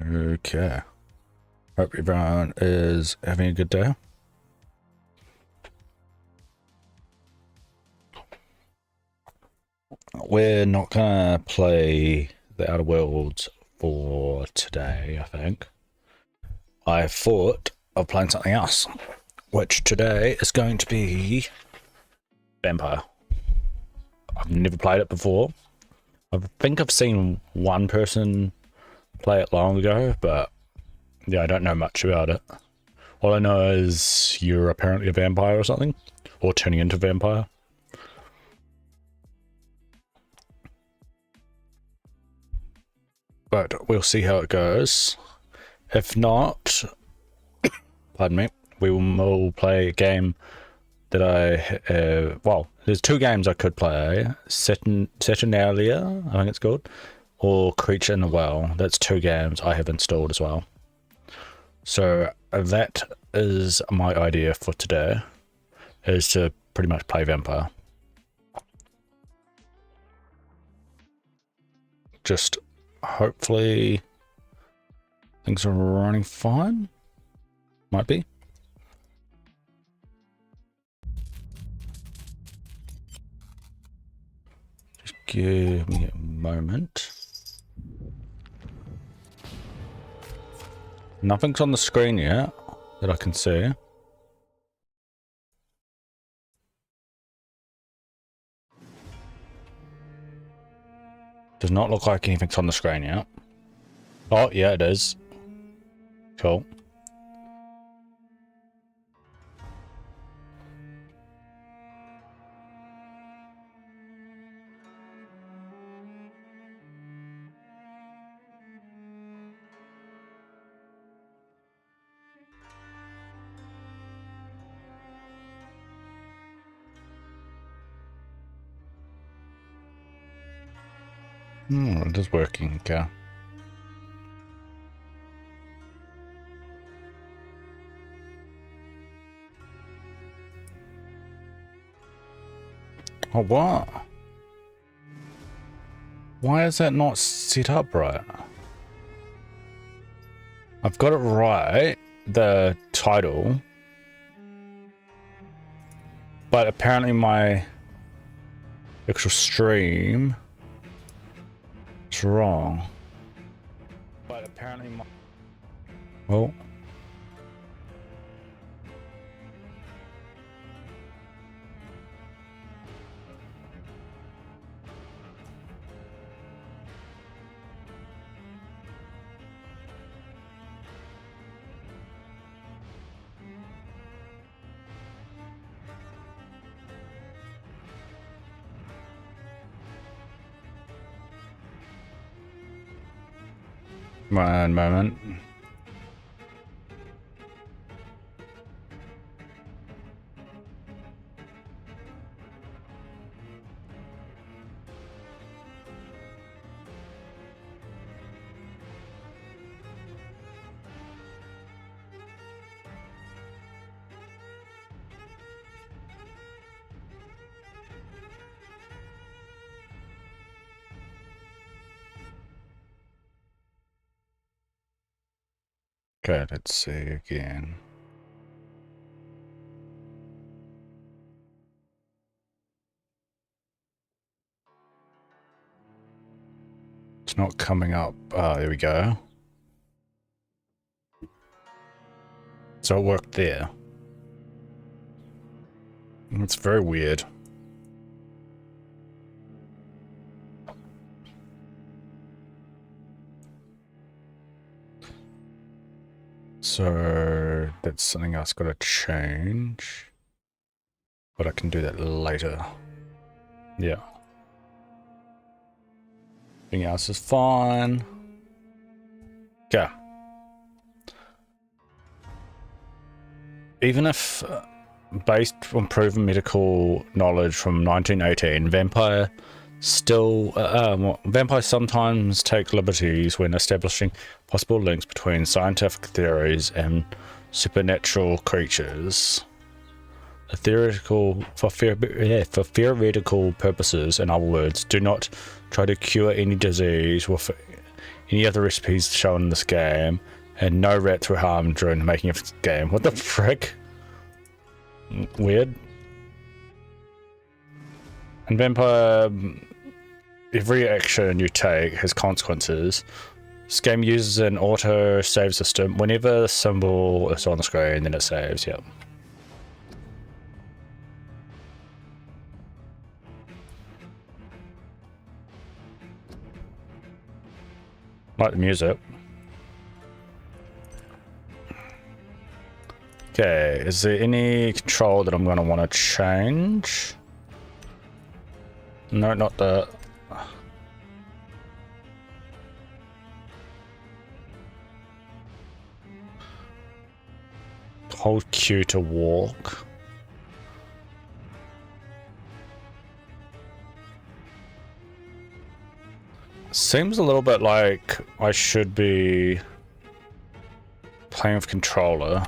Okay. Hope everyone is having a good day. We're not gonna play the Outer Worlds for today, I think. I thought of playing something else, which today is going to be Vampyr. I've never played it before. I think I've seen one person play it long ago, but yeah, I don't know much about it. All I know is you're apparently a vampire or something, or turning into a vampire. But we'll see how it goes. If not, pardon me, we will play a game that well, there's two games I could play. Saturnalia, I think it's called, or Creature in the Well. That's two games I have installed as well. So that is my idea for today, is to pretty much play Vampyr. Just hopefully things are running fine. Might be. Just give me a moment. Nothing's on the screen yet that I can see. Does not look like anything's on the screen yet. Oh, yeah, it is. Cool. It is working, okay. Oh, what? Why is that not set up right? I've got it right, the title. But apparently my actual stream is wrong. But apparently my... Well... One moment. Okay, let's see again. It's not coming up. Ah, there we go. So it worked there. It's very weird. So that's something else got to change, but I can do that later. Yeah. Everything else is fine. Okay. Even if based on proven medical knowledge from 1918, Vampyr vampires sometimes take liberties when establishing possible links between scientific theories and supernatural creatures. For theoretical purposes, in other words, do not try to cure any disease with any of the recipes shown in this game, and no rats were harmed during the making of this game. What the frick? Weird. In Vampire, every action you take has consequences. This game uses an auto save system. Whenever the symbol is on the screen, then it saves, yep. Like the music. Okay, is there any control that I'm going to want to change? No, not that. Hold Q to walk. Seems a little bit like I should be playing with controller.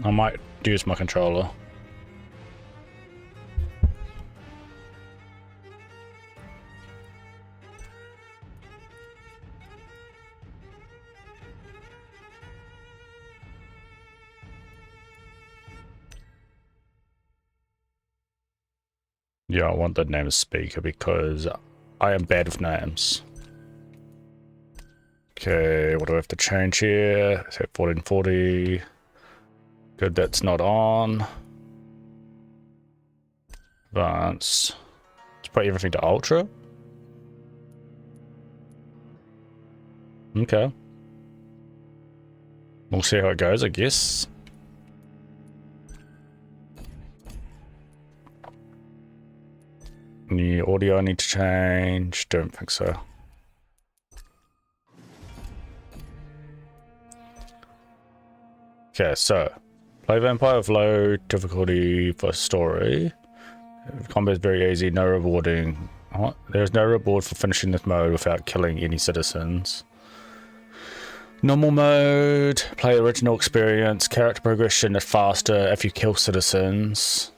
I might use my controller. Yeah, I want the name speaker because I am bad with names. Okay, what do I have to change here? Set 1440. Good, that's not on. Advanced. Let's put everything to ultra. Okay. We'll see how it goes, I guess. Any audio I need to change? Don't think so. Okay, so play Vampire with low difficulty for story. Combat is very easy, no rewarding. What? There is no reward for finishing this mode without killing any citizens. Normal mode, play original experience. Character progression is faster if you kill citizens.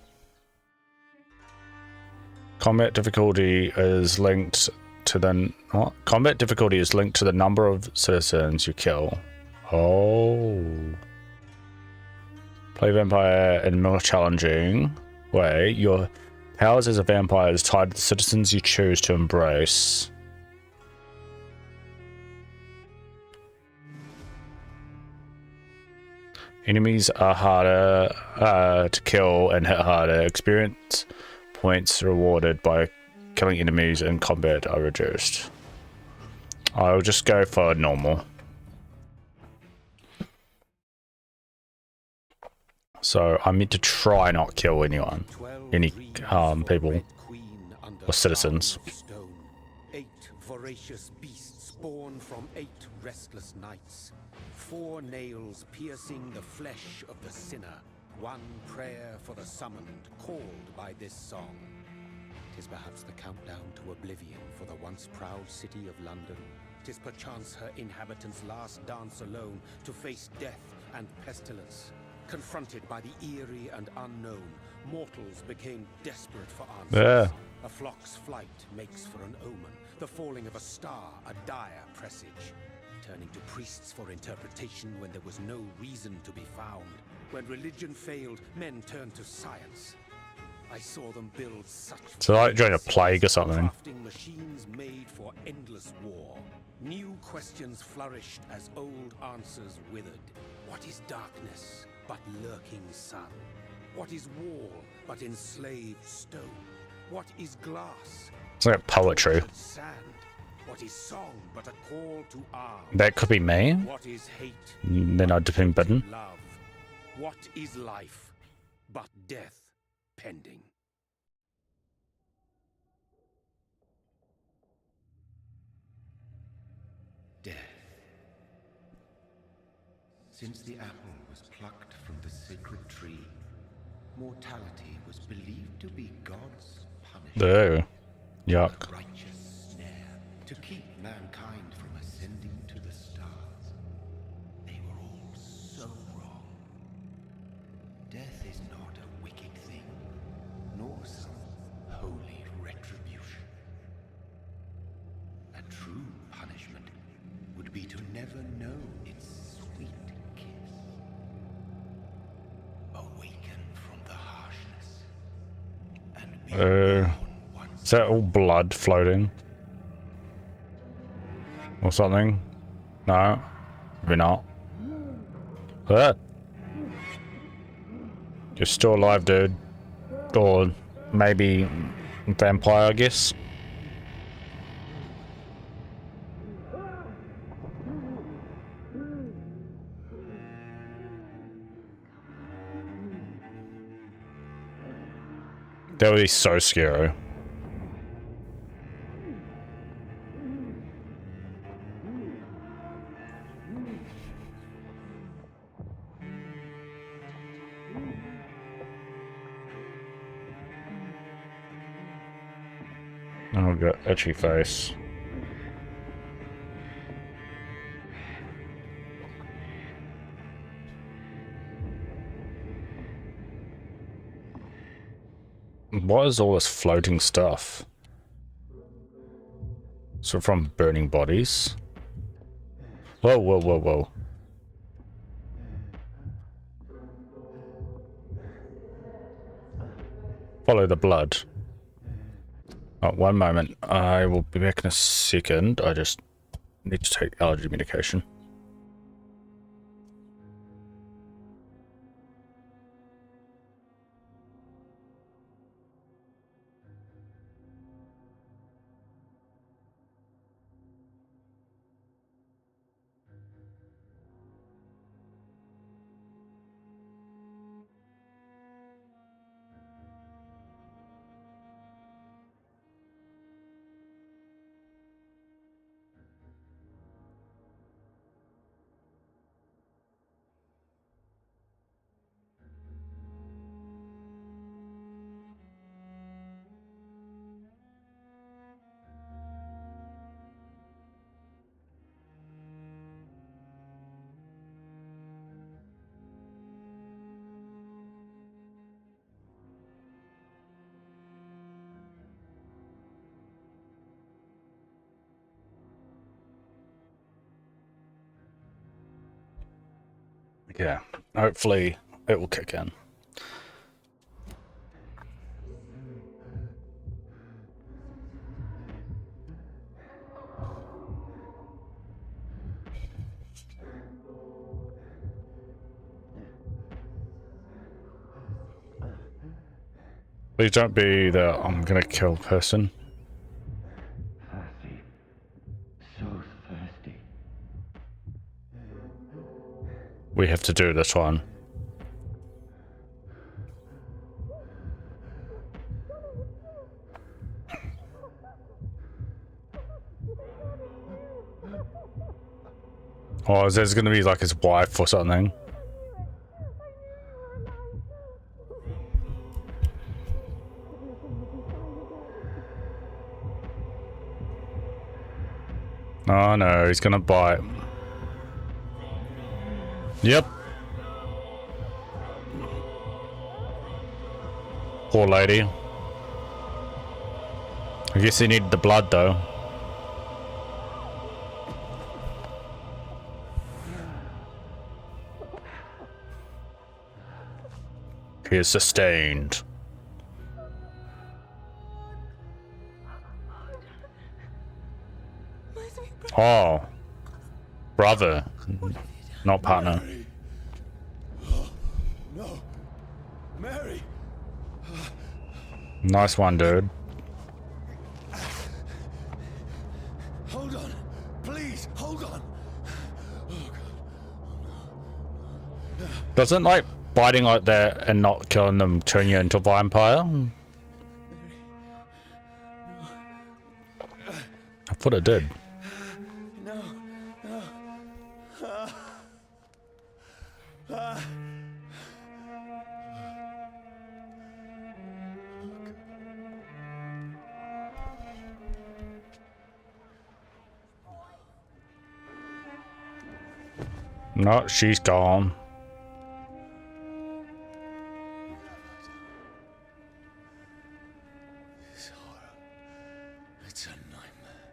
Combat difficulty is linked to the what? Combat difficulty is linked to the number of citizens you kill. Oh. Play Vampire in a more challenging way. Your powers as a vampire is tied to the citizens you choose to embrace. Enemies are harder to kill and hit harder. Experience points rewarded by killing enemies in combat are reduced. I'll just go for normal. So I meant to try not kill anyone, any people or citizens. 8 voracious beasts born from 8 restless nights. 4 nails piercing the flesh of the sinner. 1 prayer for the summoned, called by this song. 'Tis perhaps the countdown to oblivion for the once proud city of London. 'Tis perchance her inhabitants' last dance alone to face death and pestilence. Confronted by the eerie and unknown, mortals became desperate for answers. Yeah. A flock's flight makes for an omen, the falling of a star a dire presage. Turning to priests for interpretation when there was no reason to be found. When religion failed, men turned to science. I saw them build such... So like during a plague or something. Crafting machines made for endless war. New questions flourished as old answers withered. What is darkness but lurking sun? What is wall but enslaved stone? What is glass? It's like poetry. Sand. What is song but a call to arms? That could be me. What is hate? Then I'd have been bitten. Love. What is life but death pending? Death. Since the apple was plucked from the sacred tree, mortality was believed to be God's punishment. Oh, yuck. A righteous snare to keep mankind from ascending to the stars. They were all so wrong. Death is not a wicked thing, nor some know its sweet kiss. Awaken from the harshness and be born once. Is that all blood floating? Or something? No? Maybe not. What? You're still alive, dude. Or maybe vampire, I guess. That would be so scary. Oh, got itchy face. What is all this floating stuff? So from burning bodies? Whoa, whoa, whoa, whoa. Follow the blood. Oh, one moment. I will be back in a second. I just need to take allergy medication. Yeah, hopefully it will kick in. Please don't be the I'm gonna kill person. Thirsty. So thirsty. We have to do this one. Oh, is this gonna be like his wife or something? Oh no, he's gonna bite. Yep. Poor lady. I guess he needed the blood though. He is sustained. Oh. Brother. Not partner. Mary. No. Mary. Nice one, dude. Hold on. Please, hold on. Doesn't like biting like that and not killing them turn you into a vampire? I thought it did. No. No, she's gone. This horror. It's a nightmare.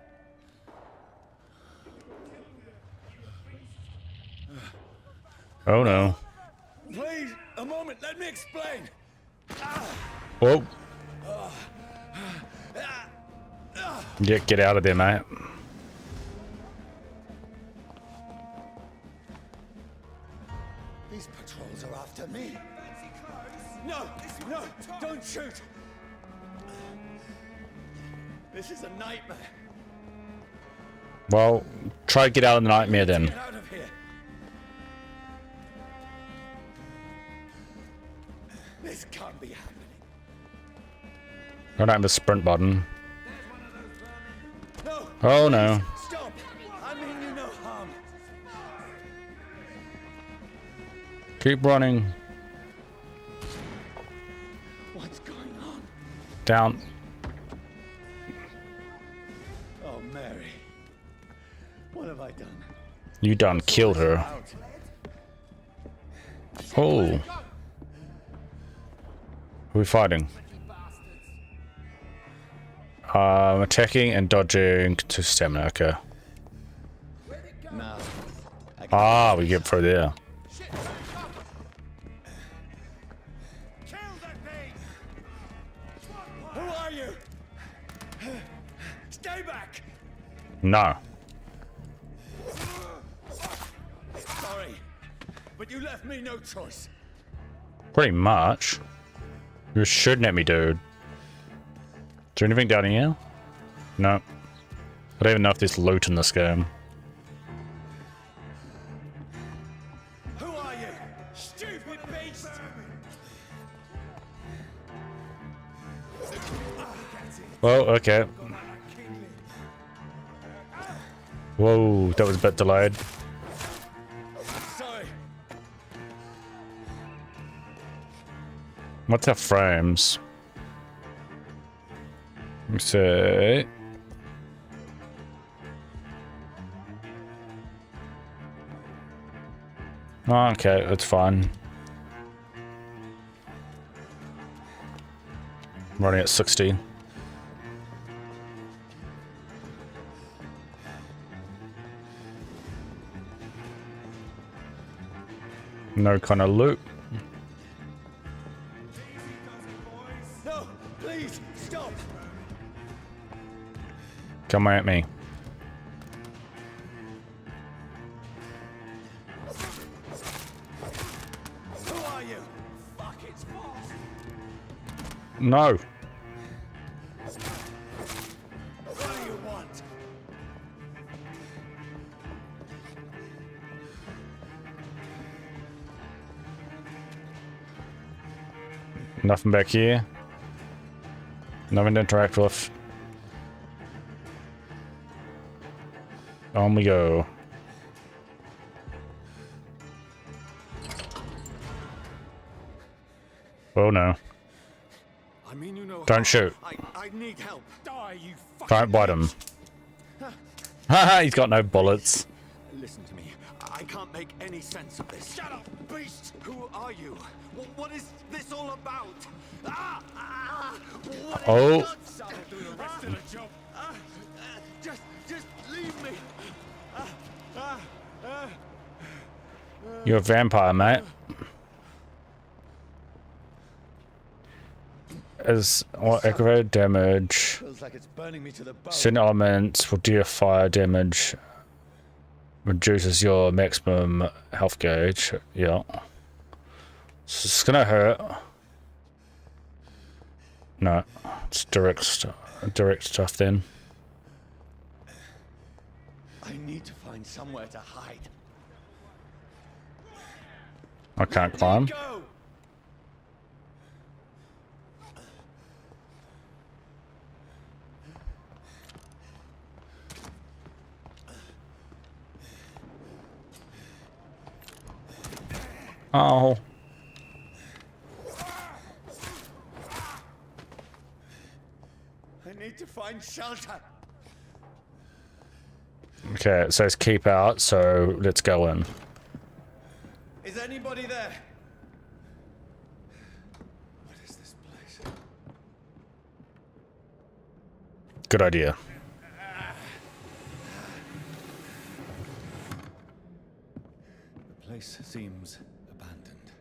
Oh no. Please, a moment, let me explain. Whoa. Get out of there, mate. These patrols are after me. No, no, don't shoot. This is a nightmare. Well, try to get out of the nightmare then. Get out of here. This can't be happening. I don't have a sprint button. No. Oh no. Stop. I mean you no harm. Keep running. What's going on? Down. Oh, Mary. What have I done? You done killed her. Out. Oh. Who are we fighting? Attacking and dodging to stamina. Okay. Now. Ah, we get through there. Who are you? Stay back. No. Sorry, but you left me no choice. Pretty much. You're shooting at me, dude. Is there anything down here? No. I don't even know if there's loot in this game. Who are you? Stupid beast! Well, okay. Whoa, that was a bit delayed. Sorry. What's our frames? Let me see. Oh, okay, that's fine. I'm running at 60. No kind of loot. No, please, stop. Come at me. Who are you? Fuck, it's boss. No. What do you want? Nothing back here. Nothing to interact with. On we go. Oh no. I mean you know. Don't shoot. I need help. Die, you fucking. Don't bite him. Haha, he's got no bullets. Listen to me. I can't make any sense of this. Shut up, beast! Who are you? What is this all about? What is Oh. nuts? I'll do the rest of the job. Just leave me. You're a vampire, mate. As what aggravated damage. Feels like it's burning me to the bone. Certain elements will deal fire damage. Reduces your maximum health gauge. Yeah. So it's gonna hurt. No, it's direct stuff then. I need to find somewhere to hide. I can't climb. Go! Oh. I need to find shelter. Okay, it says keep out, so let's go in. Is anybody there? What is this place? Good idea. place seems abandoned.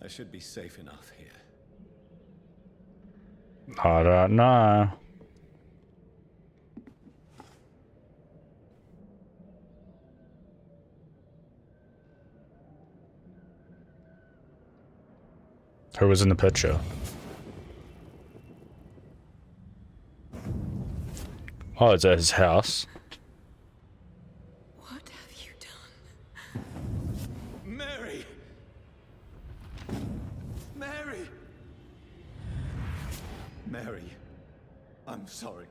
I should be safe enough here. I don't know. Who was in the picture? Oh, it's at his house. What have you done? Mary! Mary! Mary, I'm sorry.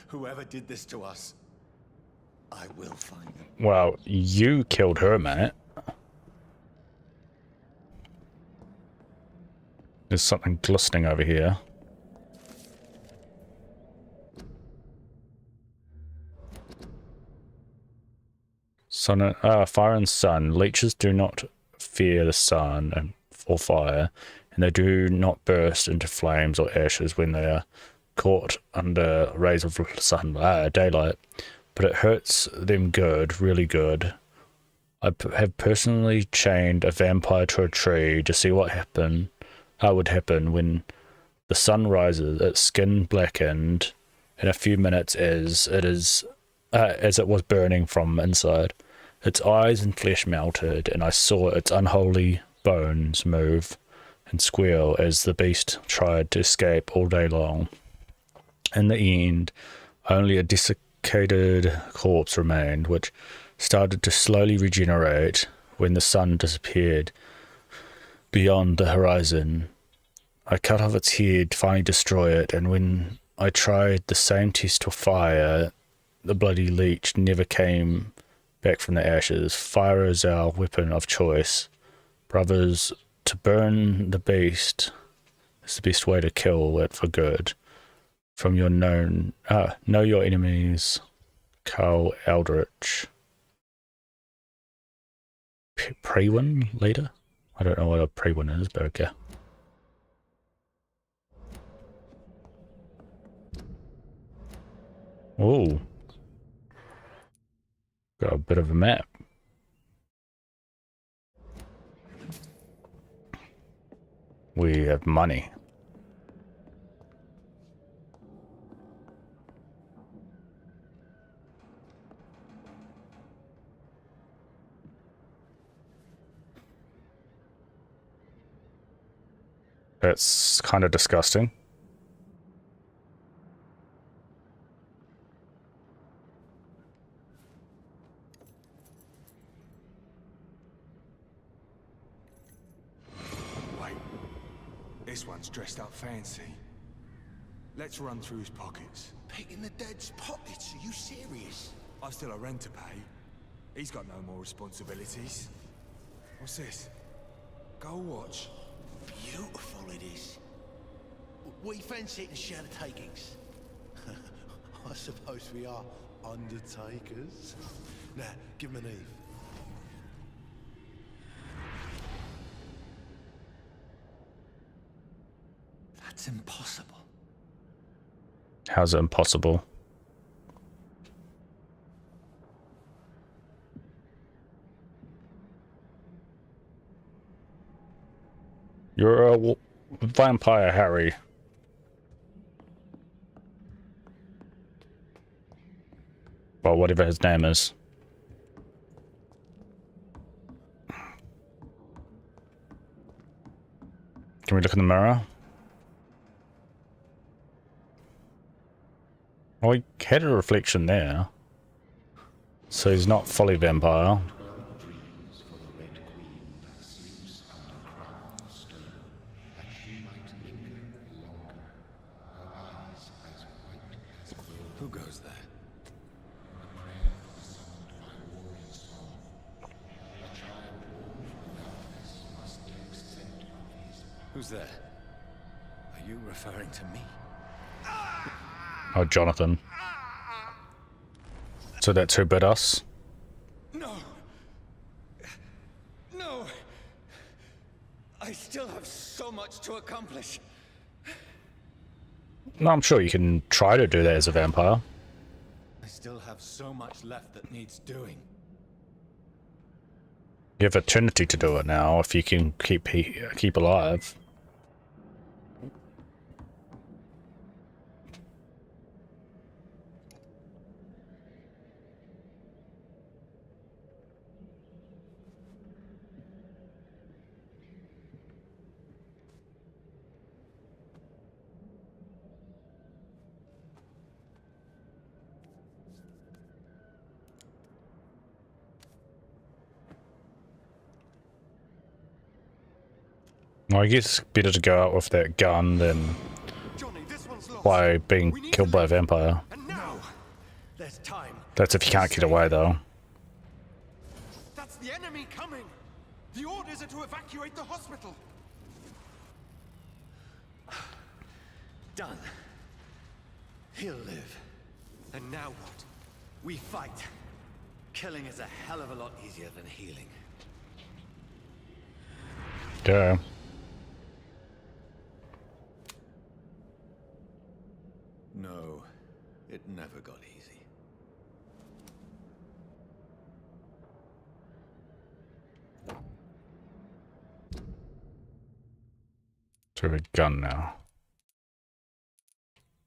Whoever did this to us, I will find them. Well, you killed her, mate. There's something glistening over here. Sun, fire and sun. Leeches do not fear the sun or fire, and they do not burst into flames or ashes when they are caught under rays of sun, daylight. But it hurts them good, really good. I have personally chained a vampire to a tree to see what would happen when the sun rises. Its skin blackened in a few minutes as it was burning from inside. Its eyes and flesh melted, and I saw its unholy bones move and squeal as the beast tried to escape all day long. In the end, only a desiccated corpse remained, which started to slowly regenerate when the sun disappeared beyond the horizon. I cut off its head, finally destroy it, and when I tried the same test with fire, the bloody leech never came back from the ashes. Fire is our weapon of choice. Brothers, to burn the beast is the best way to kill it for good. From your know your enemies, Carl Eldritch. Prewin later? I don't know what a Prewin is, but okay. Ooh. Got a bit of a map. We have money. That's kind of disgusting. Wait, this one's dressed up fancy. Let's run through his pockets. Picking the dead's pockets? Are you serious? I've still a rent to pay. He's got no more responsibilities. What's this? Gold watch. Beautiful it is. We fancy it and share the takings. I suppose we are undertakers. Now, give him an Eve. That's impossible. How's it impossible? You're a vampire, Harry. Well, whatever his name is. Can we look in the mirror? Oh, he had a reflection there. So he's not fully vampire. Who goes there? Who's there? Are you referring to me? Oh, Jonathan. So that's who bit us? No! No! I still have so much to accomplish. No, I'm sure you can try to do that as a vampire. I still have so much left that needs doing. You have eternity to do it now if you can keep alive. Well, I guess better to go out with that gun than Johnny, this one's lost. by being We need killed to by a leave. vampire. And now, there's time. That's if you can't get away, though. That's the enemy coming. The orders are to evacuate the hospital. Done. He'll live. And now what? We fight. Killing is a hell of a lot easier than healing. Duh. No, it never got easy. So we have a gun now.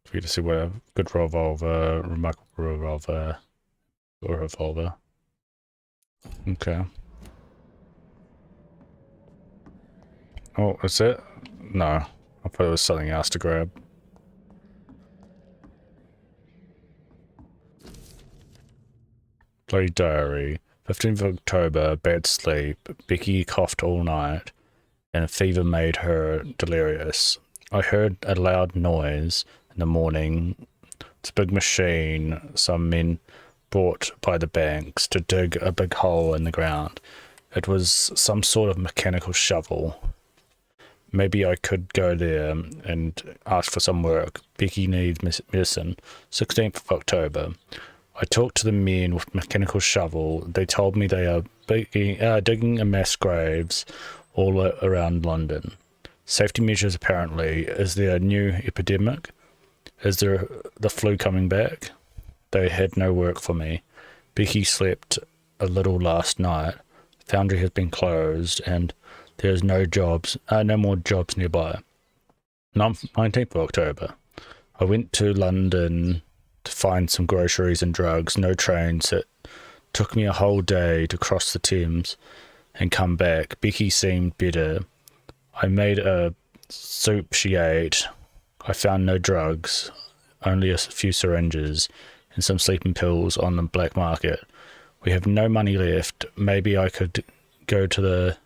For you to see what a good revolver, remarkable revolver, or revolver. Okay. Oh, is it? No. I thought it was something else to grab. Bloody diary. 15th of October, bad sleep. Becky coughed all night, and a fever made her delirious. I heard a loud noise in the morning. It's a big machine some men brought by the banks to dig a big hole in the ground. It was some sort of mechanical shovel. Maybe I could go there and ask for some work. Becky needs medicine. 16th of October. I talked to the men with mechanical shovel. They told me they are digging a mass graves all around London. Safety measures apparently. Is there a new epidemic? Is there the flu coming back? They had no work for me. Becky slept a little last night. The foundry has been closed and there's no more jobs nearby. 19th of October. I went to London to find some groceries and drugs. No trains. It took me a whole day to cross the Thames and come back. Becky seemed better. I made a soup she ate. I found no drugs, only a few syringes and some sleeping pills on the black market. We have no money left. Maybe I could go to the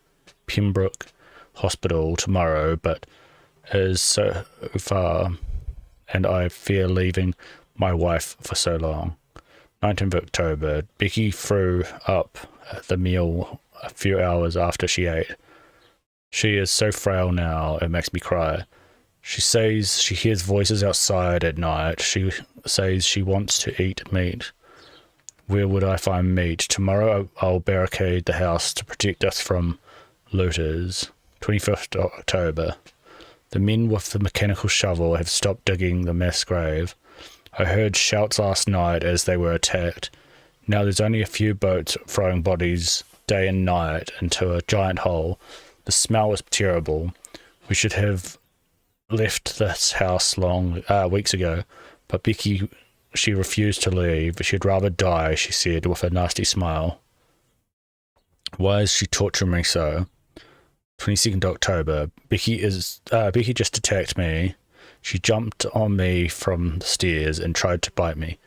Pembroke Hospital tomorrow, but it is so far, and I fear leaving my wife for so long. 19th of October. Becky threw up at the meal a few hours after she ate. She is so frail now, it makes me cry. She says she hears voices outside at night. She says she wants to eat meat. Where would I find meat? Tomorrow I'll barricade the house to protect us from looters. 25th October. The men with the mechanical shovel have stopped digging the mass grave. I heard shouts last night as they were attacked. Now there's only a few boats throwing bodies day and night into a giant hole. The smell is terrible. We should have left this house weeks ago, but Becky, she refused to leave. She'd rather die, she said with a nasty smile. Why is she torturing me so? 22nd October. Becky just attacked me. She jumped on me from the stairs and tried to bite me.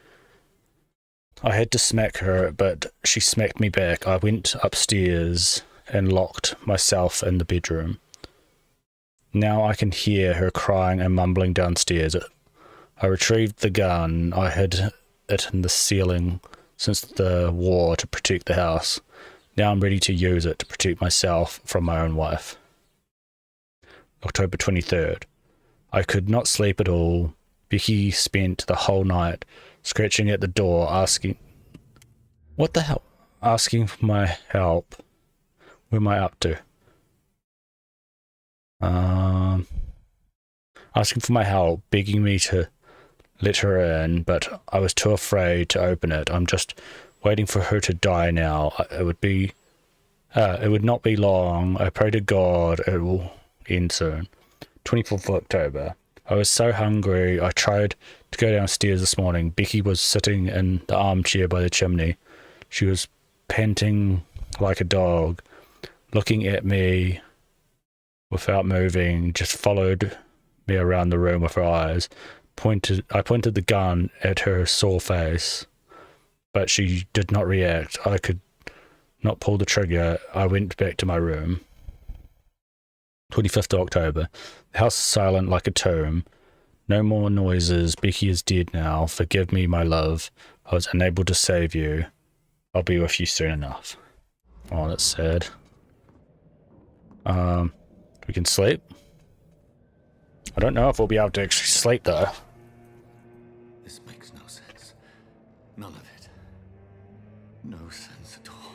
I had to smack her, but she smacked me back. I went upstairs and locked myself in the bedroom. Now I can hear her crying and mumbling downstairs. I retrieved the gun. I hid it in the ceiling since the war to protect the house. Now I'm ready to use it to protect myself from my own wife. October 23rd. I could not sleep at all. Becky spent the whole night scratching at the door, asking, "What the hell?" Asking for my help. Where am I up to? Asking for my help, begging me to let her in, but I was too afraid to open it. I'm just waiting for her to die now. It would be It would not be long. I pray to God it will end soon. 24th of October. I was so hungry, I tried to go downstairs this morning. Becky was sitting in the armchair by the chimney. She was panting like a dog, looking at me without moving, just followed me around the room with her eyes. I pointed the gun at her sore face, but she did not react. I could not pull the trigger. I went back to my room. 25th of October. The house is silent like a tomb. No more noises. Becky is dead now. Forgive me, my love. I was unable to save you. I'll be with you soon enough. Oh, that's sad. We can sleep. I don't know if we'll be able to actually sleep though. This makes no sense. None of it. No sense at all.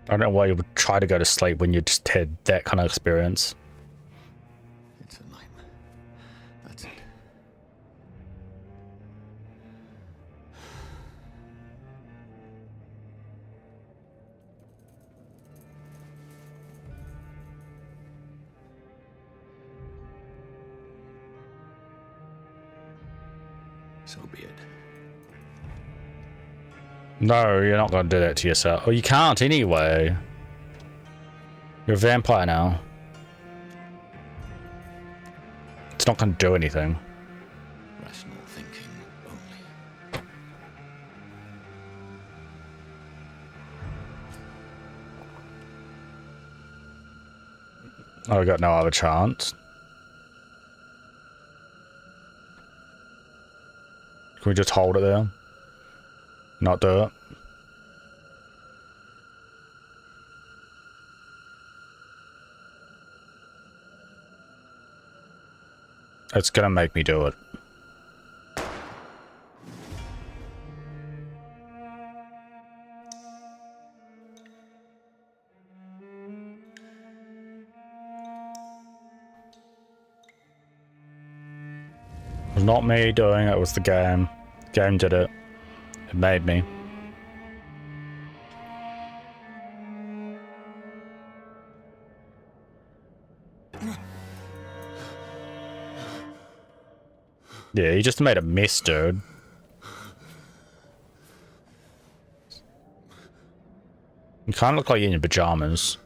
I don't know why you would try to go to sleep when you just had that kind of experience. It's a nightmare. That's it. So be it. No, you're not going to do that to yourself. Oh, you can't anyway. You're a vampire now. It's not going to do anything. Rational thinking only. Oh, we got no other chance. Can we just hold it there? Not do it? It's gonna make me do it. It was not me doing it, it was the game. The game did it. It made me. Yeah, you just made a mess, dude. You kind of look like you're in your pajamas.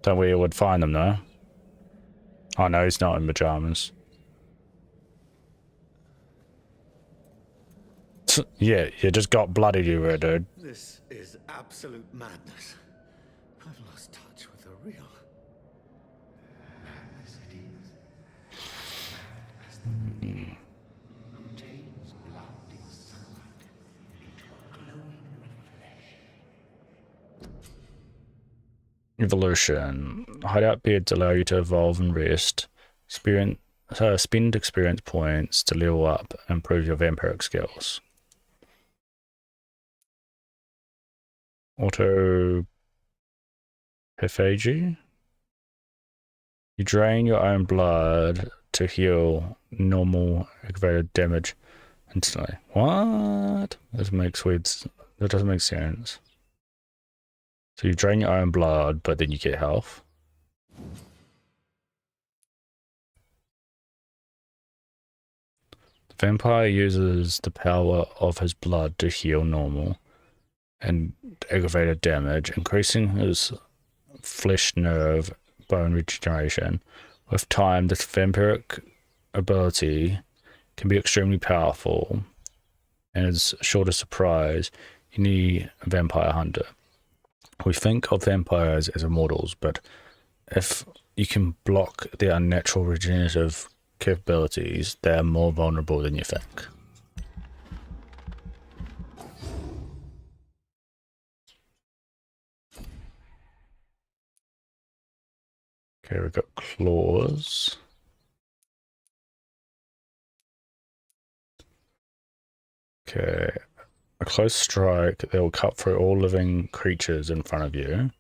Don't we would find them though? Oh no, he's not in pajamas. Yeah, you just got blood everywhere, dude. This is absolute madness. I've lost touch with the real. Madness it is. Madness contains blood inside into a glowing flesh. Evolution. Hideout beds allow you to evolve and rest. Spend experience points to level up and improve your vampiric skills. Autophagy. You drain your own blood to heal normal aggravated damage instantly. What? That doesn't make sense. So you drain your own blood, but then you get health. The vampire uses the power of his blood to heal normal and aggravated damage, increasing his flesh, nerve, bone regeneration. With time, this vampiric ability can be extremely powerful and is sure to surprise any vampire hunter. We think of vampires as immortals, but if you can block their unnatural regenerative capabilities, they are more vulnerable than you think. Okay, we've got claws. Okay, a close strike that will cut through all living creatures in front of you.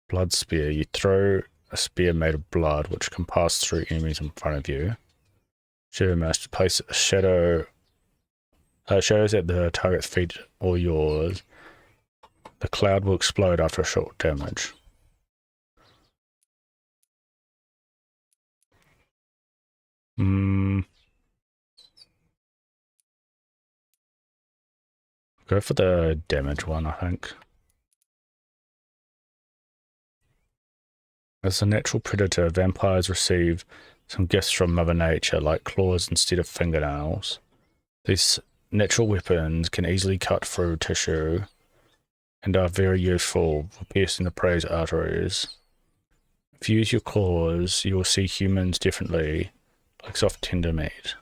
Blood spear. You throw a spear made of blood which can pass through enemies in front of you. Shadow Master. Place a shadow Shows that the target's feet or yours. The cloud will explode after a short damage. Go for the damage one, I think. As a natural predator, vampires receive some gifts from Mother Nature, like claws instead of fingernails. These natural weapons can easily cut through tissue and are very useful for piercing the prey's arteries. If you use your claws, you will see humans differently, like soft tender meat.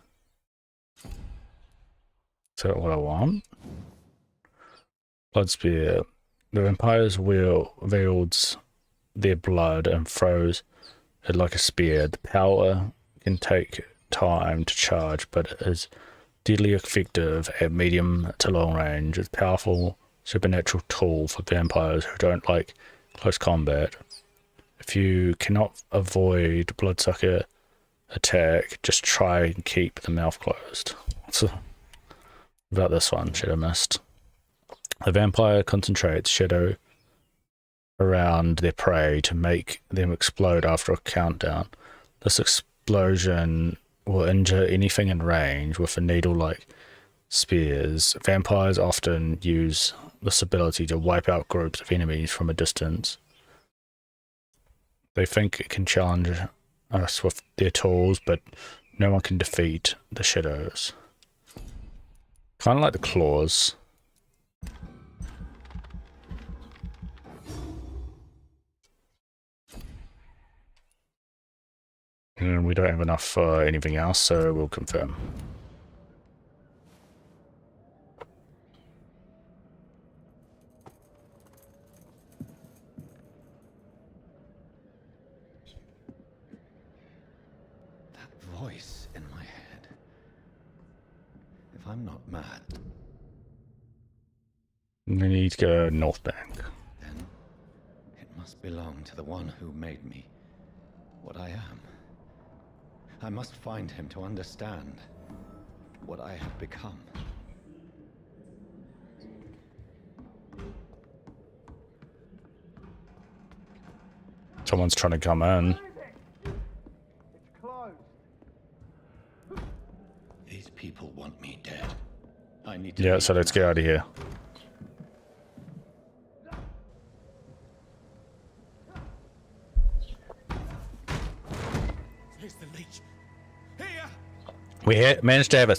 Is that what I want? Blood spear. The vampires wields their blood and throws it like a spear. The power can take time to charge, but it is deadly effective at medium to long range. It's a powerful supernatural tool for vampires who don't like close combat. If you cannot avoid bloodsucker attack, just try and keep the mouth closed. So, about this one, should have missed. The vampire concentrates shadow around their prey to make them explode after a countdown. This explosion will injure anything in range with a needle-like spears. Vampires often use this ability to wipe out groups of enemies from a distance. They think it can challenge us with their tools, but no one can defeat the shadows. Kind of like the claws. And we don't have enough for anything else, so we'll confirm. That voice in my head. If I'm not mad, We need to go North Bank. then it must belong to the one who made me what I am. I must find him to understand what I have become. Someone's trying to come in. These people want me dead. I need to. Yeah, so let's get out of here. Here's the leech. Here! We managed to have a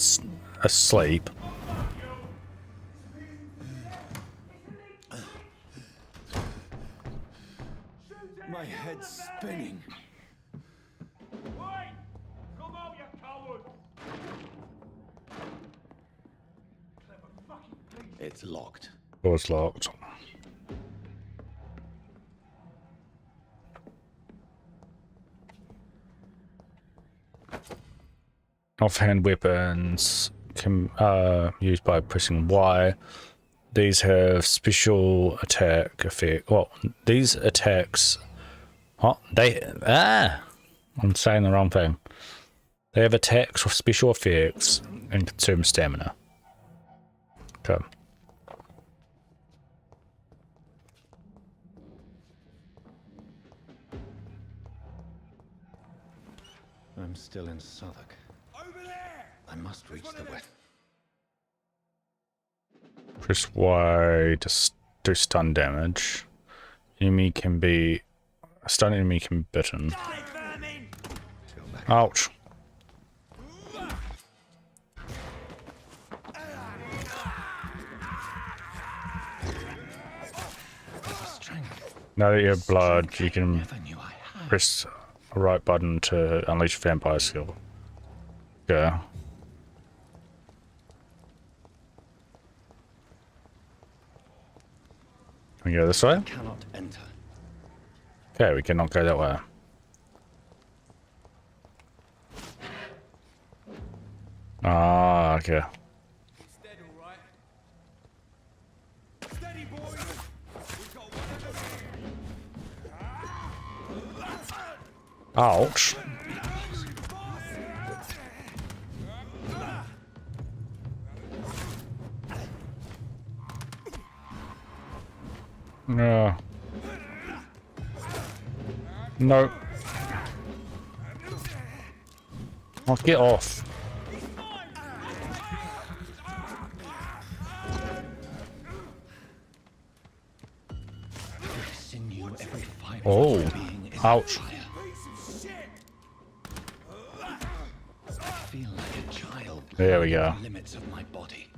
sleep. My head's spinning. Wait! Come out, you coward! It's locked. Door's locked. Offhand weapons can used by pressing Y. These have special attack effect. Well, these attacks. Oh, I'm saying the wrong thing. They have attacks with special effects and consume stamina. Okay. I'm still in Southwark. Over there! I must reach the west. Press Y to do stun damage. Enemy can be. A stun enemy can be bitten. Die, vermin! Go back. Ouch. Strength. Now that you have blood, you can Never knew I had. press the right button to unleash vampire skill. Okay. Can we go this way? Cannot enter. Okay, we cannot go that way. Ah, okay. He's dead, all right. Steady, boys! We've got one of them. Ouch. No. No. Oh, get off. Sinew, every fiber Oh. of my being is Ouch. fire. I feel like a child. There we living go. in the limits of my body.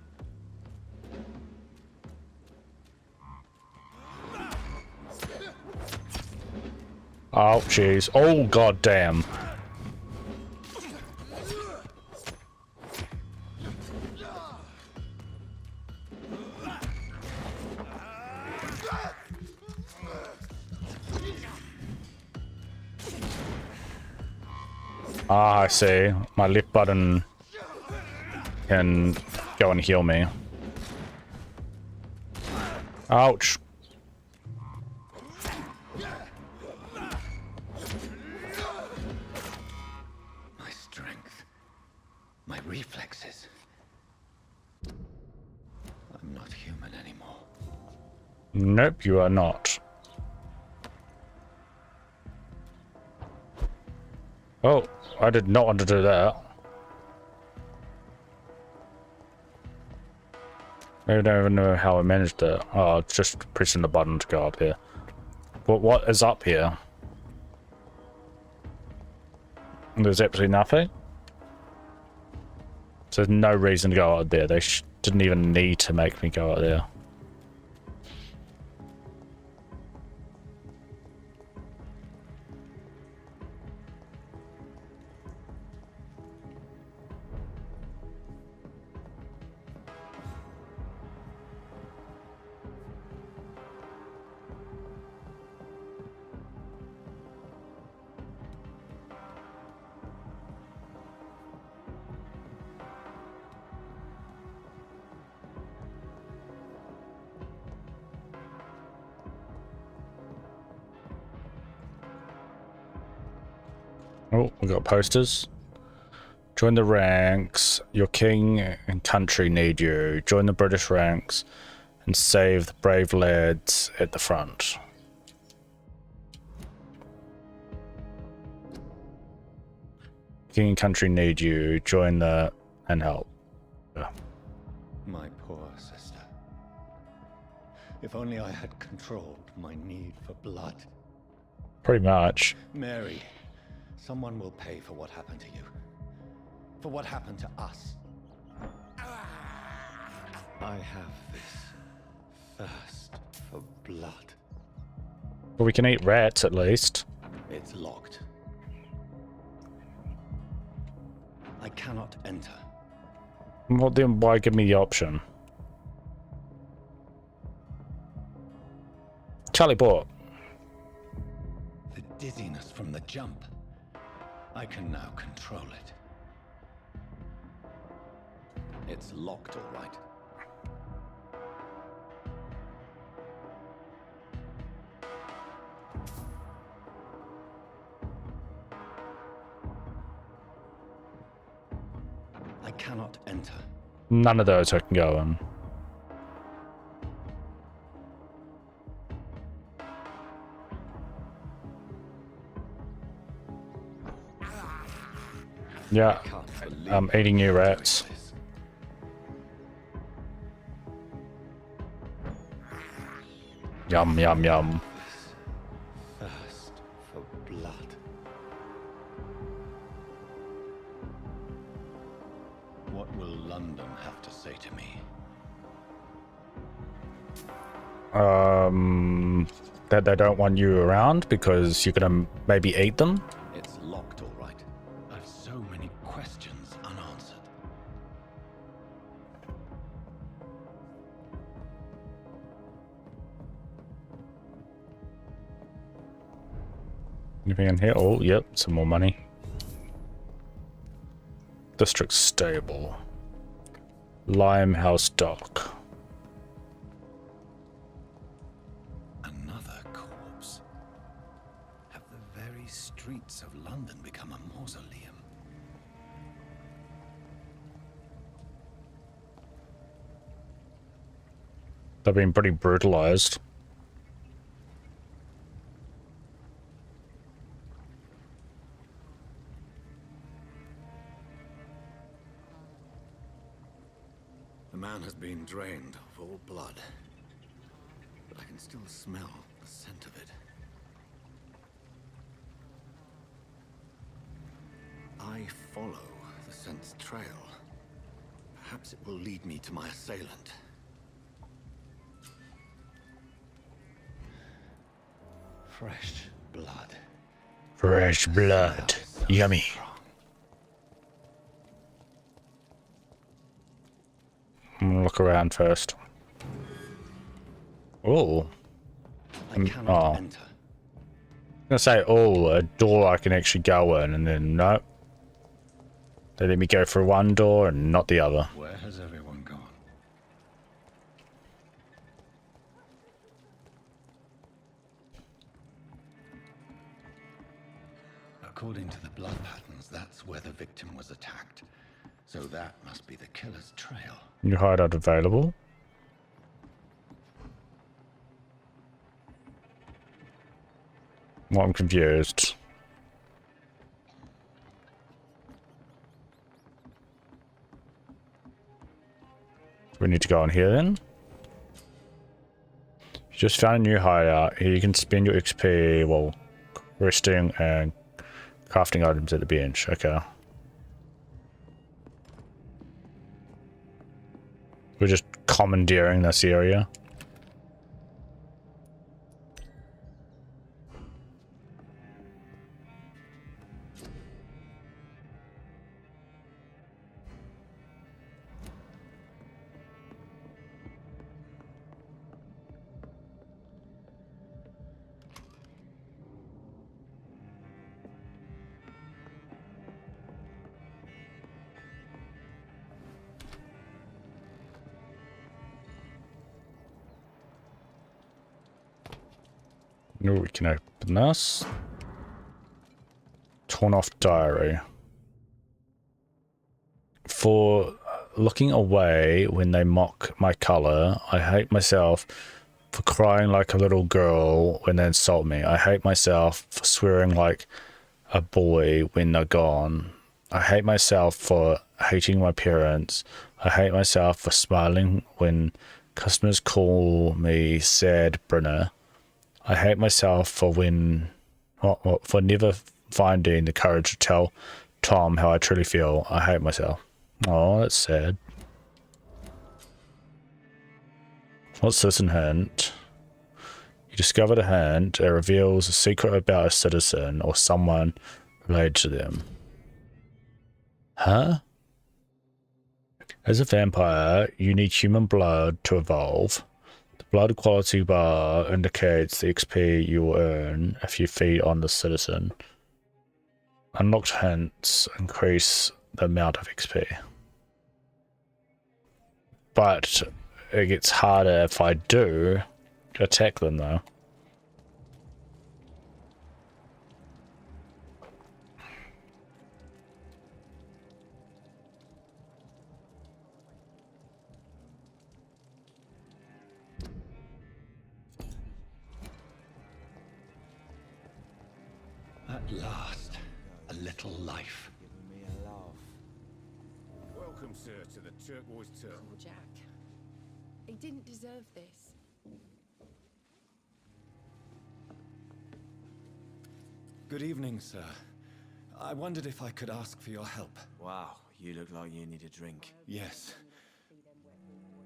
Oh, jeez. Oh, god damn. Ah, I see. My left button can go and heal me. Ouch. My strength. My reflexes. I'm not human anymore. Nope, you are not. Oh, I did not want to do that. I don't even know how I managed it. Oh, it's just pressing the button to go up here. But what is up here? There's absolutely nothing. So there's no reason to go out there. They didn't even need to make me go out there. Oh, we got posters. Join the ranks. Your king and country need you. Join the British ranks and save the brave lads at the front. King and country need you. Join the and help. Yeah. My poor sister. If only I had controlled my need for blood. Pretty much. Mary, someone will pay for what happened to you. For what happened to us. I have this thirst for blood. But we can eat rats at least. It's locked. I cannot enter. Well, then why give me the option? Charlie Port. The dizziness from the jump. I can now control it. It's locked, all right. I cannot enter. None of those I can go on. Yeah, Can't believe I'm eating you rats. this. Yum, yum, yum. Thirst for blood. What will London have to say to me? That they don't want you around because you're gonna maybe eat them? It's locked, all right. I've so many questions unanswered. Anything in here? Oh, yep, some more money. District stable. Limehouse dock. Another corpse. Have the very streets of London become a mausoleum? They've been pretty brutalized. drained of all blood, but I can still smell the scent of it. I follow the scent's trail. Perhaps it will lead me to my assailant. Fresh blood. Fresh blood. Yummy. I'm gonna look around first. Oh. I cannot enter. I'm gonna say, oh, a door I can actually go in, and then no. They let me go through one door and not the other. Where has everyone gone? According to the blood patterns, that's where the victim was attacked. So that must be the killer's trail. New hideout available. Well, I'm confused. We need to go on here then. You just found a new hideout. Here you can spend your XP while resting and crafting items at the bench. Okay. We're just commandeering this area. No, we can open this. Torn off diary. For looking away when they mock my color, I hate myself for crying like a little girl when they insult me. I hate myself for swearing like a boy when they're gone. I hate myself for hating my parents. I hate myself for smiling when customers call me sad Brenner. I hate myself for for never finding the courage to tell Tom how I truly feel. I hate myself. Oh, that's sad. What's this in hint? You discovered a hint. It reveals a secret about a citizen or someone related to them. Huh? As a vampire, you need human blood to evolve. The blood quality bar indicates the XP you will earn if you feed on the citizen. Unlocked hints increase the amount of XP. But it gets harder if I do attack them though. At last, a little life. Giving me a laugh. Welcome, sir, to the Turquoise Turtle. Poor Jack. He didn't deserve this. Good evening, sir. I wondered if I could ask for your help. Wow, you look like you need a drink. Yes.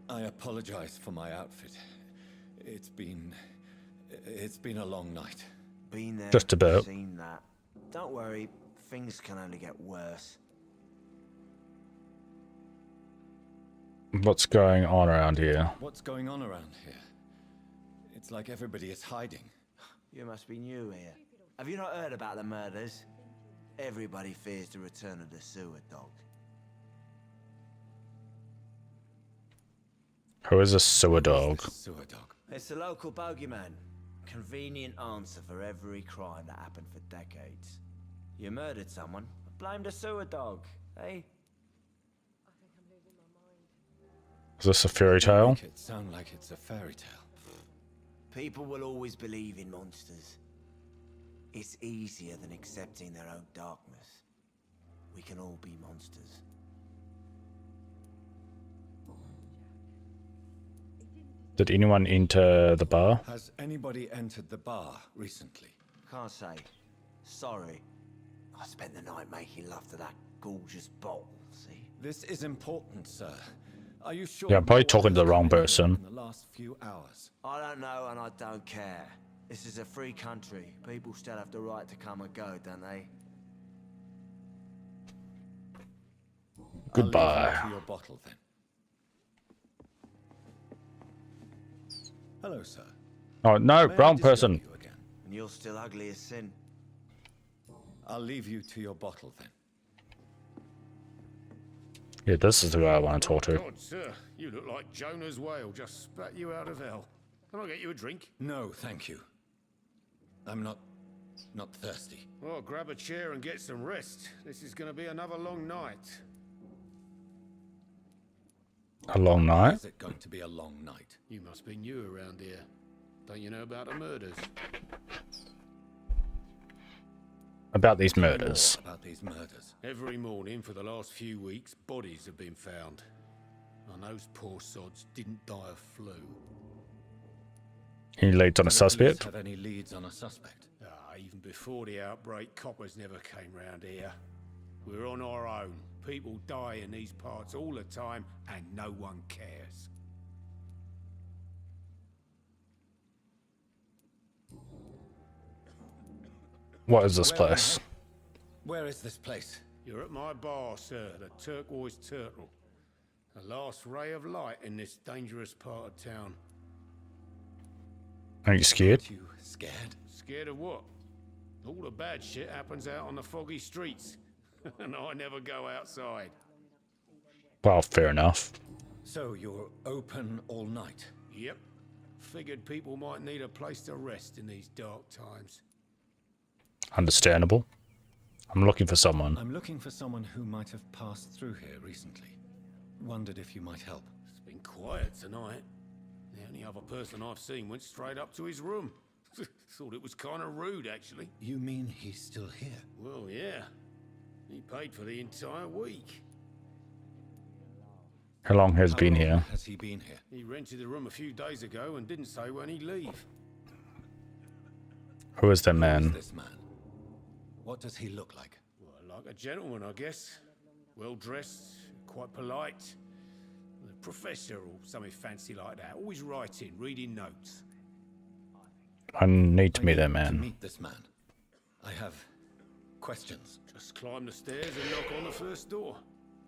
I apologize for my outfit. It's been a long night. Been there, Just about. seen that. Don't worry, things can only get worse. What's going on around here? What's going on around here? It's like everybody is hiding. You must be new here. Have you not heard about the murders? Everybody fears the return of the sewer dog. Who is a sewer dog? Sewer dog. It's the local bogeyman. Convenient answer for every crime that happened for decades. You murdered someone, blame the sewer dog, eh? I think I'm losing my mind. Is this a fairy tale? Make it sound like it's a fairy tale. People will always believe in monsters. It's easier than accepting their own darkness. We can all be monsters. Did anyone enter the bar? Has anybody entered the bar recently? Can't say. Sorry. I spent the night making love to that gorgeous bottle, see? This is important, sir. Are you sure? Yeah, I'm probably no one talking to has the wrong come in here person. In the last few hours. I don't know and I don't care. This is a free country. People still have the right to come and go, don't they? Goodbye. I'll leave you to your bottle then. Hello, sir. Oh no, May I wrong disturb person. you again? And you're still ugly as sin. I'll leave you to your bottle then. Yeah, this is the guy I want to talk to. God, sir, you look like Jonah's whale just spat you out of hell. Can I get you a drink? No, thank you. I'm not thirsty. Well, grab a chair and get some rest. This is going to be another long night. A long night? Is it going to be a long night? You must be new around here. Don't you know about the murders? About these More murders. about these murders. Every morning for the last few weeks, bodies have been found. And those poor sods didn't die of flu. Any leads on a Do the police suspect? have any leads on a suspect? Even before the outbreak, coppers never came round here. We're on our own. People die in these parts all the time, and no one cares. What is this place? Where is this place? You're at my bar, sir, the Turquoise Turtle. The last ray of light in this dangerous part of town. Are you scared? Aren't you scared? Scared of what? All the bad shit happens out on the foggy streets. And I never go outside. Well, fair enough. So you're open all night? Yep. Figured people might need a place to rest in these dark times. Understandable. I'm looking for someone. I'm looking for someone who might have passed through here recently. Wondered if you might help. It's been quiet tonight. The only other person I've seen went straight up to his room. Thought it was kind of rude, actually. You mean he's still here? Well, yeah. He paid for the entire week. How long has How been long here? Has he been here? He rented the room a few days ago and didn't say when he'd leave. Who is that Who is man? this man? What does he look like? Well, like a gentleman, I guess. Well dressed, quite polite. A professor or something fancy like that. Always writing, reading notes. I need to I meet need that to man. meet this man. I have questions. Just climb the stairs and knock on the first door.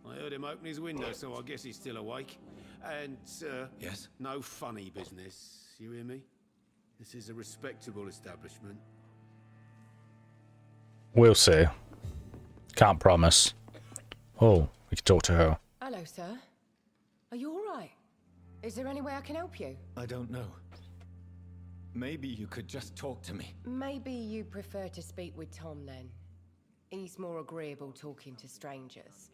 I heard him open his window, so I guess he's still awake. And, Yes? no funny business. You hear me? This is a respectable establishment. We'll see. Can't promise. Oh, we can talk to her. Hello, sir. Are you all right? Is there any way I can help you? I don't know. Maybe you could just talk to me. Maybe you prefer to speak with Tom then. He's more agreeable talking to strangers.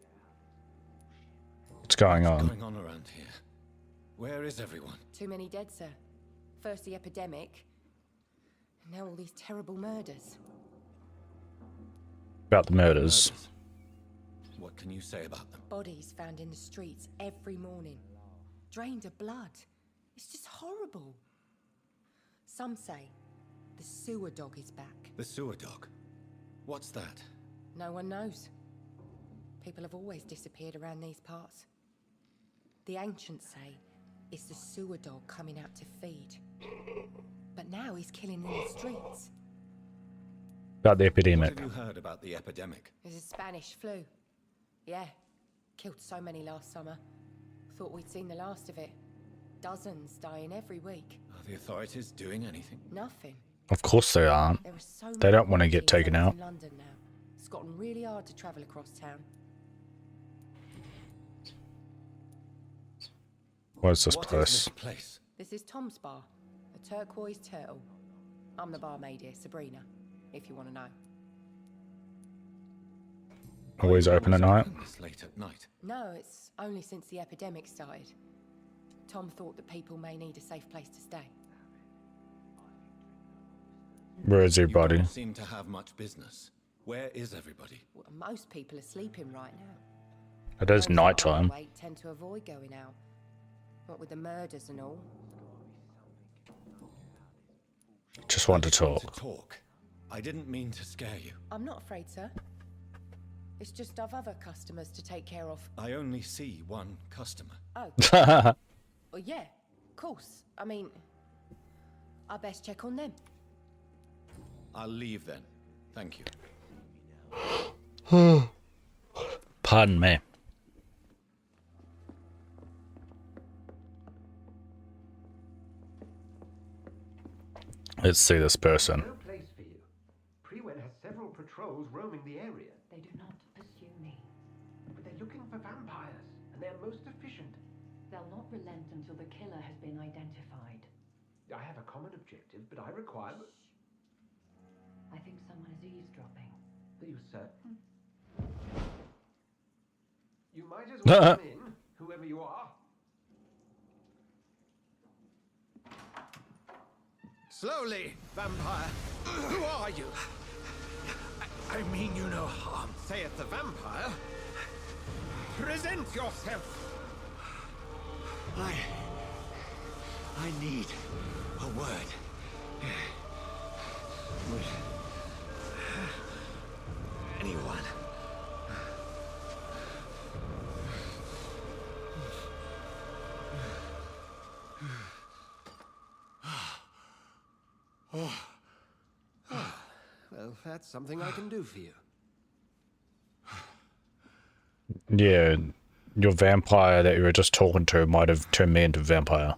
What's going What's on? going on around here? Where is everyone? Too many dead, sir. First the epidemic, and now all these terrible murders. About the murders. What can you say about them? Bodies found in the streets every morning. Drained of blood. It's just horrible. Some say the sewer dog is back. The sewer dog. What's that? No one knows. People have always disappeared around these parts. The ancients say it's the sewer dog coming out to feed. But now he's killing in the streets. About the What epidemic. have you heard about the epidemic? There's a Spanish flu. Yeah. Killed so many last summer. Thought we'd seen the last of it. Dozens dying every week. Are the authorities doing anything? Nothing. Of course they aren't. There are so They many don't want to get quarantine taken zones out. in London now. It's gotten really hard to travel across town. Where's this What is place? this place? This is Tom's bar, a Turquoise Turtle. I'm the barmaid here, Sabrina, if you want to know. Always Are you open at always night? open this late at night? No, it's only since the epidemic started. Tom thought that people may need a safe place to stay. Where is You everybody? don't seem to have much business. Where is everybody? Well, most people are sleeping right now. It is Those that are nighttime. overweight tend to avoid going out. What with the murders and all, Just want to talk. talk. I didn't mean to scare you. I'm not afraid, sir. It's just I've other customers to take care of. I only see one customer. Oh. Well, yeah, of course. I mean, I best check on them. I'll leave then. Thank you. Pardon me. Let's see this person. No place for you. Priwen has several patrols roaming the area. They do not pursue me. But they're looking for vampires, and they're most efficient. They'll not relent until the killer has been identified. I have a common objective, but I require... I think someone is eavesdropping. Are you certain? You might as well come in, whoever you are. Slowly, vampire. Who are you? I mean you no harm. Saith the vampire. Present yourself. I need a word. Would anyone? Well, that's something I can do for you. Yeah, your vampire that you were just talking to might have turned me into a vampire.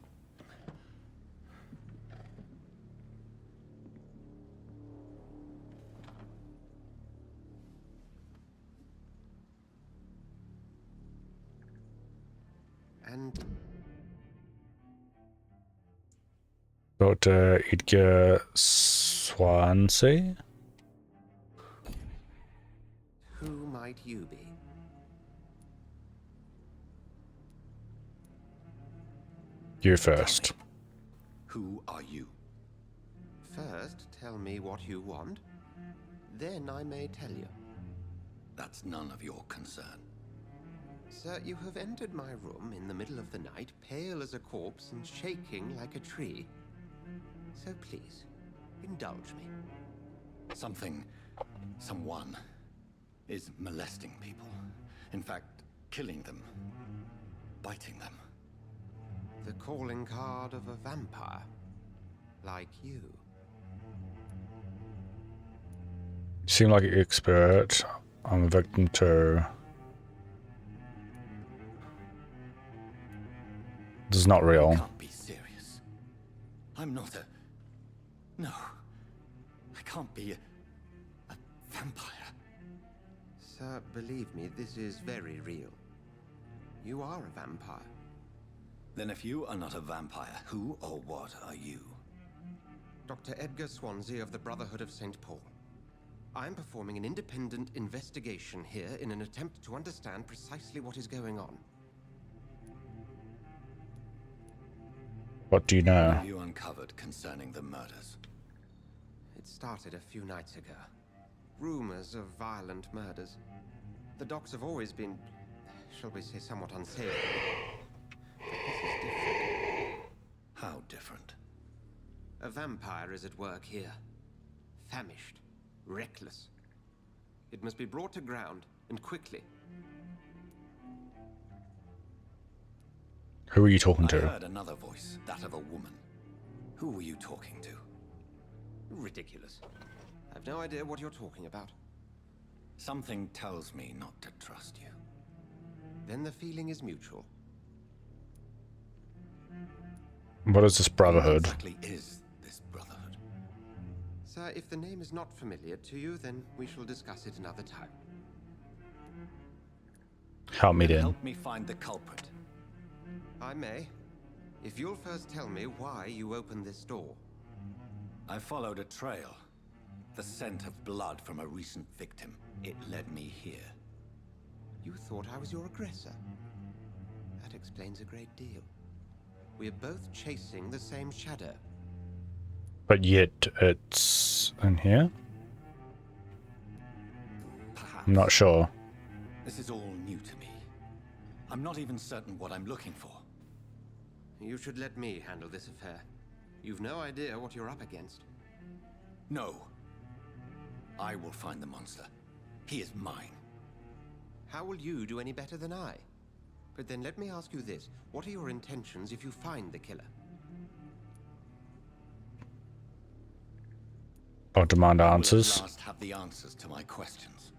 And Dr. Edgar Swansea? who might you be? You first. Who are you? First, tell me what you want. Then I may tell you. That's none of your concern. Sir, you have entered my room in the middle of the night, pale as a corpse and shaking like a tree. So please, indulge me. Someone is molesting people. In fact, killing them. Biting them. The calling card of a vampire. Like you. You seem like an expert. I'm a victim too. This is not You real. can't be serious. I'm not a... No. I can't be a vampire. Sir, believe me, this is very real. You are a vampire. Then if you are not a vampire, who or what are you? Dr. Edgar Swansea of the Brotherhood of St. Paul. I'm performing an independent investigation here in an attempt to understand precisely what is going on. What do you What know? have you uncovered concerning the murders? It started a few nights ago. Rumors of violent murders. The docs have always been, shall we say, somewhat unsavory. But this is different. How different? A vampire is at work here. Famished. Reckless. It must be brought to ground, and quickly. Who are you talking I to? heard another voice, that of a woman. Who were you talking to? Ridiculous. I've no idea what you're talking about. Something tells me not to trust you. Then the feeling is mutual. What is this brotherhood? What exactly is this brotherhood? Sir, if the name is not familiar to you, then we shall discuss it another time. Help me then. Help me find the culprit. I may. If you'll first tell me why you opened this door. I followed a trail. The scent of blood from a recent victim. It led me here. You thought I was your aggressor. That explains a great deal. We're both chasing the same shadow. But yet it's in here? Perhaps. I'm not sure. This is all new to me. I'm not even certain what I'm looking for. You should let me handle this affair. You've no idea what you're up against. No. I will find the monster. He is mine. How will you do any better than I? But then let me ask you this. What are your intentions if you find the killer? I'll demand answers. I will at last have the answers to my questions.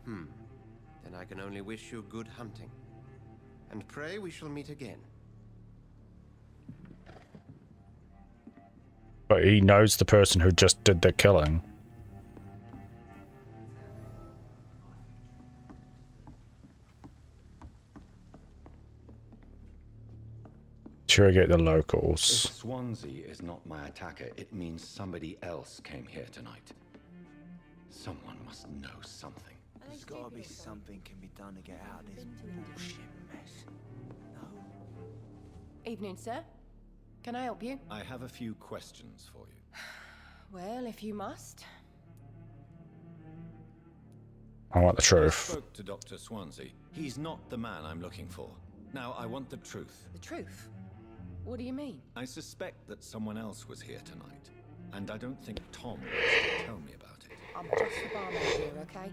Then I can only wish you good hunting. And pray we shall meet again. But he knows the person who just did the killing. Interrogate the locals. If Swansea is not my attacker, it means somebody else came here tonight. Someone must know something. There's gotta be something can be done to get out of this bullshit mess. No? Evening, sir. Can I help you? I have a few questions for you. Well, if you must. I want the I truth. spoke to Dr. Swansea. He's not the man I'm looking for. Now, I want the truth. The truth? What do you mean? I suspect that someone else was here tonight. And I don't think Tom wants to tell me about it. I'm just the barmaid here, okay?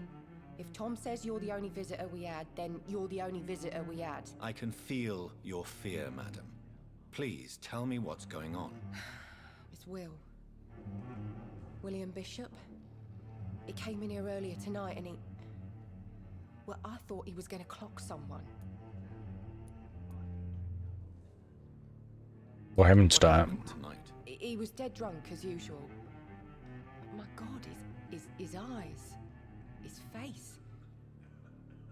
If Tom says you're the only visitor we had, then you're the only visitor we had. I can feel your fear, madam. Please tell me what's going on. It's Will. William Bishop. He came in here earlier tonight and he... Well, I thought he was going to clock someone. What happened What tonight? happened tonight? He was dead drunk as usual. But my God, his eyes, his face.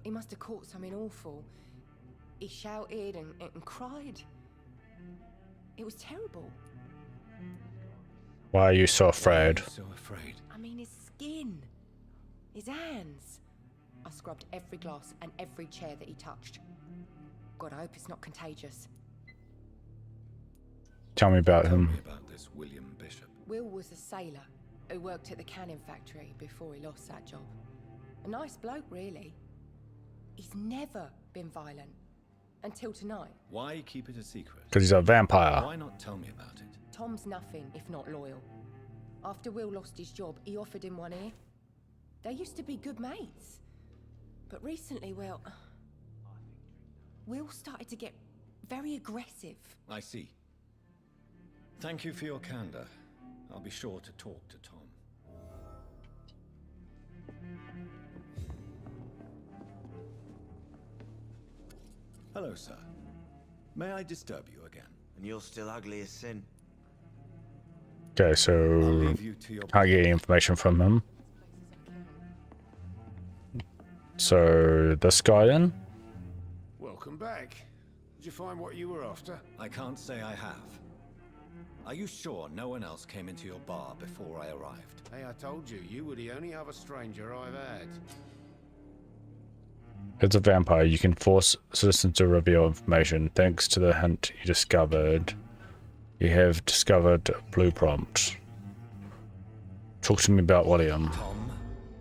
He must have caught something awful. He shouted and cried. It was terrible. Why are you so afraid? Why are you so afraid? I mean, his skin, his hands. I scrubbed every glass and every chair that he touched. God, I hope it's not contagious. Tell me about Tell him. me about this William Bishop. Will was a sailor who worked at the cannon factory before he lost that job. A nice bloke, really. He's never been violent. Until tonight. Why keep it a secret? Because he's a vampire. Why not tell me about it? Tom's nothing if not loyal. After Will lost his job, he offered him one ear. They used to be good mates. But recently, well... Will started to get very aggressive. I see. Thank you for your candor. I'll be sure to talk to Tom. Hello, sir. May I disturb you again? And you're still ugly as sin. Okay, I'll so leave you to your... can't get any information from him. So this guy then? Welcome back. Did you find what you were after? I can't say I have. Are you sure no one else came into your bar before I arrived? Hey, I told you, you were the only other stranger I've had. As a vampire, you can force citizens to reveal information. Thanks to the hint you discovered, you have discovered a blueprint. Talk to me about William. Tom,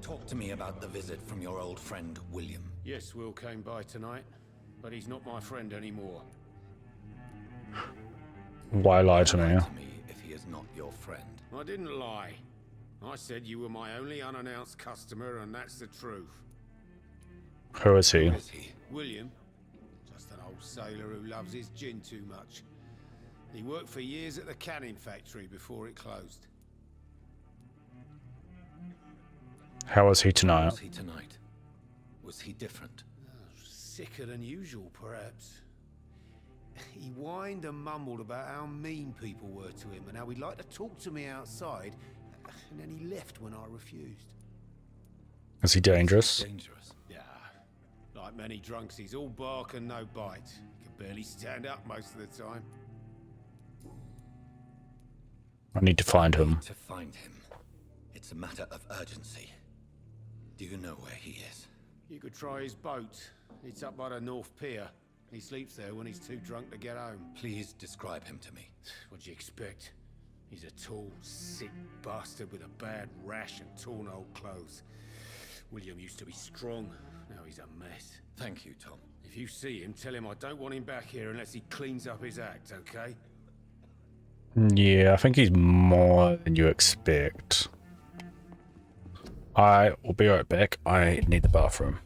talk to me about the visit from your old friend, William. Yes, Will came by tonight, but he's not my friend anymore. Why lie to me? Lie to me if he is not your friend. I didn't lie. I said you were my only unannounced customer, and that's the truth. Who is he? Who is he? William, just an old sailor who loves his gin too much. He worked for years at the cannon factory before it closed. How was he How tonight? was he tonight? Was he different? Sicker than usual, perhaps. He whined and mumbled about how mean people were to him and how he'd like to talk to me outside, and then he left when I refused. Is he dangerous? Dangerous. Yeah, like many drunks, he's all bark and no bite. He can barely stand up most of the time. I need to find him. To find him. It's a matter of urgency. Do you know where he is? You could try his boat. It's up by the North Pier. He sleeps there when he's too drunk to get home. Please describe him to me. What'd you expect? He's a tall, sick bastard with a bad rash and torn old clothes. William used to be strong. Now he's a mess. Thank you, Tom. If you see him, tell him I don't want him back here unless he cleans up his act, okay? Yeah, I think he's more than you expect. I will be right back. I need the bathroom.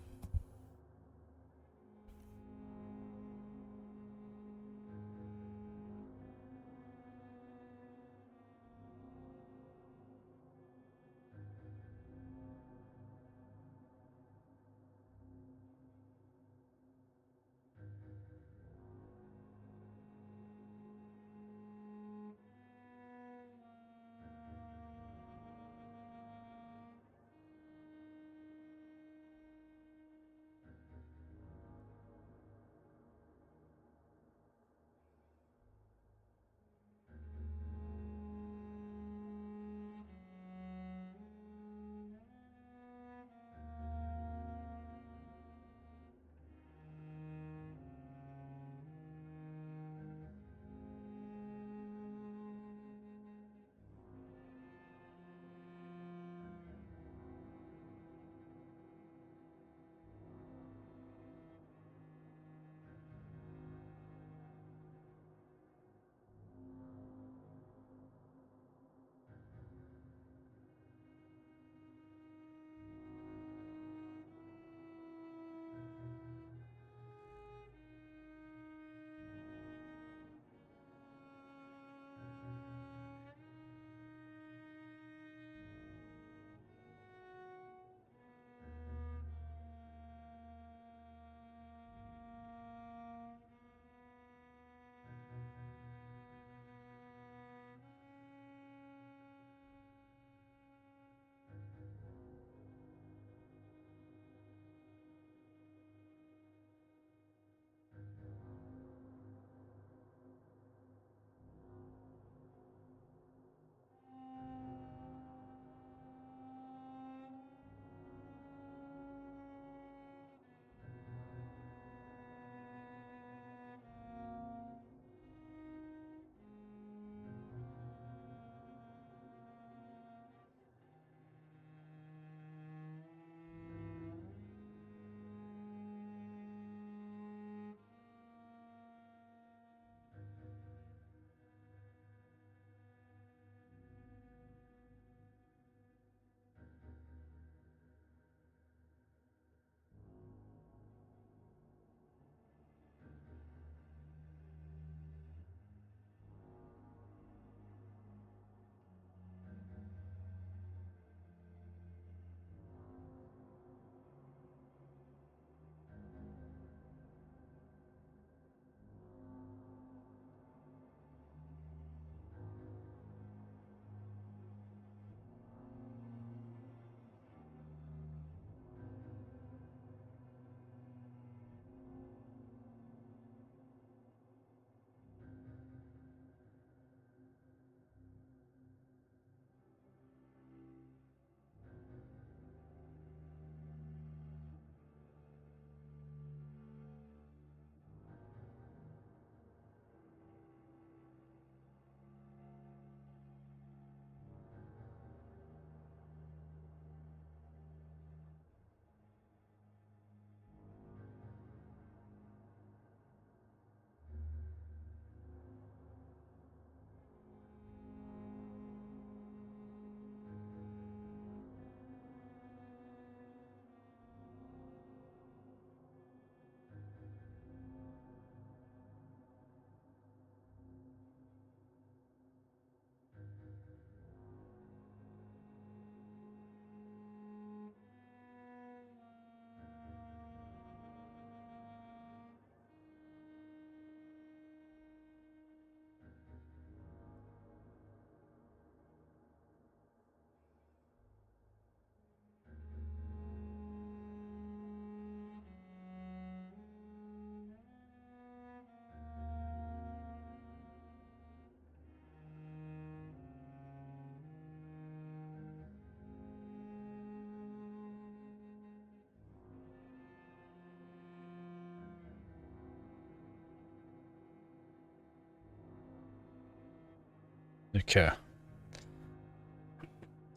Okay.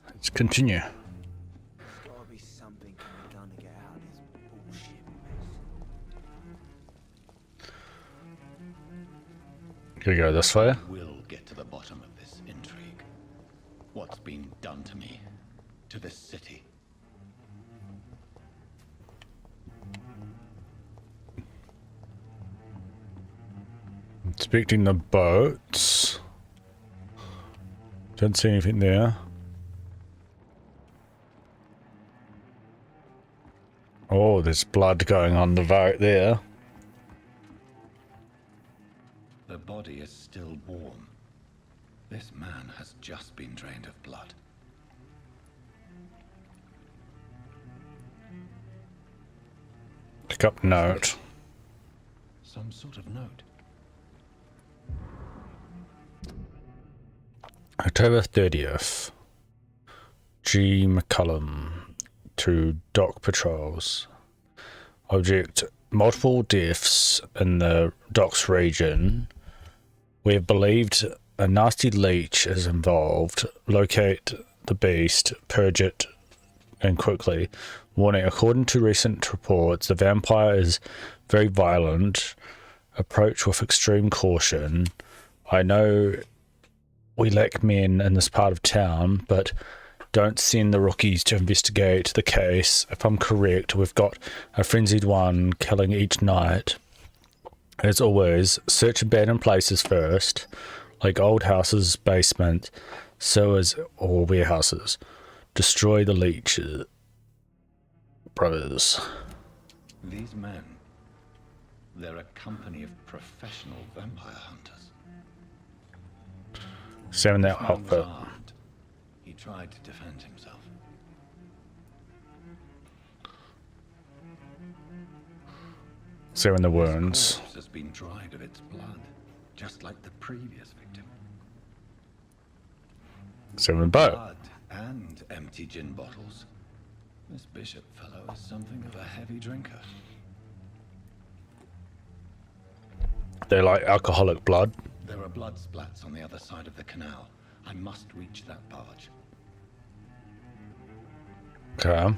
Let's continue. There's gotta be something can be done to get out of this bullshit mess. Gonna go this way. We'll get to the bottom of what's been done to me, to this city. Inspecting the boats. Don't see anything there. Oh, there's blood going on the boat there. The body is still warm. This man has just been drained of blood. Pick up note. Some sort of note. October 30th. G. McCullum to dock patrols. Object: multiple deaths in the docks region. We have believed a nasty leech is involved. Locate the beast, purge it, and quickly. Warning: according to recent reports, the vampire is very violent. Approach with extreme caution. I know we lack men in this part of town, but don't send the rookies to investigate the case. If I'm correct, we've got a frenzied one killing each night. As always, search abandoned places first, like old houses, basement, sewers, or warehouses. Destroy the leech, brothers. These men, they're a company of professional vampire hunters. Seven that This man was outfit. armed. He tried to defend himself. Seven the His wounds. corpse has been dried of its blood, just like the previous victim. Seven the boat. Blood and empty gin bottles. This bishop fellow is something of a heavy drinker. They're like alcoholic blood. There are blood splats on the other side of the canal. I must reach that barge. Okay.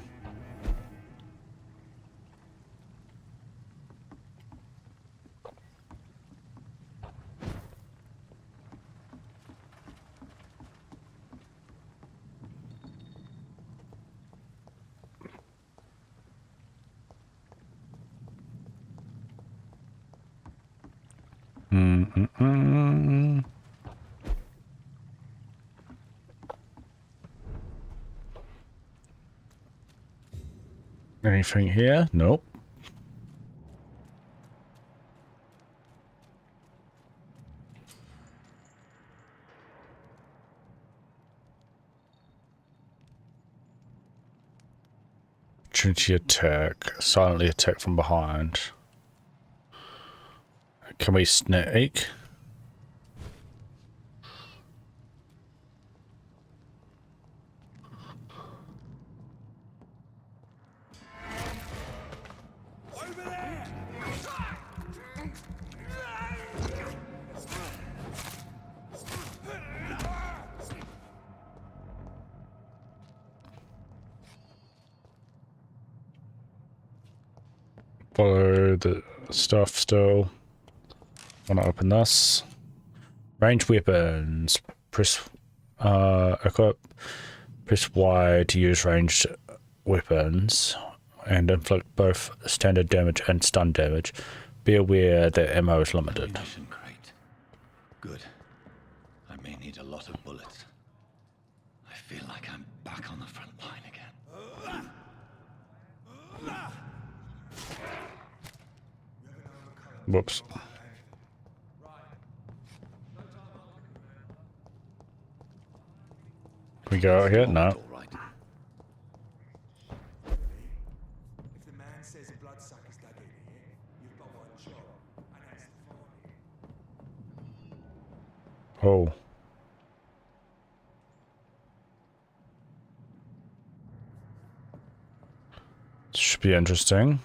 Anything here? Nope. Opportunity attack. Silently attack from behind. Can we sneak? Follow the stuff still. Wanna open this? Ranged weapons. Press equip. Press Y to use ranged weapons and inflict both standard damage and stun damage. Be aware that ammo is limited. Ammunition crate. Good. I may need a lot of bullets. I feel like I'm back on the front line again. Whoops. Can we go out here? No. All right. If the man says a bloodsucker's dug in here, you've got one job, and that's to find him. Oh. Should be interesting.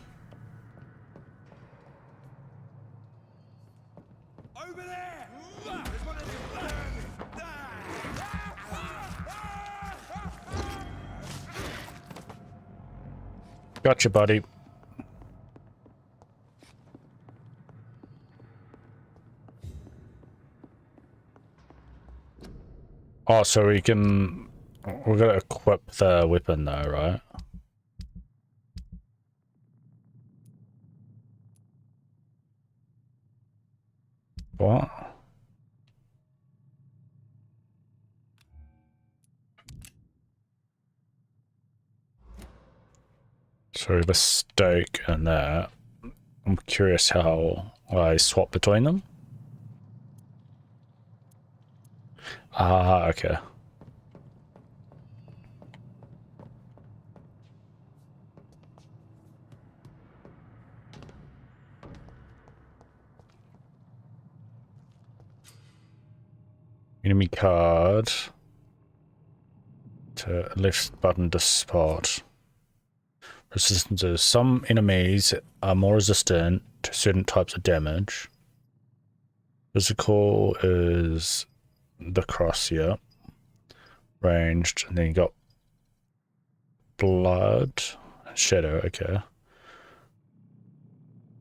Over there! There's one of Gotcha, buddy. Oh, so we can... We're gonna equip the weapon though, right? What? So we have a stake in that. I'm curious how I swap between them. Ah, okay. Enemy card. To left button to spot. Resistances. Some enemies are more resistant to certain types of damage. Physical is the cross here. Ranged, and then you got blood. Shadow, okay.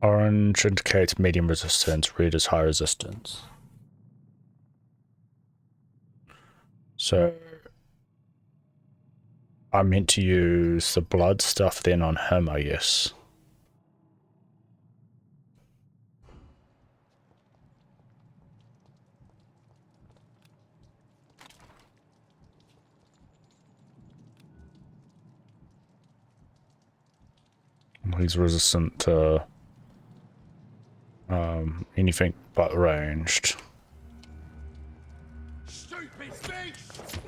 Orange indicates medium resistance, red is high resistance. So I meant to use the blood stuff then on him, I guess. He's resistant to anything but ranged. Stupid beast!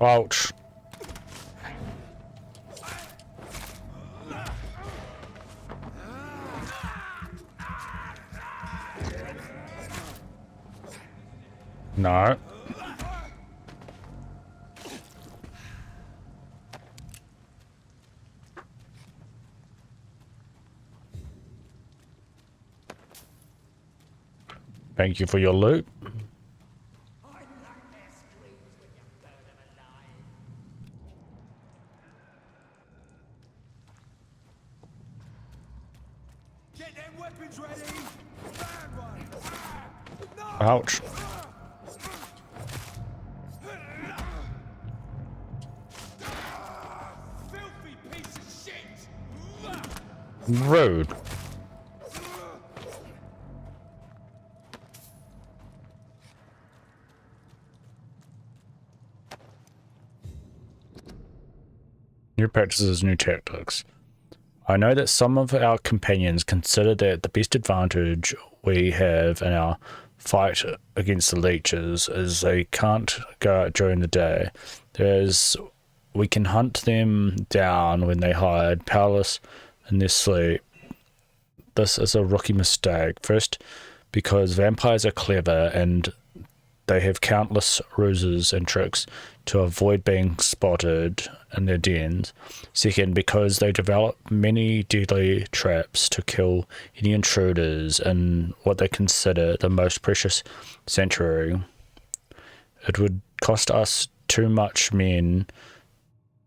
Ouch. No. Thank you for your loot. Get them weapons ready! Stand one! No! Ouch. Filthy piece of shit! Rude. New practices, new tactics. I know that some of our companions consider that the best advantage we have in our fight against the leeches is they can't go out during the day. We can hunt them down when they hide, powerless in their sleep. This is a rookie mistake. First, because vampires are clever and they have countless ruses and tricks to avoid being spotted in their dens. Second, because they develop many deadly traps to kill any intruders in what they consider the most precious sanctuary. It would cost us too much men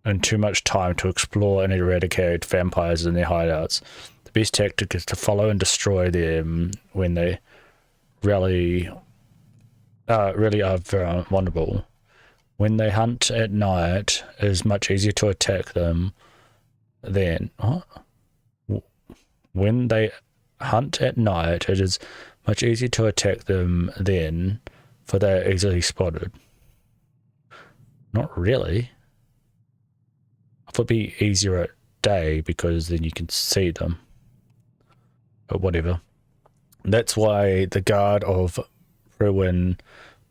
and too much time to explore and eradicate vampires in their hideouts. The best tactic is to follow and destroy them when they really are vulnerable. When they hunt at night, it is much easier to attack them then. When they hunt at night, it is much easier to attack them then, for they are easily spotted. Not really. I thought it'd be easier at day because then you can see them. But whatever. That's why the Guard of Ruin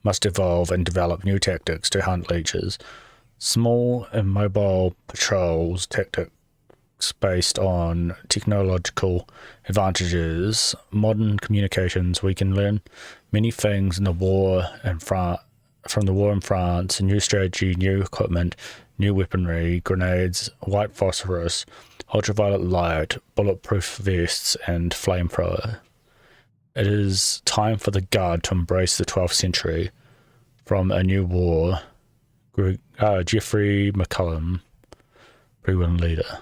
must evolve and develop new tactics to hunt leeches. Small and mobile patrols, tactics based on technological advantages, modern communications. We can learn many things in the war in from the war in France, a new strategy, new equipment, new weaponry, grenades, white phosphorus, ultraviolet light, bulletproof vests, and flamethrower. It is time for the Guard to embrace the 12th century. From a new war, Jeffrey McCullum, pre-win leader.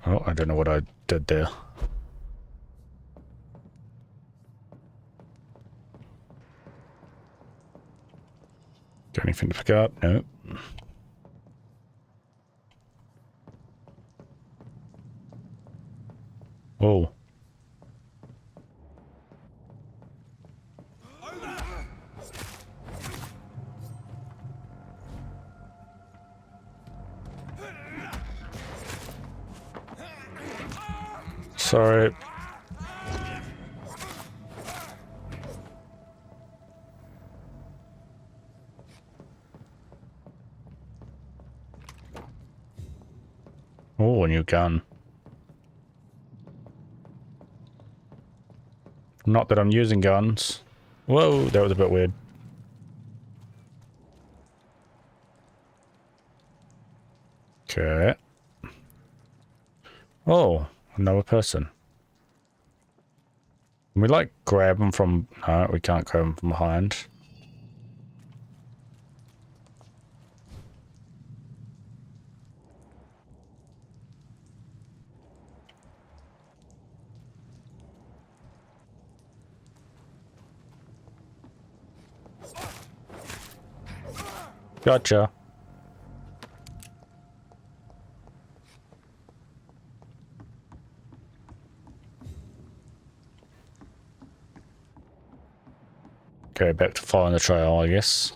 Oh, I don't know what I did there. Got anything to pick up? No. Oh. Sorry. Oh, a new gun. Not that I'm using guns. Whoa, that was a bit weird. Okay. Oh, another person. Can we like grab them from... No, we can't grab them from behind. Gotcha. Okay, back to following the trail, I guess.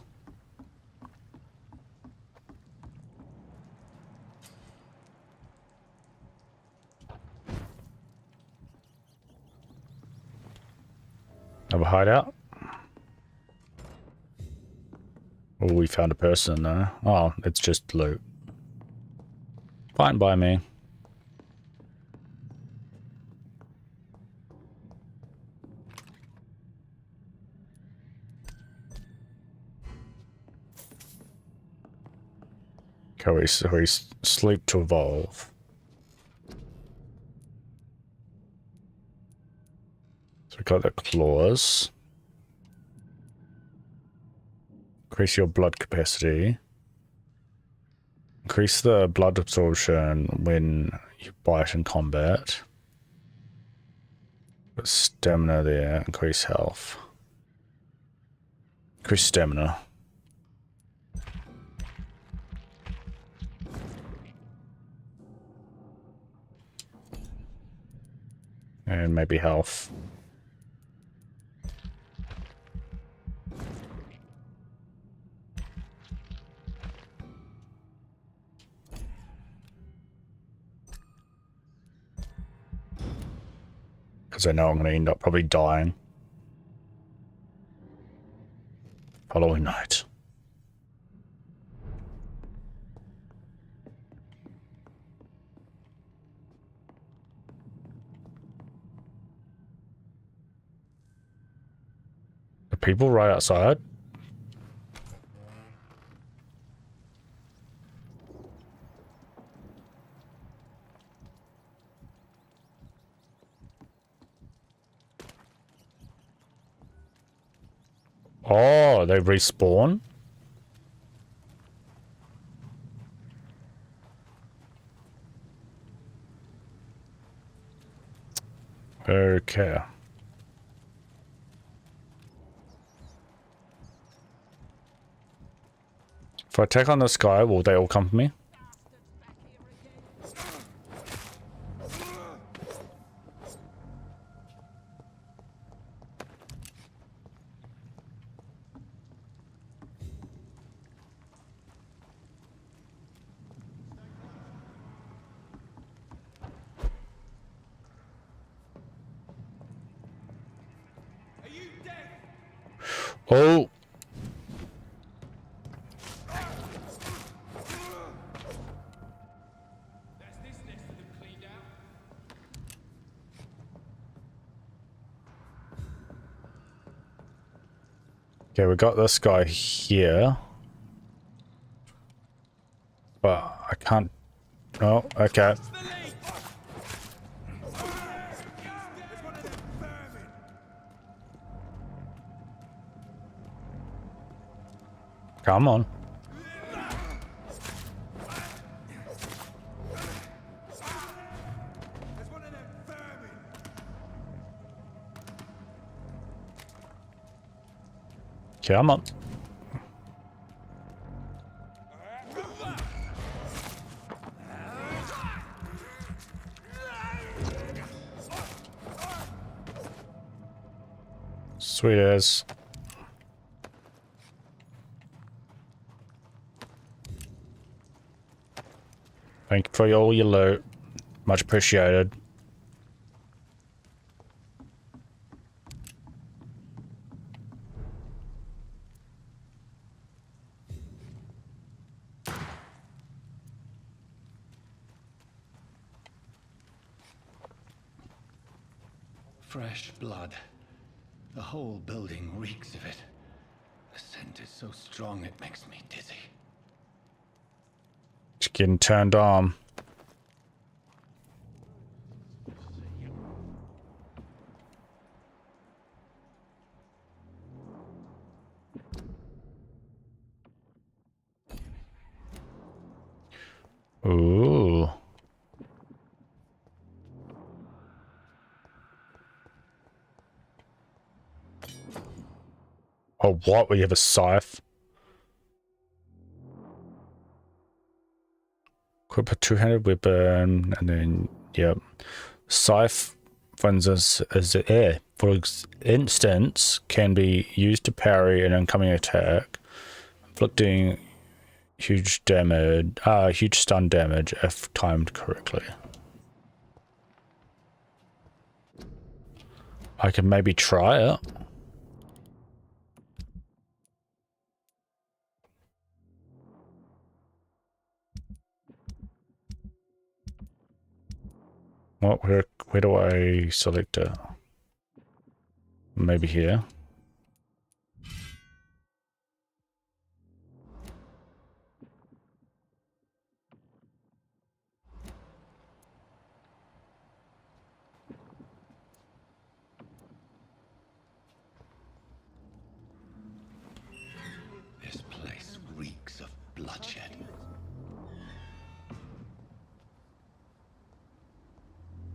Have a hideout. Oh, we found a person though. Oh, it's just loot. Fine by me. Okay, we sleep to evolve. So we got the claws. Increase your blood capacity. Increase the blood absorption when you bite in combat. Put stamina there. Increase health. Increase stamina. And maybe health. Because I know I'm going to end up probably dying. Following night. The people right outside? Oh, they respawn? Okay. If I take on this guy, will they all come for me? Oh! Okay, we got this guy here. But I can't... Oh, okay. Come on. Come on. Sweet as. Thank you for all your loot. Much appreciated. Fresh blood. The whole building reeks of it. The scent is so strong it makes me dizzy. Just getting turned on. Ooh. Oh, what? We have a scythe. Equip a two-handed weapon, and then, yep. Scythe, for instance, can be used to parry an incoming attack, inflicting huge stun damage if timed correctly. I can maybe try it. Well, where do I select it? Maybe here. This place reeks of bloodshed.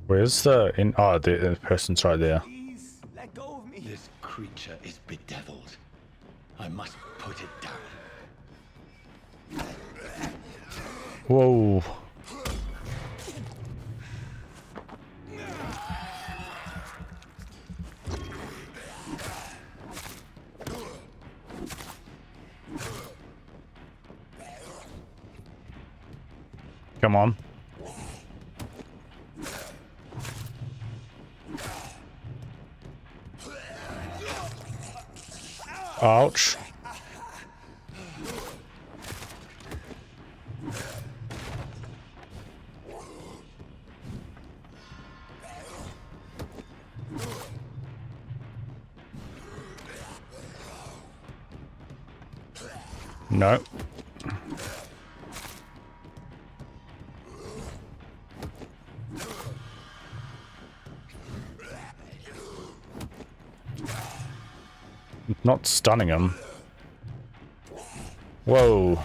Where's the the person's right there. Please, let go of me. This creature is bedeviled. I must put it down. Whoa. Come on. Ouch. No. Not stunning him. Whoa.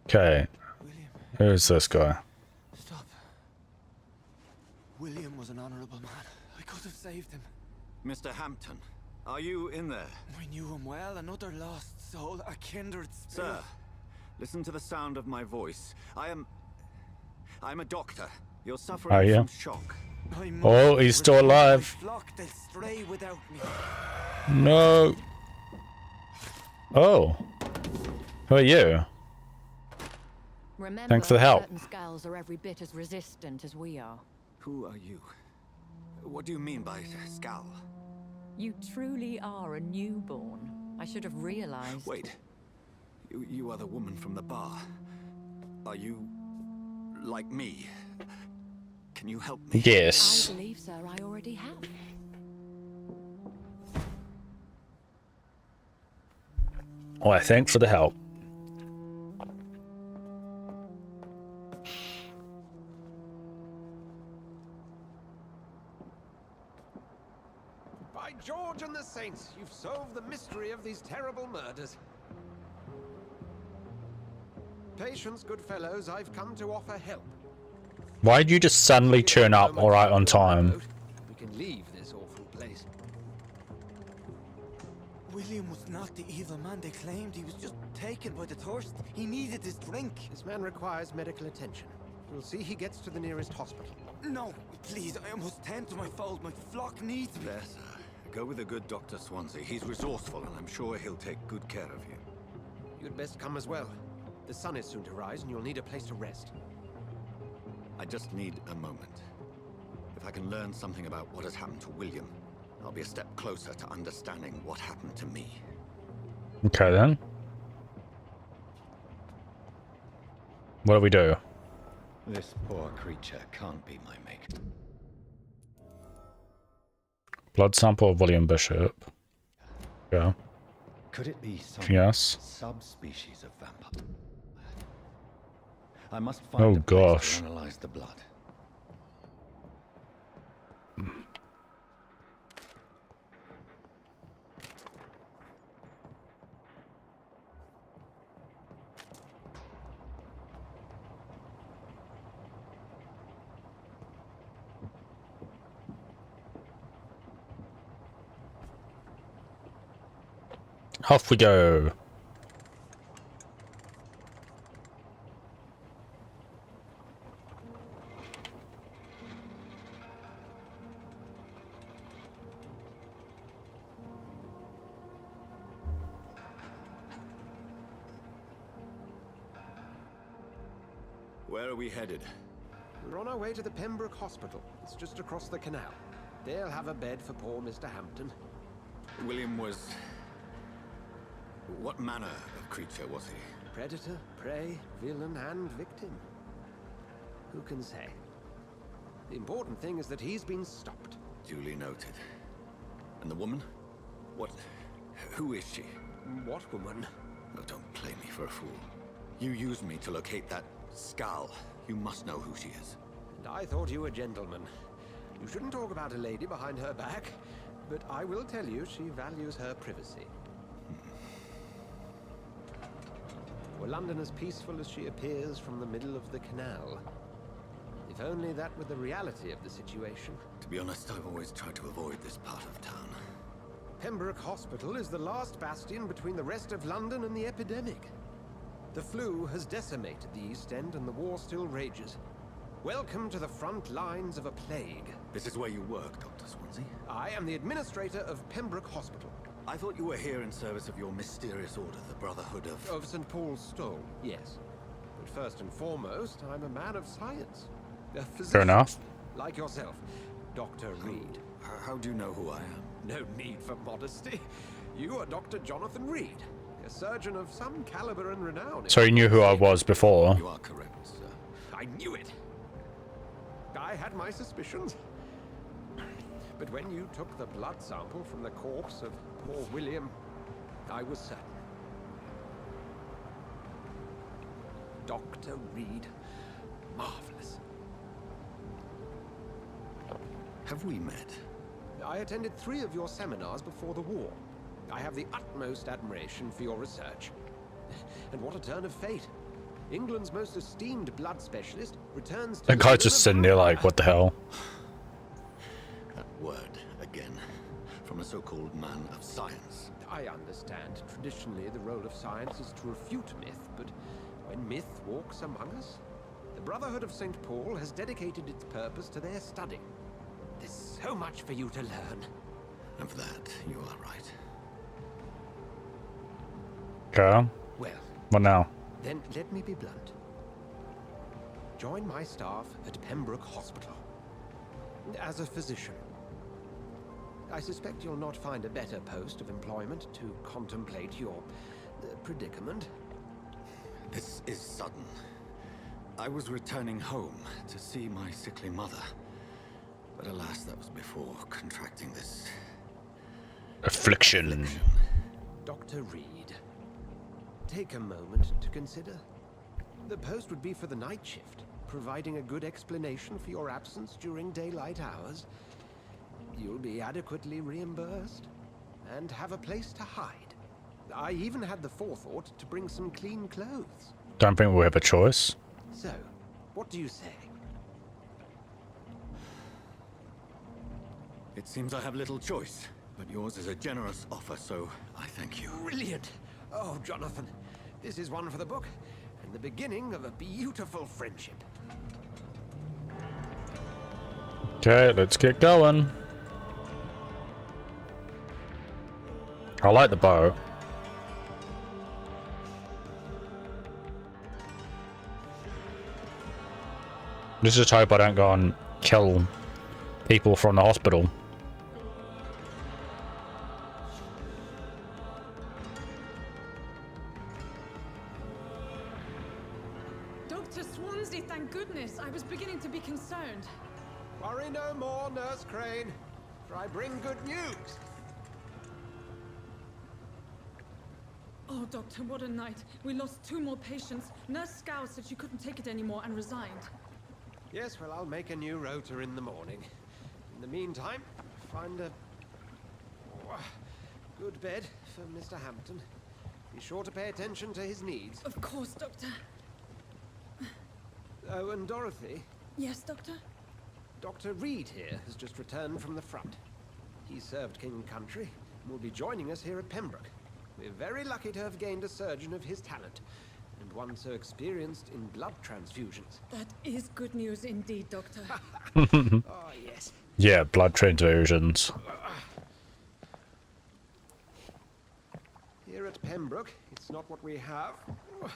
Okay. Who's this guy? Stop. William was an honorable man. I could have saved him. Mr. Hampton, are you in there? I knew him well, another lost soul, a kindred spirit. Sir, listen to the sound of my voice. I'm a doctor. You're suffering from shock. Oh, he's still alive. Flock, they'll stray without me. No. Oh. Who are you? Remember, thanks for the help. Certain skulls are every bit as resistant as we are. Who are you? What do you mean by scowl? You truly are a newborn. I should have realized. Wait. You are the woman from the bar. Are you like me? Can you help me? Yes. I believe, sir, I already have. Why, thanks for the help. By George and the Saints, you've solved the mystery of these terrible murders. Patience, good fellows, I've come to offer help. Why'd you just suddenly turn up alright on time? We can leave this awful place. William was not the evil man they claimed. He was just taken by the thirst. He needed his drink. This man requires medical attention. We'll see he gets to the nearest hospital. No, please, I must tend to my fold. My flock needs me. Better. Go with a good Dr. Swansea. He's resourceful, and I'm sure he'll take good care of you. You'd best come as well. The sun is soon to rise, and you'll need a place to rest. I just need a moment. If I can learn something about what has happened to William, I'll be a step closer to understanding what happened to me. Okay then. What do we do? This poor creature can't be my mate. Blood sample of William Bishop. Yeah. Could it be some subspecies of vampire? I must find a place to analyze the blood. Off we go. Where are we headed? We're on our way to the Pembroke Hospital. It's just across the canal. They'll have a bed for poor Mr. Hampton. William was... what manner of creature was he? Predator, prey, villain, and victim. Who can say? The important thing is that he's been stopped. Duly noted. And the woman? What... who is she? What woman? Oh, don't play me for a fool. You used me to locate that skull. You must know who she is. And I thought you a gentleman. You shouldn't talk about a lady behind her back, but I will tell you she values her privacy. Were London as peaceful as she appears from the middle of the canal? If only that were the reality of the situation. To be honest, I've always tried to avoid this part of town. Pembroke Hospital is the last bastion between the rest of London and the epidemic. The flu has decimated the East End and the war still rages. Welcome to the front lines of a plague. This is where you work, Dr. Swansea? I am the administrator of Pembroke Hospital. I thought you were here in service of your mysterious order, the Brotherhood of... Of St. Paul's Stole, yes. But first and foremost, I'm a man of science. A physician. Fair enough. Like yourself, Dr. Reed. How do you know who I am? No need for modesty. You are Dr. Jonathan Reed, a surgeon of some caliber and renown. So you knew who I was before. You are correct, sir. I knew it. I had my suspicions. But when you took the blood sample from the corpse of poor William, I was certain. Dr. Reed, marvelous. Have we met? I attended 3 of your seminars before the war. I have the utmost admiration for your research. And what a turn of fate. England's most esteemed blood specialist returns to... That guy's just sitting there like, what the hell? That word, again, from a so-called man of science. I understand. Traditionally, the role of science is to refute myth, but when myth walks among us, the Brotherhood of St. Paul has dedicated its purpose to their study. There's so much for you to learn. Of that, you are right. Okay. Well, what now? Then let me be blunt. Join my staff at Pembroke Hospital. As a physician. I suspect you'll not find a better post of employment to contemplate your predicament. This is sudden. I was returning home to see my sickly mother. But alas, that was before contracting this... affliction. Dr. Reed, take a moment to consider? The post would be for the night shift, providing a good explanation for your absence during daylight hours. You'll be adequately reimbursed and have a place to hide. I even had the forethought to bring some clean clothes. Don't think we have a choice. So, what do you say? It seems I have little choice, but yours is a generous offer, so I thank you. Brilliant! Oh, Jonathan, this is one for the book, and the beginning of a beautiful friendship. Okay, let's get going. I like the bow. Let's just hope I don't go and kill people from the hospital. Dr. Swansea, thank goodness. I was beginning to be concerned. Worry no more, Nurse Crane, for I bring good news. Oh, Doctor, what a night. We lost 2 more patients. Nurse Scow said she couldn't take it anymore and resigned. Yes, well, I'll make a new rota in the morning. In the meantime, find a good bed for Mr. Hampton. Be sure to pay attention to his needs. Of course, Doctor. Oh, and Dorothy? Yes, Doctor? Dr. Reed here has just returned from the front. He served King and Country and will be joining us here at Pembroke. We're very lucky to have gained a surgeon of his talent, and one so experienced in blood transfusions. That is good news indeed, Doctor. Oh, yes. Yeah, blood transfusions. Here at Pembroke, it's not what we have, but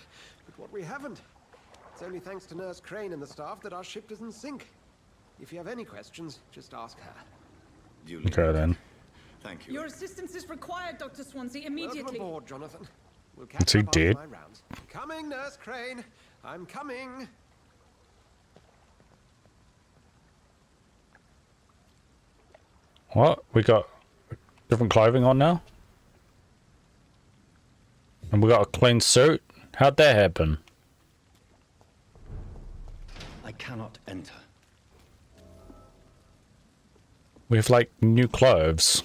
what we haven't. It's only thanks to Nurse Crane and the staff that our ship doesn't sink. If you have any questions, just ask her. Okay then. Thank you. Your assistance is required, Dr. Swansea, immediately. Welcome aboard, Jonathan. We'll Is catch he up after dead? my rounds. Coming, Nurse Crane. I'm coming. What? We got different clothing on now? And we got a clean suit? How'd that happen? I cannot enter. We have like new clothes.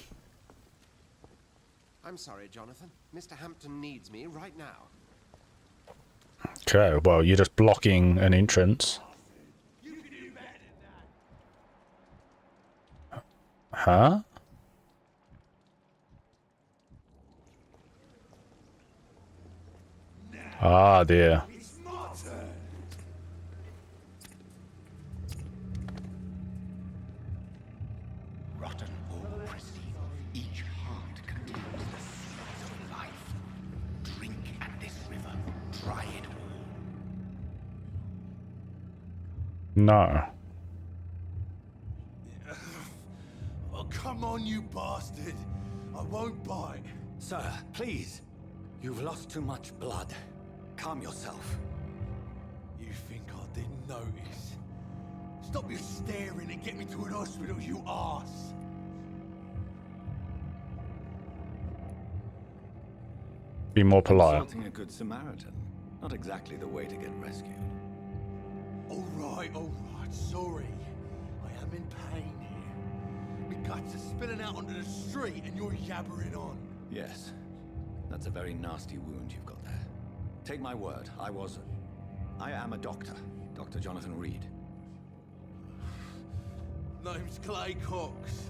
I'm sorry, Jonathan. Mr. Hampton needs me right now. Okay, well, you're just blocking an entrance. Huh? Ah, there. Rotten or pristine, each heart contains the seeds of life. Drink at this river, try it all. No. Oh, come on, you bastard! I won't bite. Sir, please. You've lost too much blood. Calm yourself. You think I didn't notice? Stop your staring and get me to an hospital, you arse! Be more polite. Insulting a good Samaritan. Not exactly the way to get rescued. Alright, sorry. I am in pain here. My guts are spilling out onto the street and you're yabbering on. Yes. That's a very nasty wound you've got there. Take my word, I am a doctor. Dr. Jonathan Reed. Name's Clay Cox.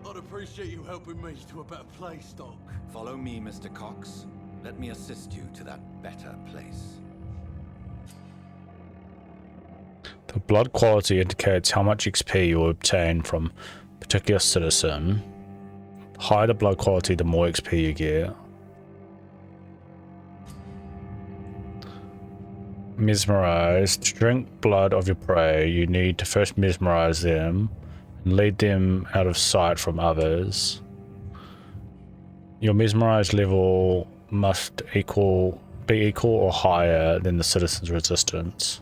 I'd appreciate you helping me to a better place, Doc. Follow me, Mr. Cox. Let me assist you to that better place. The blood quality indicates how much XP you will obtain from a particular citizen. The higher the blood quality, the more XP you get. Mesmerize. To drink blood of your prey, you need to first mesmerize them and lead them out of sight from others. Your mesmerized level must be equal or higher than the citizen's resistance.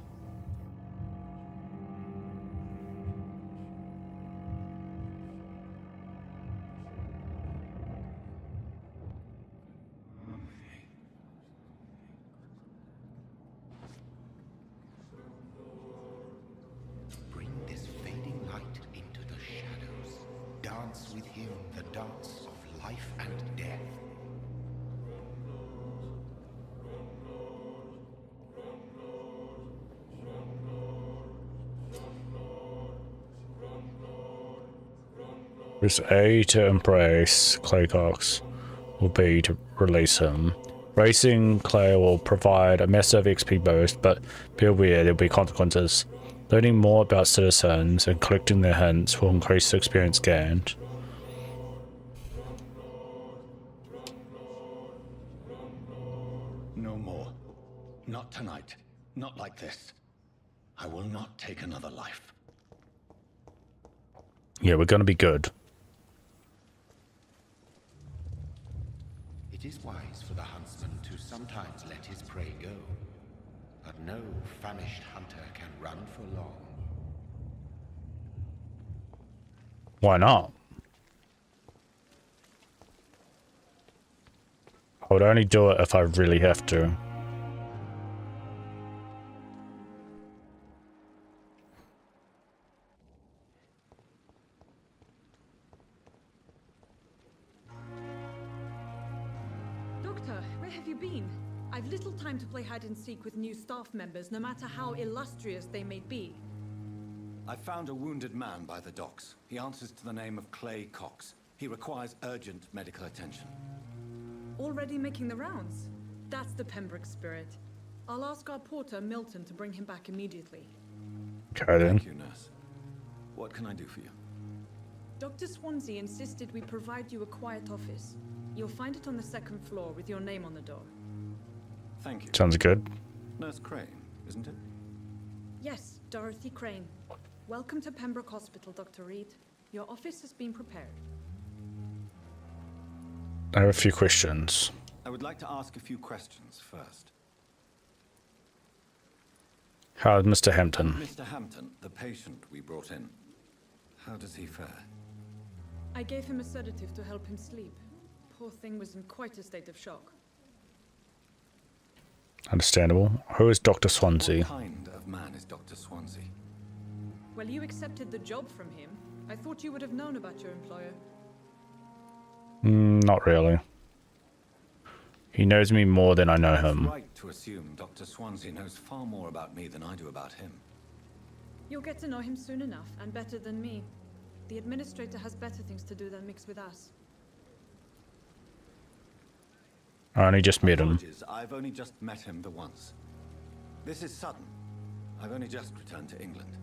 dance with him the dance of life and death. Press A to embrace Clay Cox, or B to release him. Racing Clay will provide a massive XP boost, but be aware there will be consequences. Learning more about citizens and collecting their hints will increase the experience gained. No more. Not tonight. Not like this. I will not take another life. Yeah, we're gonna be good. It is wise for the huntsman to sometimes let his prey go, but no famished hunter can run for long. Why not? I would only do it if I really have to. Doctor, where have you been? I've little time to play hide and seek with new staff members, no matter how illustrious they may be. I found a wounded man by the docks. He answers to the name of Clay Cox. He requires urgent medical attention. Already making the rounds? That's the Pembroke spirit. I'll ask our porter, Milton, to bring him back immediately. Okay then. Thank you, nurse. What can I do for you? Dr. Swansea insisted we provide you a quiet office. You'll find it on the second floor with your name on the door. Thank you. Sounds good. Nurse Crane, isn't it? Yes, Dorothy Crane. Welcome to Pembroke Hospital, Dr. Reed. Your office has been prepared. I have a few questions. I would like to ask a few questions first. How's Mr. Hampton? Mr. Hampton, the patient we brought in. How does he fare? I gave him a sedative to help him sleep. Poor thing was in quite a state of shock. Understandable. Who is Dr. Swansea? What kind of man is Dr. Swansea? Well, you accepted the job from him. I thought you would have known about your employer. Not really. He knows me more than I know him. It's right to assume Dr. Swansea knows far more about me than I do about him. You'll get to know him soon enough, and better than me. The administrator has better things to do than mix with us. I only just met him. Apologies, I've only just met him the once. This is sudden. I've only just returned to England.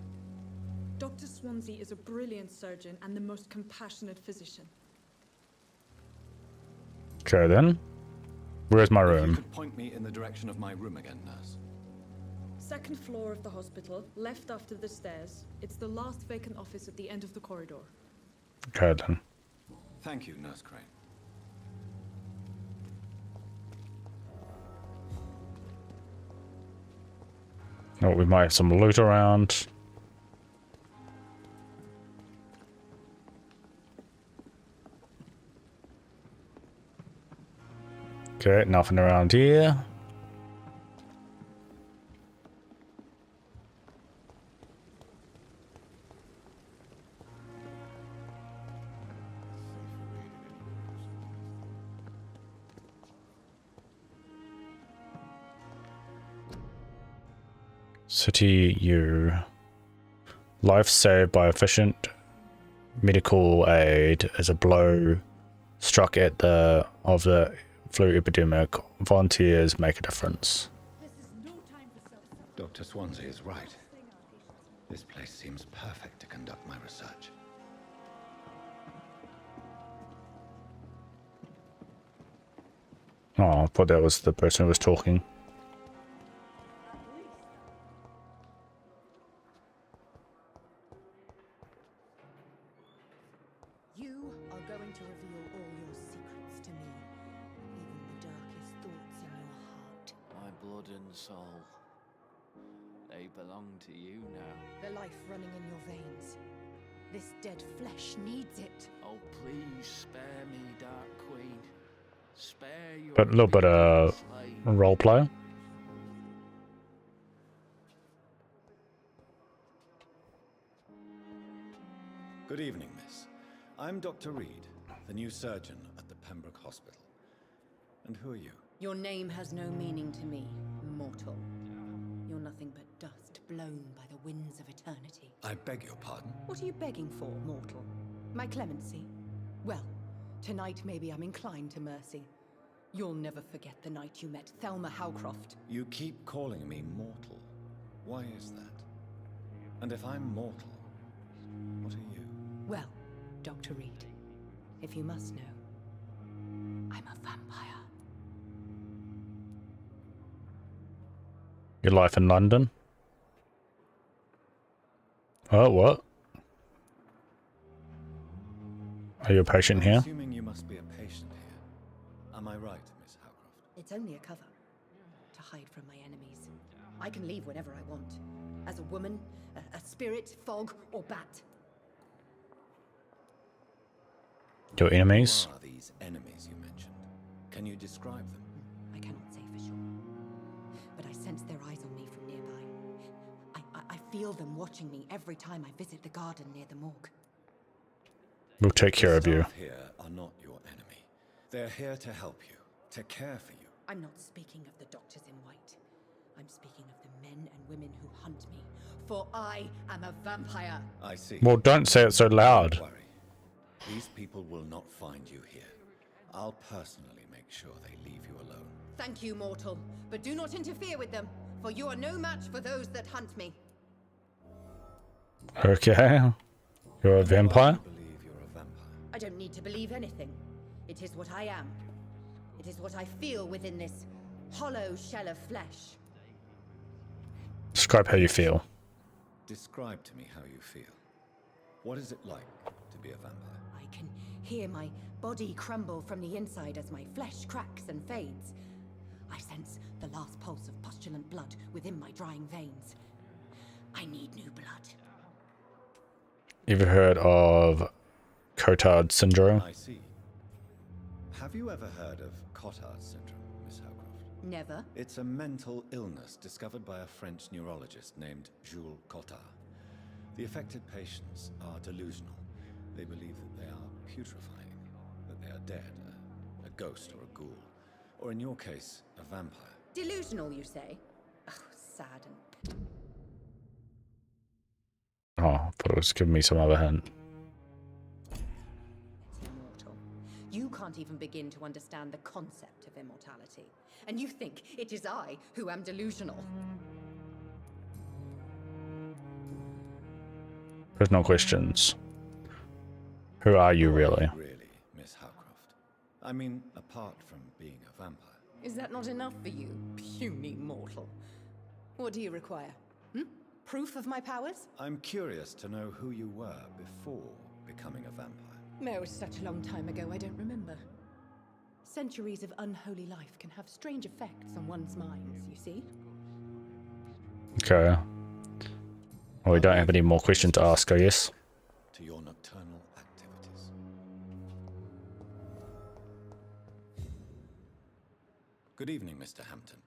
Dr. Swansea is a brilliant surgeon and the most compassionate physician. Okay then. Where's my If you room? could point me in the direction of my room again, nurse. Second floor of the hospital, left after the stairs. It's the last vacant office at the end of the corridor. Okay then. Thank you, Nurse Crane. Oh, we might have some loot around. Okay, nothing around here. City U. Life saved by efficient medical aid as a blow struck at the flu epidemic. Volunteers make a difference. Dr. Swansea is right. This place seems perfect to conduct my research. Oh, I thought that was the person who was talking. You are going to reveal all your secrets to me, even the darkest thoughts in your heart. My blood and soul. They belong to you now. The life running in your veins. This dead flesh needs it. Oh, please spare me, Dark Queen. Spare your But a little bit of role play. Good evening, miss. I'm Dr. Reed, the new surgeon at the Pembroke Hospital. And who are you? Your name has no meaning to me, mortal. You're nothing but dust blown by the winds of eternity. I beg your pardon? What are you begging for, mortal? My clemency? Well, tonight maybe I'm inclined to mercy. You'll never forget the night you met Thelma Howcroft. You keep calling me mortal. Why is that? And if I'm mortal, what are you? Well, Dr. Reed, if you must know, I'm a vampire. Your life in London? Oh, what? Are you a patient here? Assuming you must be a patient here. Am I right, Miss Howcroft? It's only a cover to hide from my enemies. I can leave whenever I want. As a woman, a spirit, fog, or bat. Your enemies? Who are these enemies you mentioned? Can you describe them? I cannot say for sure. But I sense their eyes on me from nearby. I feel them watching me every time I visit the garden near the morgue. We'll take care of you. The staff here are not your enemy. They're here to help you, to care for you. I'm not speaking of the doctors in white. I'm speaking of the men and women who hunt me. For I am a vampire. I see. Well, don't say it so loud. Don't worry. These people will not find you here. I'll personally make sure they leave you alone. Thank you, mortal. But do not interfere with them, for you are no match for those that hunt me. Okay. You're a vampire? I don't need to believe anything. It is what I am. It is what I feel within this hollow shell of flesh. Describe how you feel. Describe to me how you feel. What is it like to be a vampire? I can hear my body crumble from the inside as my flesh cracks and fades. I sense the last pulse of pustulant blood within my drying veins. I need new blood. You ever heard of Cotard syndrome? I see. Have you ever heard of Cotard syndrome, Miss Howcroft? Never. It's a mental illness discovered by a French neurologist named Jules Cotard. The affected patients are delusional. They believe that they are putrefying, that they are dead, a ghost or a ghoul, or in your case, a vampire. Delusional, you say? Oh, sad and... Oh, I thought it was giving me some other hint. It's immortal. You can't even begin to understand the concept of immortality. And you think it is I who am delusional. There's no questions. Who are you really? Really, Miss Howcroft? I mean, apart from being a vampire. Is that not enough for you, puny mortal? What do you require? Proof of my powers? I'm curious to know who you were before becoming a vampire. No, it was such a long time ago, I don't remember. Centuries of unholy life can have strange effects on one's minds, you see? Okay. Well, we don't have any more questions to ask, I guess. To your nocturnal activities. Good evening, Mr. Hampton.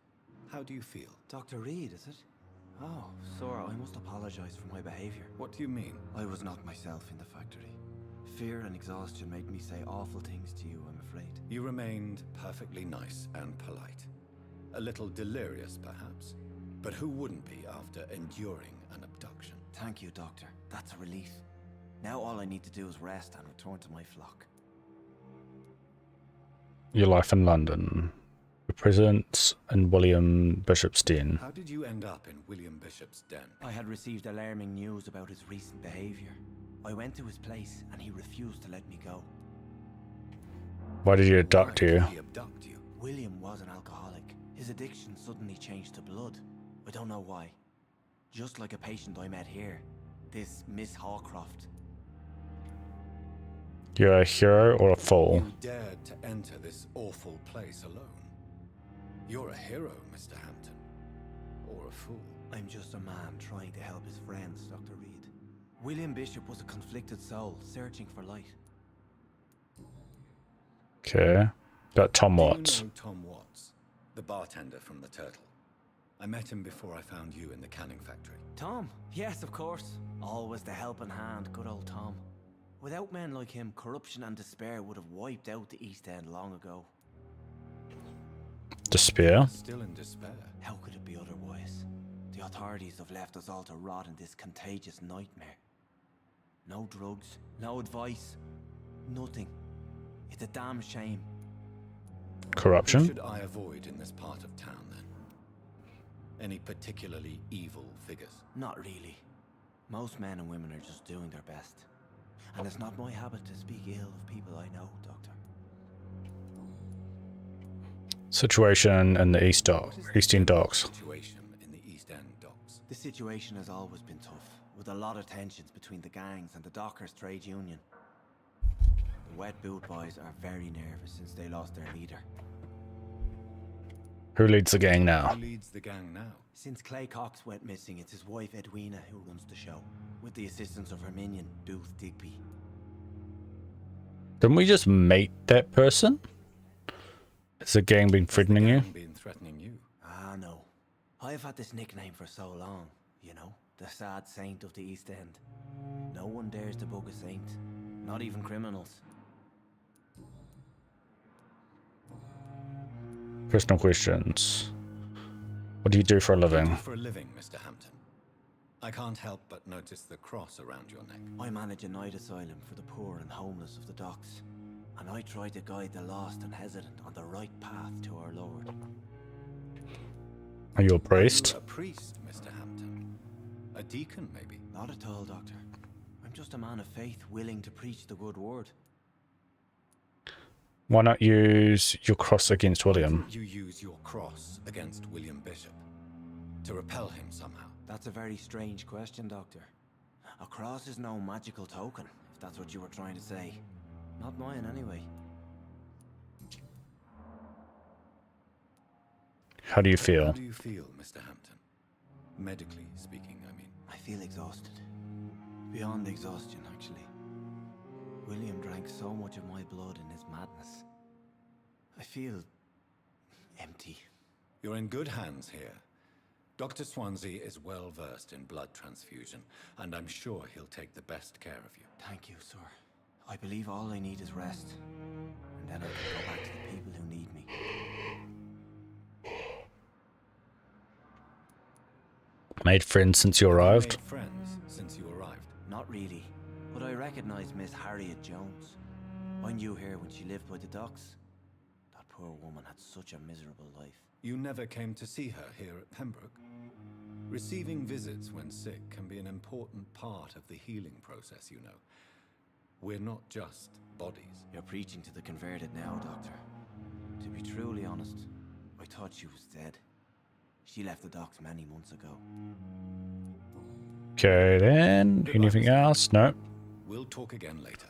How do you feel? Dr. Reed, is it? Oh, Sora, I must apologize for my behavior. What do you mean? I was not myself in the factory. Fear and exhaustion made me say awful things to you, I'm afraid. You remained perfectly nice and polite. A little delirious, perhaps. But who wouldn't be after enduring an abduction? Thank you, Doctor. That's a relief. Now all I need to do is rest and return to my flock. Your life in London. Your presence in William Bishop's den. How did you end up in William Bishop's den? I had received alarming news about his recent behavior. I went to his place and he refused to let me go. Why did he abduct you? He abduct you? William was an alcoholic. His addiction suddenly changed to blood. I don't know why. Just like a patient I met here. This Miss Hawcroft. You're a hero or a fool? You dared to enter this awful place alone. You're a hero, Mr. Hampton. Or a fool. I'm just a man trying to help his friends, Dr. Reed. William Bishop was a conflicted soul, searching for light. Okay. Got Tom Watts. Do you know Tom Watts? The bartender from the Turtle. I met him before I found you in the canning factory. Tom? Yes, of course. Always the helping hand, good old Tom. Without men like him, corruption and despair would have wiped out the East End long ago. Despair? Still in despair. How could it be otherwise? The authorities have left us all to rot in this contagious nightmare. No drugs, no advice, nothing. It's a damn shame. Corruption? Who should I avoid in this part of town, then? Any particularly evil figures? Not really. Most men and women are just doing their best. And it's not my habit to speak ill of people I know, Doctor. Situation in the East End Docks. Situation in the East End Docks. The situation has always been tough, with a lot of tensions between the gangs and the Dockers' trade union. The Wet Boot Boys are very nervous since they lost their leader. Who leads the gang now? Who leads the gang now? Since Clay Cox went missing, it's his wife Edwina who runs the show, with the assistance of her minion, Booth Digby. Didn't we just meet that person? Has the gang been threatening you? Been threatening you? Ah, no. I've had this nickname for so long, you know, the sad saint of the East End. No one dares to bug a saint, not even criminals. Personal questions. What do you do for a living? For a living, Mr. Hampton. I can't help but notice the cross around your neck. I manage a night asylum for the poor and homeless of the docks, and I try to guide the lost and hesitant on the right path to our Lord. Are you a priest? Are you a priest, Mr. Hampton? A deacon, maybe? Not at all, Doctor. I'm just a man of faith willing to preach the good word. Why not use your cross against William? You use your cross against William Bishop to repel him somehow. That's a very strange question, Doctor. A cross is no magical token, if that's what you were trying to say. Not mine, anyway. How do you feel? How do you feel, Mr. Hampton? Medically speaking, I mean. I feel exhausted. Beyond exhaustion, actually. William drank so much of my blood in his madness. I feel empty. You're in good hands here. Dr. Swansea is well versed in blood transfusion, and I'm sure he'll take the best care of you. Thank you, sir. I believe all I need is rest, and then I can go back to the people who need me. Made friends since you arrived? Made friends since you arrived? Not really, but I recognize Miss Harriet Jones. I knew her when she lived by the docks. That poor woman had such a miserable life. You never came to see her here at Pembroke? Receiving visits when sick can be an important part of the healing process, you know. We're not just bodies. You're preaching to the converted now, Doctor. To be truly honest, I thought she was dead. She left the docks many months ago. Okay then, anything else? No. We'll talk again later.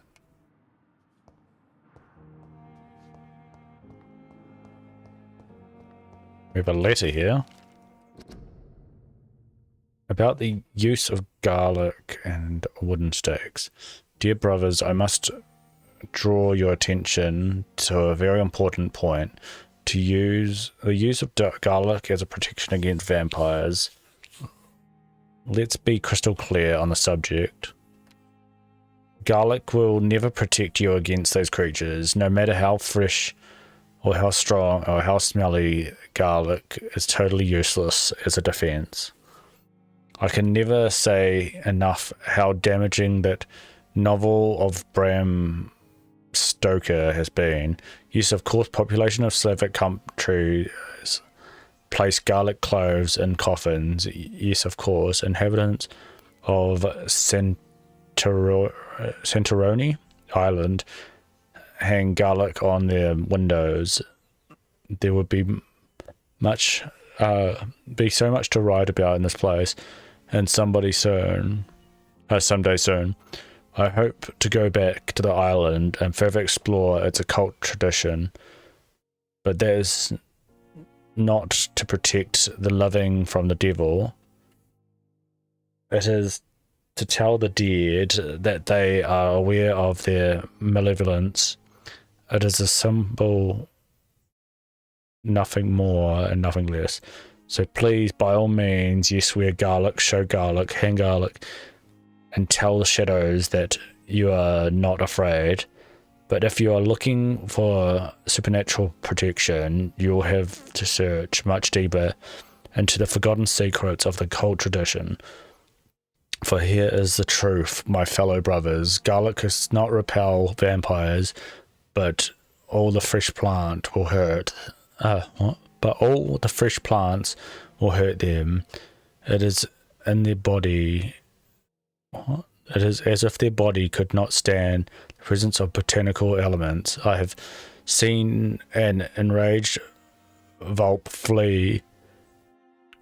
We have a letter here about the use of garlic and wooden stakes. Dear brothers, I must draw your attention to a very important point. The use of garlic as a protection against vampires. Let's be crystal clear on the subject. Garlic will never protect you against those creatures, no matter how fresh or how strong or how smelly. Garlic is totally useless as a defense. I can never say enough how damaging that novel of Bram Stoker has been. Yes, of course, population of Slavic countries place garlic cloves in coffins. Yes, of course, inhabitants of Santorini Island hang garlic on their windows. There would be so much to write about in this place, and someday soon. I hope to go back to the island and further explore its occult tradition, but that is not to protect the living from the devil. It is to tell the dead that they are aware of their malevolence. It is a symbol, nothing more and nothing less. So please, by all means, yes, wear garlic, show garlic, hang garlic, and tell the shadows that you are not afraid. But if you are looking for supernatural protection, you'll have to search much deeper into the forgotten secrets of the cult tradition. For here is the truth, my fellow brothers. Garlic does not repel vampires, but all the fresh plant will hurt. What? But all the fresh plants will hurt them. It is in their body. What? It is as if their body could not stand the presence of botanical elements. I have seen an enraged Vulp flee,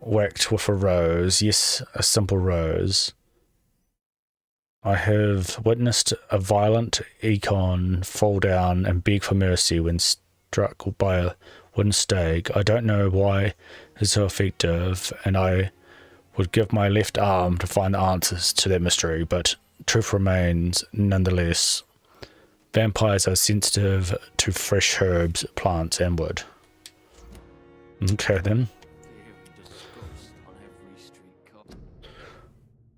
whacked with a rose. Yes, a simple rose. I have witnessed a violent econ fall down and beg for mercy when struck by a wooden stake. I don't know why it's so effective, and I would give my left arm to find the answers to that mystery, but truth remains nonetheless. Vampires are sensitive to fresh herbs, plants, and wood. Okay then.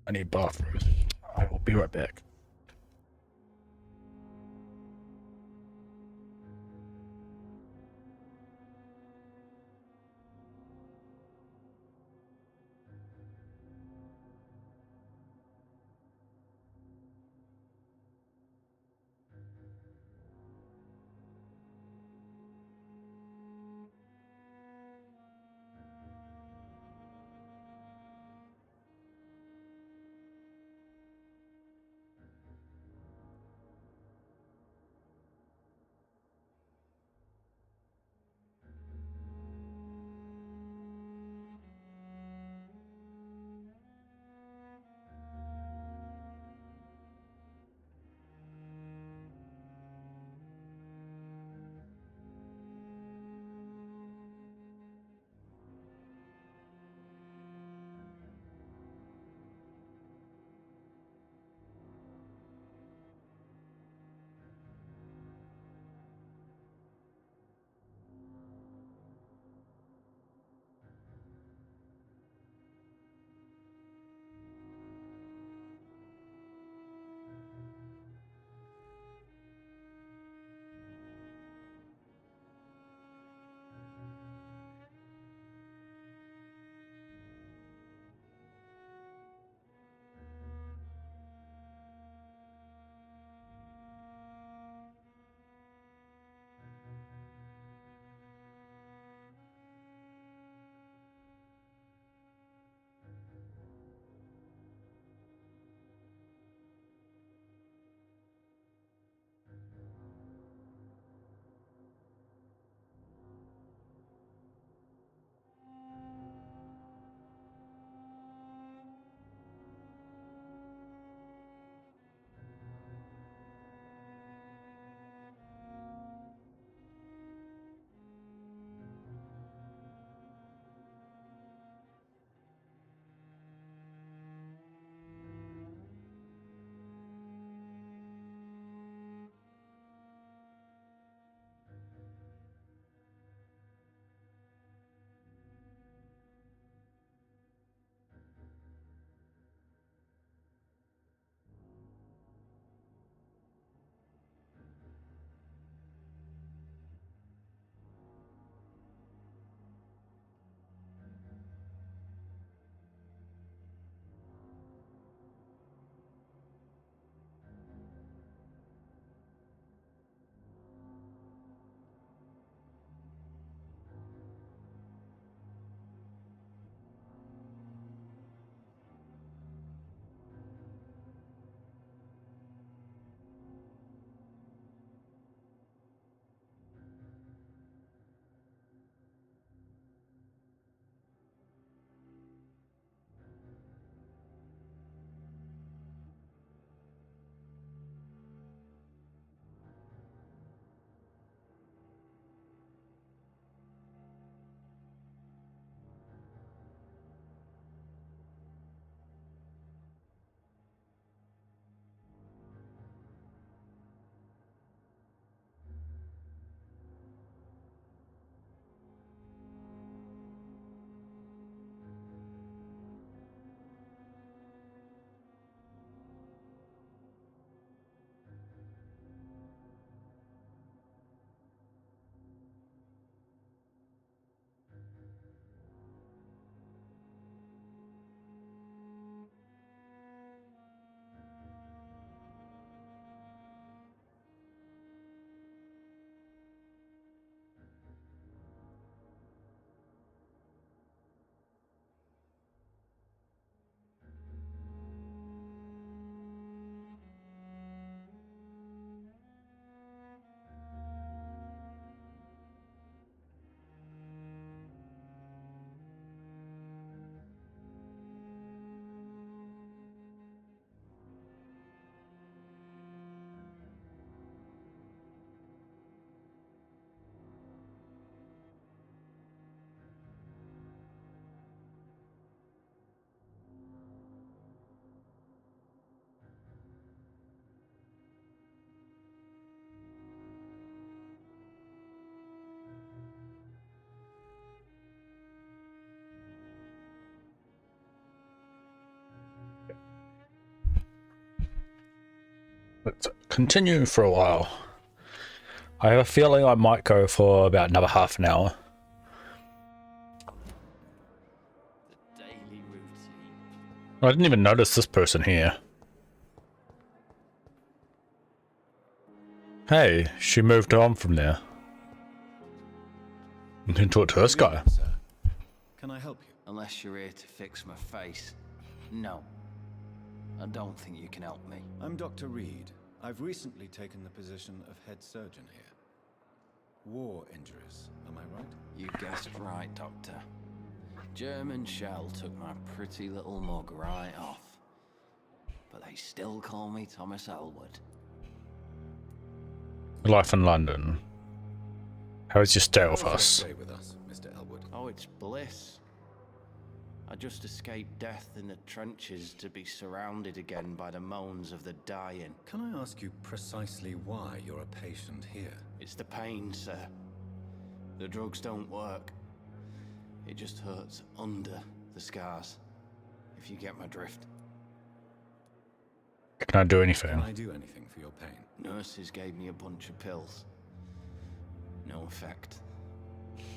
I need bathroom. I will be right back. let's continue for a while. I have a feeling I might go for about another half an hour. I didn't even notice this person here. Hey, she moved on from there. You can talk to this guy. Can I help you? Unless you're here to fix my face. No. I don't think you can help me. I'm Dr. Reed. I've recently taken the position of head surgeon here. War injuries, am I right? You guessed right, Doctor. German shell took my pretty little mug right off. But they still call me Thomas Elwood. Life in London. How is your stay with us? Stay with us, Mr. Elwood. Oh, it's bliss. I just escaped death in the trenches to be surrounded again by the moans of the dying. Can I ask you precisely why you're a patient here? It's the pain, sir. The drugs don't work. It just hurts under the scars, if you get my drift. Can I do anything? Can I do anything for your pain? Nurses gave me a bunch of pills. No effect.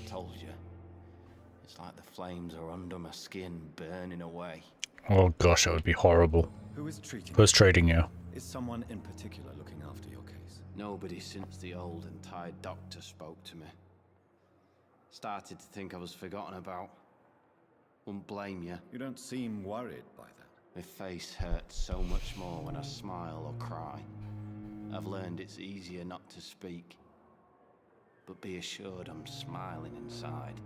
Told you. It's like the flames are under my skin, burning away. Oh gosh, that would be horrible. Who is treating Who's treating you? Is someone in particular looking after your case? Nobody since the old and tired doctor spoke to me. Started to think I was forgotten about. Wouldn't blame you. You don't seem worried by that. My face hurts so much more when I smile or cry. I've learned it's easier not to speak. But be assured I'm smiling inside.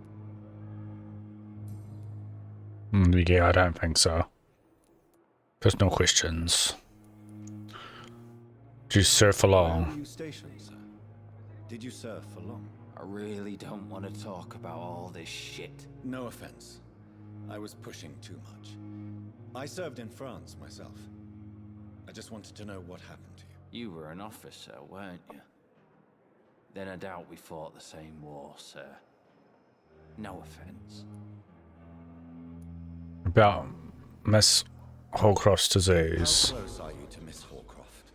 Yeah, I don't think so. There's no questions. Did you serve for long? Where were you stationed, sir? Did you serve for long? I really don't want to talk about all this shit. No offense. I was pushing too much. I served in France myself. I just wanted to know what happened to you. You were an officer, weren't you? Then I doubt we fought the same war, sir. No offense. About Miss Holcroft's disease. How close are you to Miss Holcroft?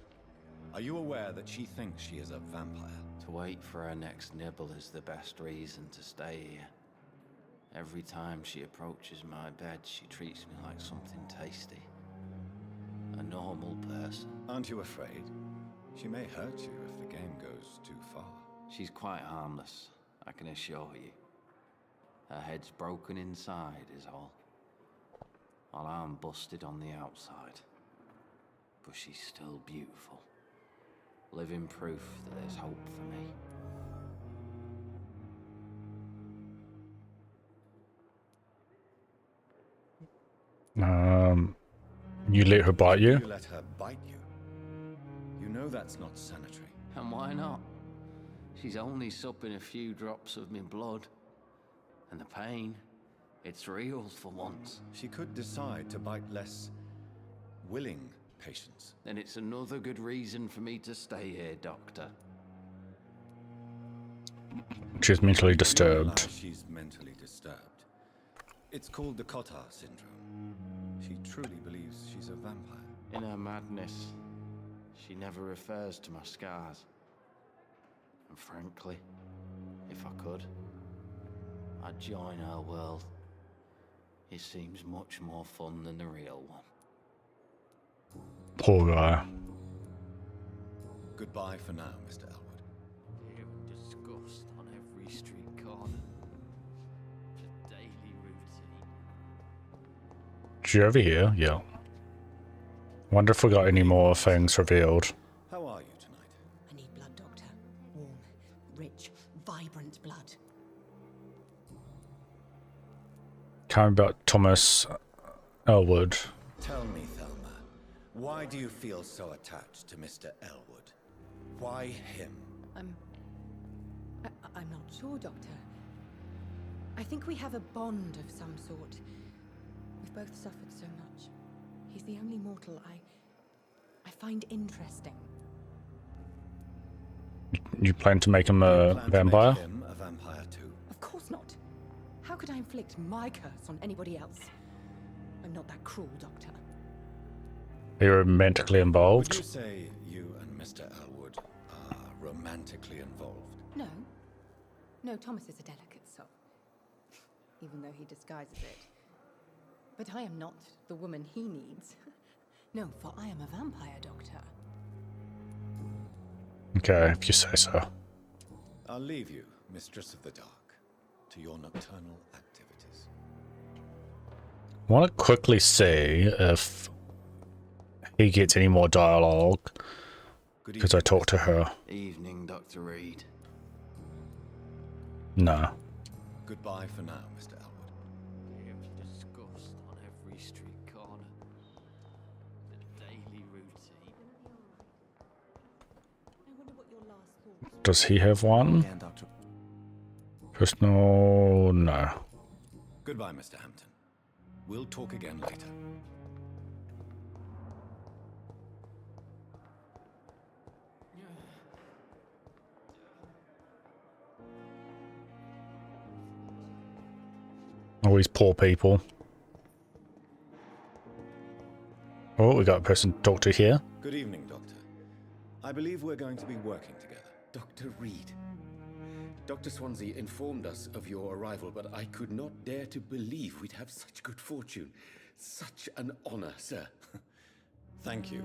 Are you aware that she thinks she is a vampire? To wait for her next nibble is the best reason to stay here. Every time she approaches my bed, she treats me like something tasty. A normal person. Aren't you afraid? She may hurt you if the game goes too far. She's quite harmless, I can assure you. Her head's broken inside is all. While I'm busted on the outside. But she's still beautiful. Living proof that there's hope for me. You let her bite you? You let her bite you? You know that's not sanitary. And why not? She's only supping a few drops of me blood. And the pain, it's real for once. She could decide to bite less willing patients. Then it's another good reason for me to stay here, Doctor. She's mentally disturbed. She's mentally disturbed. It's called the Cotard syndrome. She truly believes she's a vampire. In her madness, she never refers to my scars. And frankly, if I could, I'd join her world. It seems much more fun than the real one. Poor guy. Goodbye for now, Mr. Elwood. You disgust on every street corner. A daily routine. Is she over here? Yeah. Wonder if we got any more things revealed. How are you tonight? I need blood, Doctor. Warm, rich, vibrant blood. Coming about Thomas Elwood. Tell me, Thelma, why do you feel so attached to Mr. Elwood? Why him? I'm not sure, Doctor. I think we have a bond of some sort. We've both suffered so much. He's the only mortal I find interesting. You plan to make him a vampire? Make him a vampire too? Of course not. How could I inflict my curse on anybody else? I'm not that cruel, Doctor. Are you romantically involved? Would you say you and Mr. Elwood are romantically involved? No. No, Thomas is a delicate soul. Even though he disguises it. But I am not the woman he needs. No, for I am a vampire doctor. Okay, if you say so. I'll leave you, Mistress of the Dark, to your nocturnal activities. I want to quickly see if he gets any more dialogue, because I talked to her. Evening, Dr. Reed. No. Goodbye for now, Mr. Elwood. Disgust on every street corner. The daily routine. Does he have one? Personal... no. Goodbye, Mr. Hampton. We'll talk again later. All these poor people. Oh, we got a person to talk to here. Good evening, Doctor. I believe we're going to be working together. Dr. Reed. Dr. Swansea informed us of your arrival, but I could not dare to believe we'd have such good fortune. Such an honor, sir. Thank you.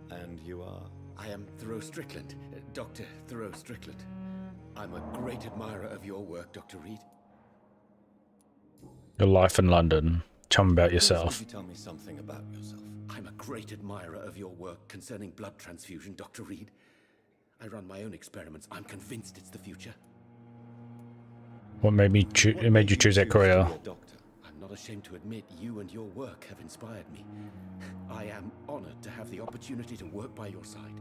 And you are? I am Thoreau Strickland, Dr. Thoreau Strickland. I'm a great admirer of your work, Dr. Reed. Your life in London. Tell me about yourself. Could you tell me something about yourself? I'm a great admirer of your work concerning blood transfusion, Dr. Reed. I run my own experiments. I'm convinced it's the future. What made you choose that career? I'm not ashamed to admit you and your work have inspired me. I am honored to have the opportunity to work by your side.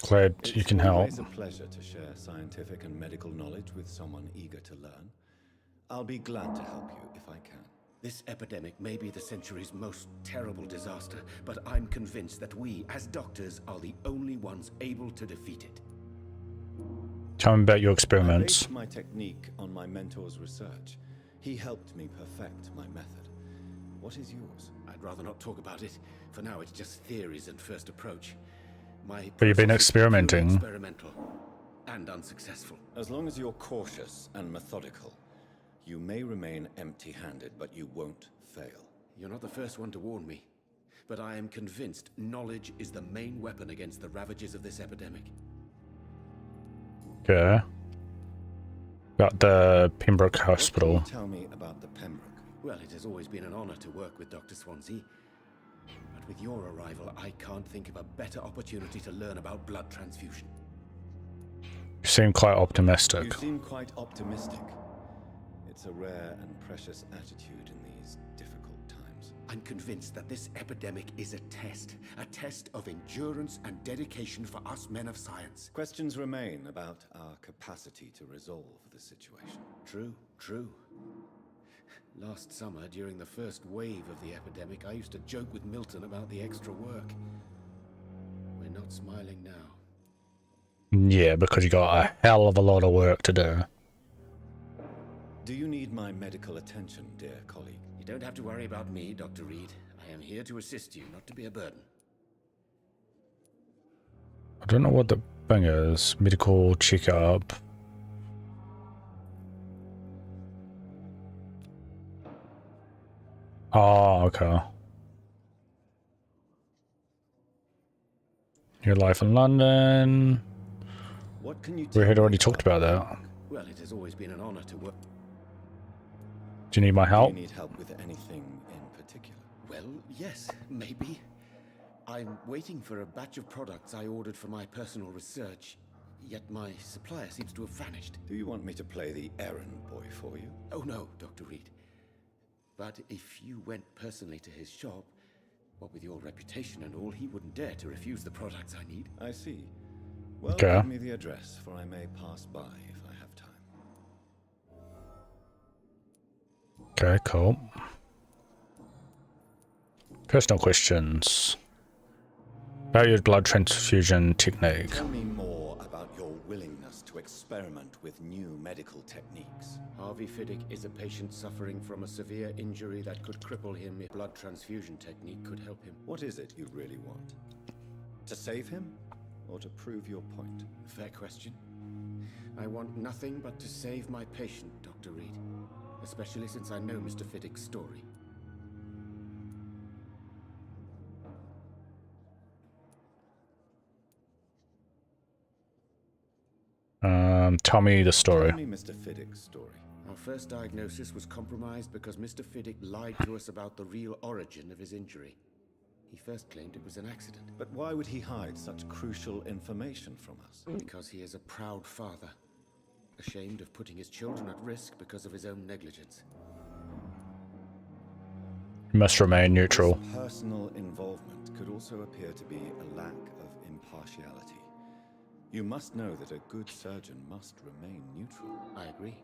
Glad you can help. It's always a pleasure to share scientific and medical knowledge with someone eager to learn. I'll be glad to help you if I can. This epidemic may be the century's most terrible disaster, but I'm convinced that we, as doctors, are the only ones able to defeat it. Tell me about your experiments. I based my technique on my mentor's research. He helped me perfect my method. What is yours? I'd rather not talk about it. For now, it's just theories and first approach. But you've been experimenting. Experimental and unsuccessful. As long as you're cautious and methodical, you may remain empty-handed, but you won't fail. You're not the first one to warn me, but I am convinced knowledge is the main weapon against the ravages of this epidemic. Okay. About the Pembroke Hospital. What can you tell me about the Pembroke? Well, it has always been an honor to work with Dr. Swansea. But with your arrival, I can't think of a better opportunity to learn about blood transfusion. You seem quite optimistic. You seem quite optimistic. It's a rare and precious attitude in these difficult times. I'm convinced that this epidemic is a test of endurance and dedication for us men of science. Questions remain about our capacity to resolve the situation. True. Last summer, during the first wave of the epidemic, I used to joke with Milton about the extra work. We're not smiling now. Yeah, because you got a hell of a lot of work to do. Do you need my medical attention, dear colleague? You don't have to worry about me, Dr. Reed. I am here to assist you, not to be a burden. I don't know what the thing is. Medical checkup. Oh, okay. Your life in London. What can you We had already talked about that. Well, it has always been an honor to work. Do you need my help? Do you need help with anything in particular? Well, yes, maybe. I'm waiting for a batch of products I ordered for my personal research, yet my supplier seems to have vanished. Do you want me to play the errand boy for you? Oh no, Dr. Reed. But if you went personally to his shop, what with your reputation and all, he wouldn't dare to refuse the products I need. I see. Well, Okay. give me the address, for I may pass by if I have time. Okay, cool. Personal questions. About your blood transfusion technique. Tell me more about your willingness to experiment experiment with new medical techniques. Harvey Fiddick is a patient suffering from a severe injury that could cripple him if blood transfusion technique could help him. What is it you really want? To save him? Or to prove your point? Fair question. I want nothing but to save my patient, Dr. Reed. Especially since I know Mr. Fiddick's story. Tell me the story. Tell me Mr. Fiddick's story. Our first diagnosis was compromised because Mr. Fiddick lied to us about the real origin of his injury. He first claimed it was an accident. But why would he hide such crucial information from us? Because he is a proud father, ashamed of putting his children at risk because of his own negligence. You must remain neutral. This personal involvement could also appear to be a lack of impartiality. You must know that a good surgeon must remain neutral. I agree.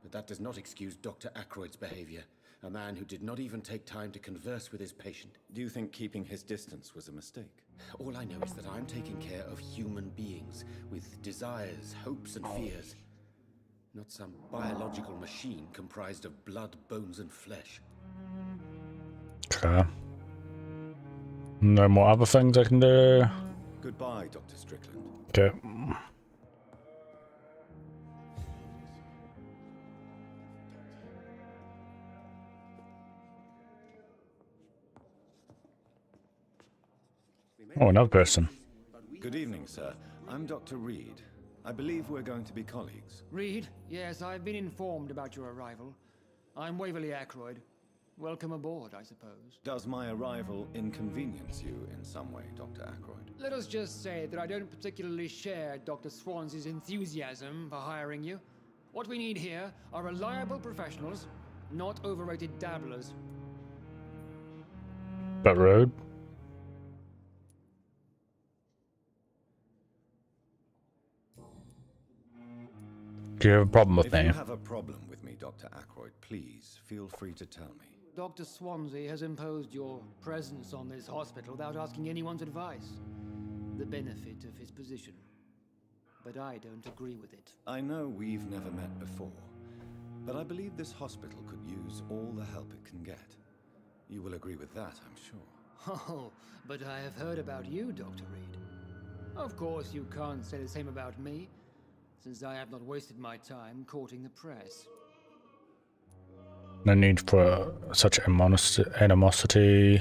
But that does not excuse Dr. Ackroyd's behavior, a man who did not even take time to converse with his patient. Do you think keeping his distance was a mistake? All I know is that I'm taking care of human beings with desires, hopes, and fears. Not some biological machine comprised of blood, bones, and flesh. Okay. No more other things I can do? Goodbye, Dr. Strickland. Okay. Oh, another person. Good evening, sir. I'm Dr. Reed. I believe we're going to be colleagues. Reed? Yes, I've been informed about your arrival. I'm Waverly Ackroyd. Welcome aboard, I suppose. Does my arrival inconvenience you in some way, Dr. Ackroyd? Let us just say that I don't particularly share Dr. Swansea's enthusiasm for hiring you. What we need here are reliable professionals, not overrated dabblers. That road. Do you have a problem with me? If you have a problem with me, Dr. Ackroyd, please feel free to tell me. Dr. Swansea has imposed your presence on this hospital without asking anyone's advice. The benefit of his position. But I don't agree with it. I know we've never met before, but I believe this hospital could use all the help it can get. You will agree with that, I'm sure. Oh, but I have heard about you, Dr. Reed. Of course, you can't say the same about me, since I have not wasted my time courting the press. No need for such animosity.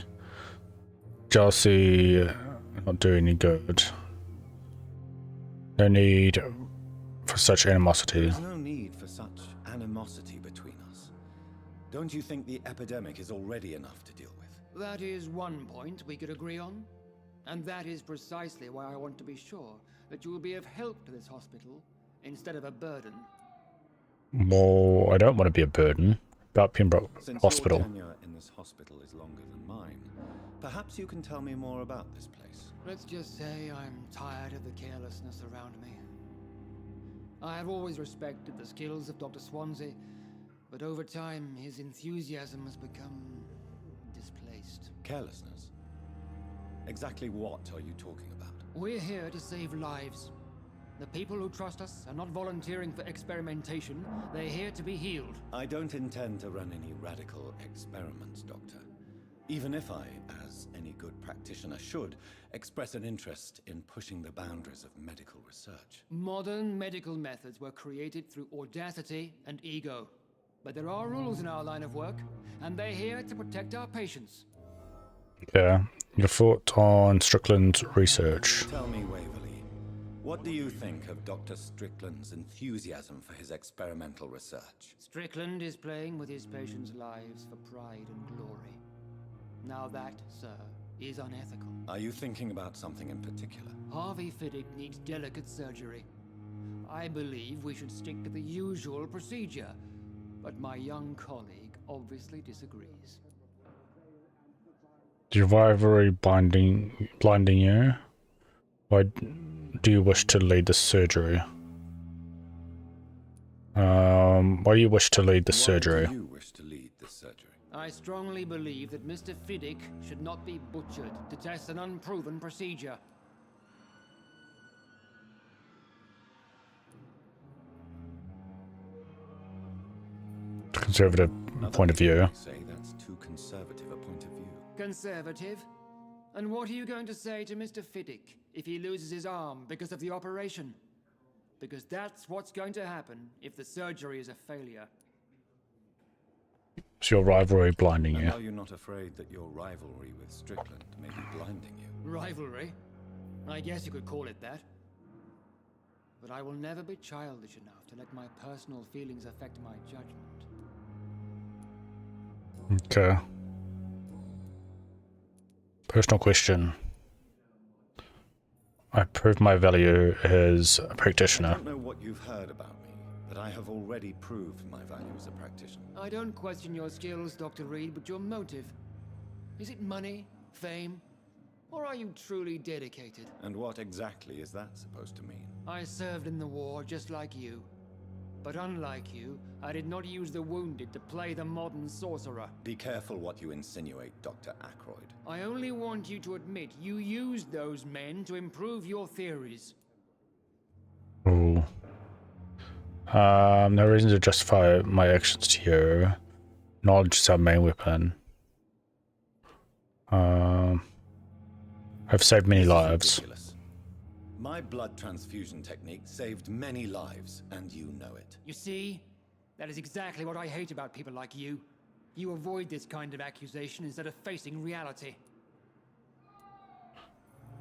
Jealousy not do any good. No need for such animosity. There's no need for such animosity between us. Don't you think the epidemic is already enough to deal with? That is one point we could agree on. And that is precisely why I want to be sure that you will be of help to this hospital instead of a burden. Well, I don't want to be a burden. About Pembroke Hospital. Since your tenure in this hospital is longer than mine, perhaps you can tell me more about this place. Let's just say I'm tired of the carelessness around me. I have always respected the skills of Dr. Swansea, but over time his enthusiasm has become displaced. Carelessness? Exactly what are you talking about? We're here to save lives. The people who trust us are not volunteering for experimentation. They're here to be healed. I don't intend to run any radical experiments, Doctor. Even if I, as any good practitioner should, express an interest in pushing the boundaries of medical research. Modern medical methods were created through audacity and ego. But there are rules in our line of work, and they're here to protect our patients. Yeah. Your thought on Strickland's research. Tell me, Waverly. What do you think of Dr. Strickland's enthusiasm for his experimental research? Strickland is playing with his patients' lives for pride and glory. Now that, sir, is unethical. Are you thinking about something in particular? Harvey Fiddick needs delicate surgery. I believe we should stick to the usual procedure, but my young colleague obviously disagrees. Is your rivalry blinding you? Why do you wish to lead the surgery? Why do you wish to lead the surgery? Why do you wish to lead the surgery? I strongly believe that Mr. Fiddick should not be butchered to test an unproven procedure. conservative point of view. Say that's too conservative a point of view. Conservative? And what are you going to say to Mr. Fiddick if he loses his arm because of the operation? Because that's what's going to happen if the surgery is a failure. Is your rivalry blinding you? And are you not afraid that your rivalry with Strickland may be blinding you? Rivalry? I guess you could call it that. But I will never be childish enough to let my personal feelings affect my judgment. Okay. Personal question. I prove my value as a practitioner. I don't know what you've heard about me, but I have already proved my value as a practitioner. I don't question your skills, Dr. Reed, but your motive. Is it money, fame, or are you truly dedicated? And what exactly is that supposed to mean? I served in the war just like you. But unlike you, I did not use the wounded to play the modern sorcerer. Be careful what you insinuate, Dr. Ackroyd. I only want you to admit you used those men to improve your theories. Ooh. No reason to justify my actions to you. Knowledge is our main weapon. I've saved many lives. Ridiculous. My blood transfusion technique saved many lives, and you know it. You see? That is exactly what I hate about people like you. You avoid this kind of accusation instead of facing reality.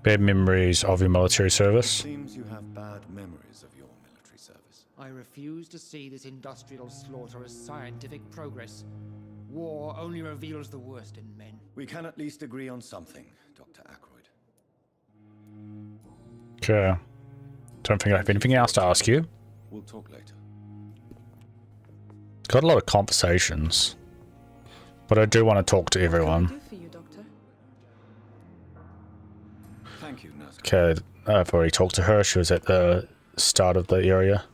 Bad memories of your military service. It seems you have bad memories of your military service. I refuse to see this industrial slaughter as scientific progress. War only reveals the worst in men. We can at least agree on something, Dr. Ackroyd. Okay. Don't think I have anything else to ask you. We'll talk later. Got a lot of conversations. But I do want to talk to everyone. What can I do for you, Doctor? Thank you, nurse. Okay, I've already talked to her. She was at the start of the area.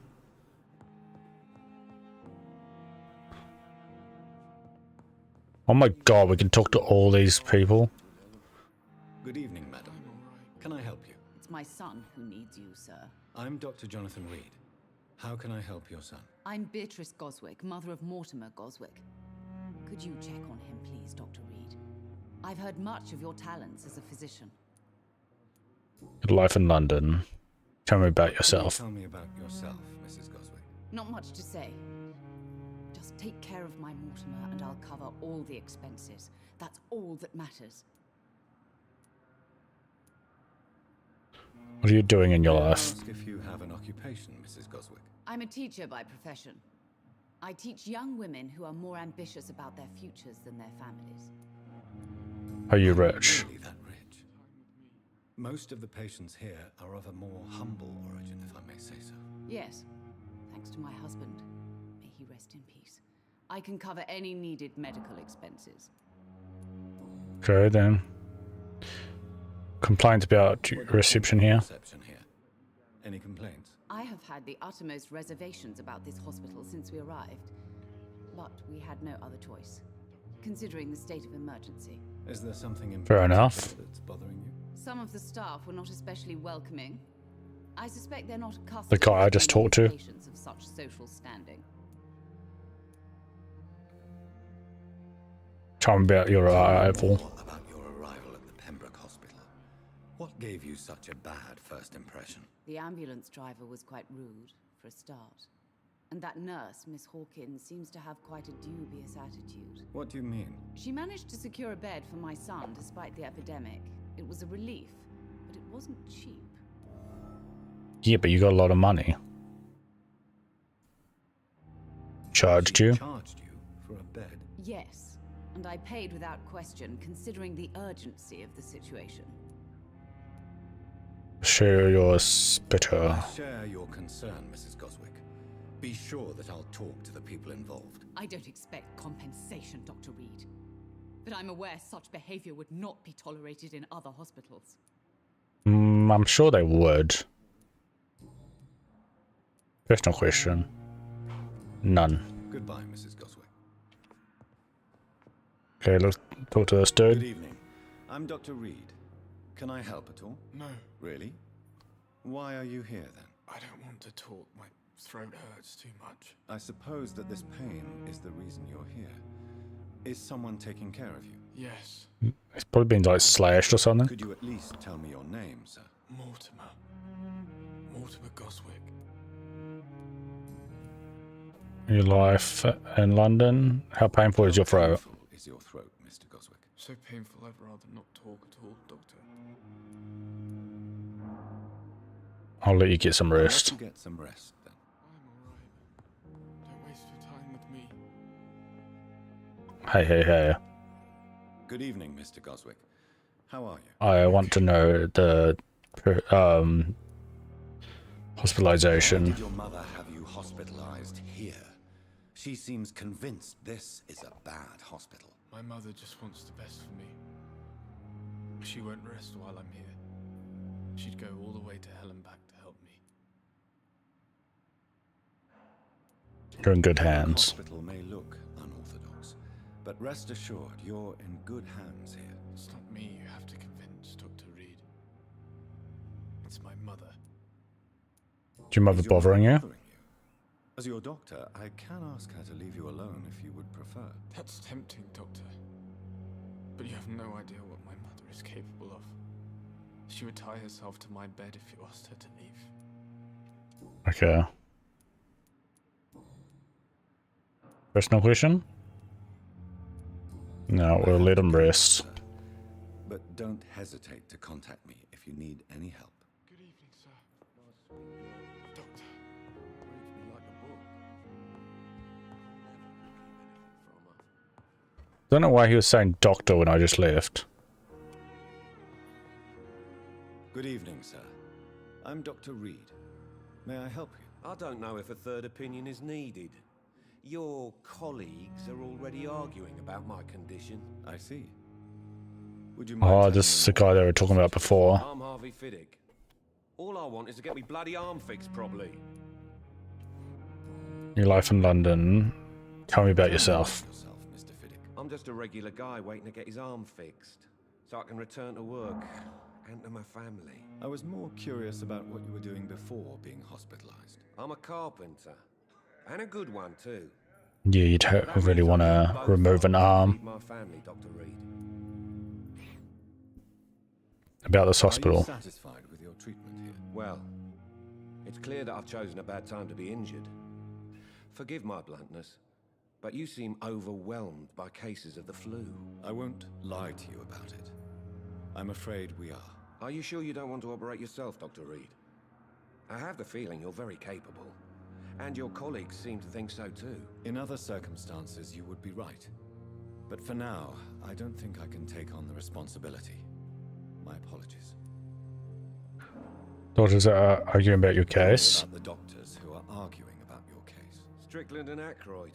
Oh my god, we can talk to all these people. Good evening, madam. Can I help you? It's my son who needs you, sir. I'm Dr. Jonathan Reed. How can I help your son? I'm Beatrice Goswick, mother of Mortimer Goswick. Could you check on him, please, Dr. Reed? I've heard much of your talents as a physician. Your life in London. Tell me about yourself. Tell me about yourself, Mrs. Goswick. Not much to say. Just take care of my Mortimer and I'll cover all the expenses. That's all that matters. What are you doing in your May I life? ask if you have an occupation, Mrs. Goswick? I'm a teacher by profession. I teach young women who are more ambitious about their futures than their families. Are you rich? Really that rich? Most of the patients here are of a more humble origin, if I may say so. Yes, thanks to my husband. May he rest in peace. I can cover any needed medical expenses. Okay then. Complaints about reception here. Any complaints? I have had the uttermost reservations about this hospital since we arrived. But we had no other choice, considering the state of emergency. Is there something in Fair enough. that's bothering you? Some of the staff were not especially welcoming. I suspect they're not accustomed The guy I just talked to. patients of such social standing. Tell me about your arrival. About your arrival at the Pembroke Hospital. What gave you such a bad first impression? The ambulance driver was quite rude, for a start. And that nurse, Miss Hawkins, seems to have quite a dubious attitude. What do you mean? She managed to secure a bed for my son despite the epidemic. It was a relief, but it wasn't cheap. Yeah, but you got a lot of money. Charged you? Charged you for a bed? Yes, and I paid without question, considering the urgency of the situation. Share your spitter. I share your concern, Mrs. Goswick. Be sure that I'll talk to the people involved. I don't expect compensation, Dr. Reed. But I'm aware such behavior would not be tolerated in other hospitals. I'm sure they would. Personal question. None. Goodbye, Mrs. Goswick. Okay, let's talk to this Good dude. evening. I'm Dr. Reed. Can I help at all? No. Really? Why are you here then? I don't want to talk. My Throat hurts too much. I suppose that this pain is the reason you're here. Is someone taking care of you? Yes. It's probably been like slashed or something. Could you at least tell me your name, sir? Mortimer. Mortimer Goswick. Your life in London. How painful is your throat? How painful is your throat, Mr. Goswick? So painful I'd rather not talk at all, Doctor. I'll let you get some rest. Let you get some rest, then. I'm alright. Don't waste your time with me. Hey. Good evening, Mr. Goswick. How are you? I want to know the hospitalization. Why did your mother have you hospitalized here? She seems convinced this is a bad hospital. My mother just wants the best for me. She won't rest while I'm here. She'd go all the way to hell and back to help me. You're in good hands. The hospital may look unorthodox, but rest assured you're in good hands here. It's not me you have to convince, Dr. Reed. It's my mother. Is your mother bothering you? As your doctor, I can ask her to leave you alone if you would prefer. That's tempting, Doctor. But you have no idea what my mother is capable of. She would tie herself to my bed if you asked her to leave. Okay. Personal question? No, we'll let him rest. But don't hesitate to contact me if you need any help. Good evening, sir. Doctor, reads me like a book. Don't know why he was saying doctor when I just left. Good evening, sir. I'm Dr. Reed. May I help you? I don't know if a third opinion is needed. Your colleagues are already arguing about my condition. I see. Would you Oh, this is the guy they were talking about before. I'm Harvey Fiddick. All I want is to get me bloody arm fixed properly. Your life in London. Tell me about yourself. I'm just a regular guy waiting to get his arm fixed, so I can return to work and to my family. I was more curious about what you were doing before being hospitalized. I'm a carpenter, and a good one too. Yeah, you don't really want to remove an arm. My family, Dr. Reed. About this hospital. Are you satisfied with your treatment here? Well, it's clear that I've chosen a bad time to be injured. Forgive my bluntness, but you seem overwhelmed by cases of the flu. I won't lie to you about it. I'm afraid we are. Are you sure you don't want to operate yourself, Dr. Reed? I have the feeling you're very capable, and your colleagues seem to think so too. In other circumstances, you would be right. But for now, I don't think I can take on the responsibility. My apologies. Doctors are arguing about your case. About the doctors who are arguing about your case. Strickland and Aykroyd.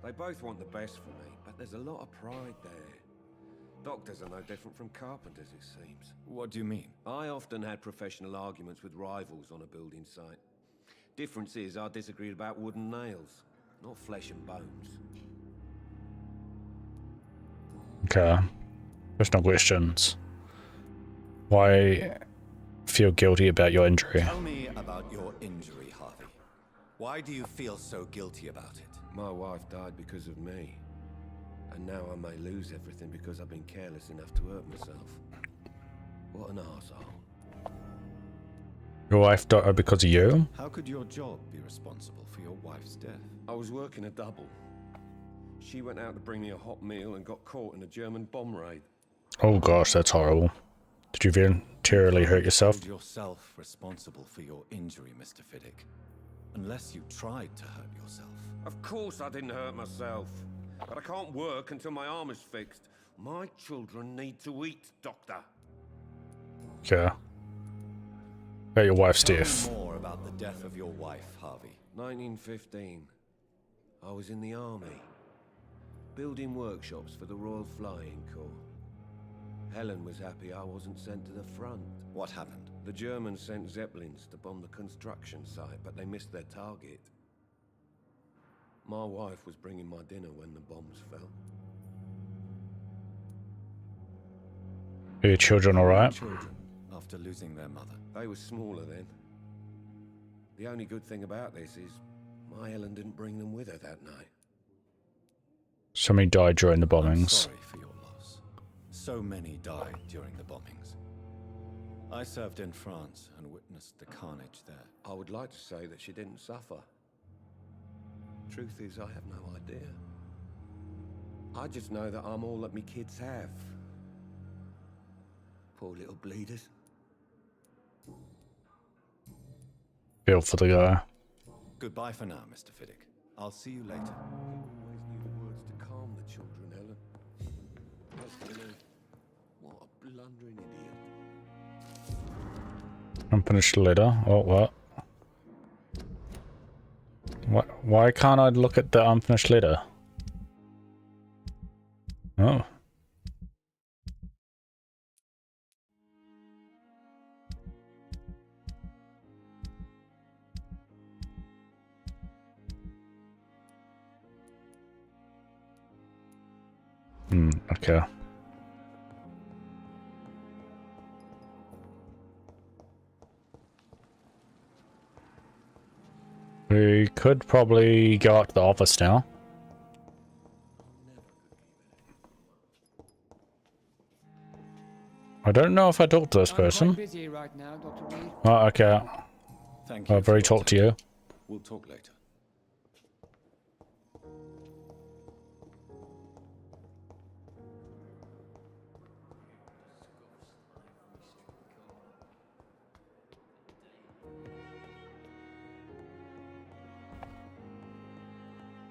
They both want the best for me, but there's a lot of pride there. Doctors are no different from carpenters, it seems. What do you mean? I often had professional arguments with rivals on a building site. Difference is I disagreed about wooden nails, not flesh and bones. Okay. There's no questions. Why feel guilty about your injury? Tell me about your injury, Harvey. Why do you feel so guilty about it? My wife died because of me. And now I may lose everything because I've been careless enough to hurt myself. What an arsehole. Your wife died because of you? How could your job be responsible for your wife's death? I was working a double. She went out to bring me a hot meal and got caught in a German bomb raid. Oh gosh, that's horrible. Did you voluntarily hurt yourself? Hold yourself responsible for your injury, Mr. Fiddick. Unless you tried to hurt yourself. Of course I didn't hurt myself. But I can't work until my arm is fixed. My children need to eat, Doctor. Okay. About your wife's death. Tell me more about the death of your wife, Harvey. 1915. I was in the army. Building workshops for the Royal Flying Corps. Helen was happy I wasn't sent to the front. What happened? The Germans sent Zeppelins to bomb the construction site, but they missed their target. My wife was bringing my dinner when the bombs fell. Are your children alright? Children, after losing their mother. They were smaller then. The only good thing about this is my Ellen didn't bring them with her that night. So many died during the I'm bombings. sorry for your loss. So many died during the bombings. I served in France and witnessed the carnage there. I would like to say that she didn't suffer. Truth is, I have no idea. I just know that I'm all that me kids have. Poor little bleeders. Feel for the guy. Goodbye for now, Mr. Fiddick. I'll see you later. Always knew the words to calm the children, Ellen. As for me, what a blundering idiot. Unfinished letter. Oh, what? Why can't I look at the unfinished letter? Oh. Okay. We could probably go out to the office now. I don't know if I talked to this person. Busy right now, Dr. Reed. Oh, okay. Thank you. I've already talked to you. We'll talk later.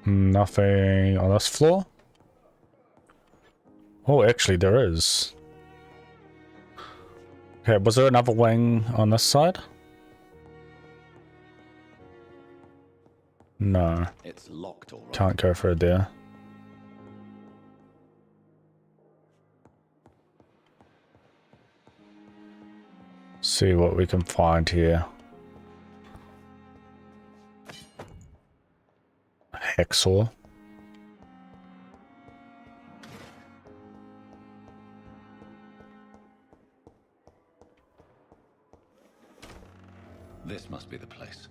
Nothing on this floor? Oh, actually there is. Okay, was there another wing on this side? No. It's locked all right. Can't go through there. See what we can find here. Hacksaw. This must be the place.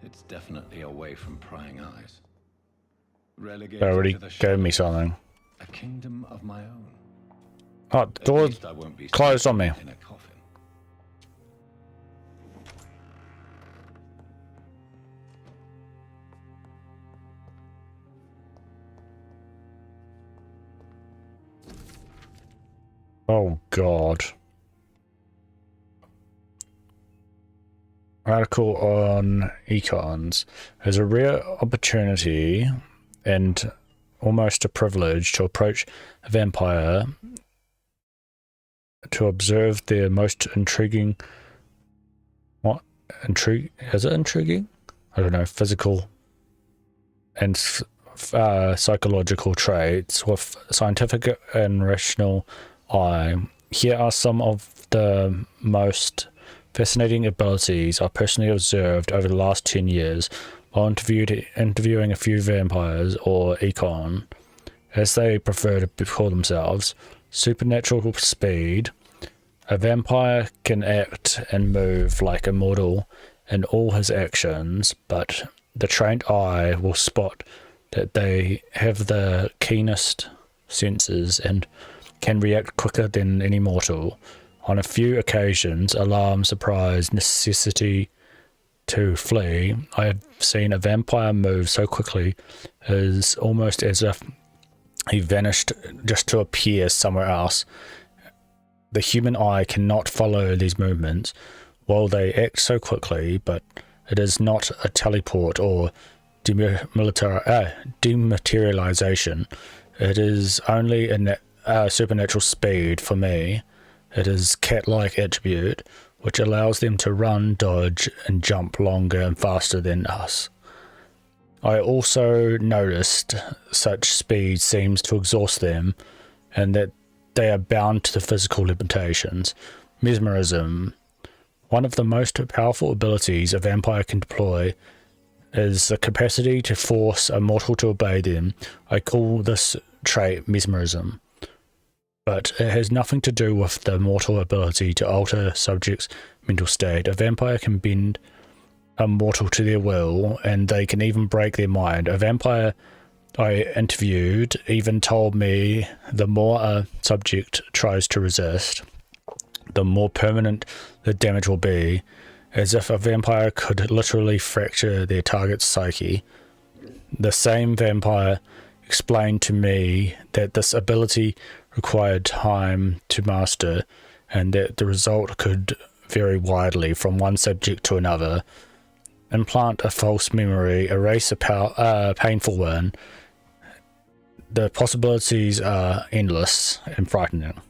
It's definitely away from prying eyes. Relegated They already to the gave me shadows. something. A kingdom of my own. Oh, the door's least I won't be closed on me. in a coffin. Oh God. Article on econs. There's a rare opportunity and almost a privilege to approach a vampire to observe their most intriguing... What? Is it intriguing? I don't know. Physical and psychological traits with scientific and rational eye. Here are some of the most fascinating abilities I personally observed over the last 10 years while interviewing a few vampires, or econ, as they prefer to call themselves. Supernatural speed. A vampire can act and move like a mortal in all his actions, but the trained eye will spot that they have the keenest senses and can react quicker than any mortal. On a few occasions, alarm, surprise, necessity to flee, I have seen a vampire move so quickly as almost as if he vanished just to appear somewhere else. The human eye cannot follow these movements while they act so quickly, but it is not a teleport or dematerialization. It is only a supernatural speed for me. It is cat-like attribute, which allows them to run, dodge, and jump longer and faster than us. I also noticed such speed seems to exhaust them, and that they are bound to the physical limitations. Mesmerism. One of the most powerful abilities a vampire can deploy is the capacity to force a mortal to obey them. I call this trait mesmerism, but it has nothing to do with the mortal ability to alter subject's mental state. A vampire can bend are mortal to their will, and they can even break their mind. A vampire I interviewed even told me the more a subject tries to resist, the more permanent the damage will be, as if a vampire could literally fracture their target's psyche. The same vampire explained to me that this ability required time to master, and that the result could vary widely from one subject to another. Implant a false memory, erase a painful one. The possibilities are endless and frightening.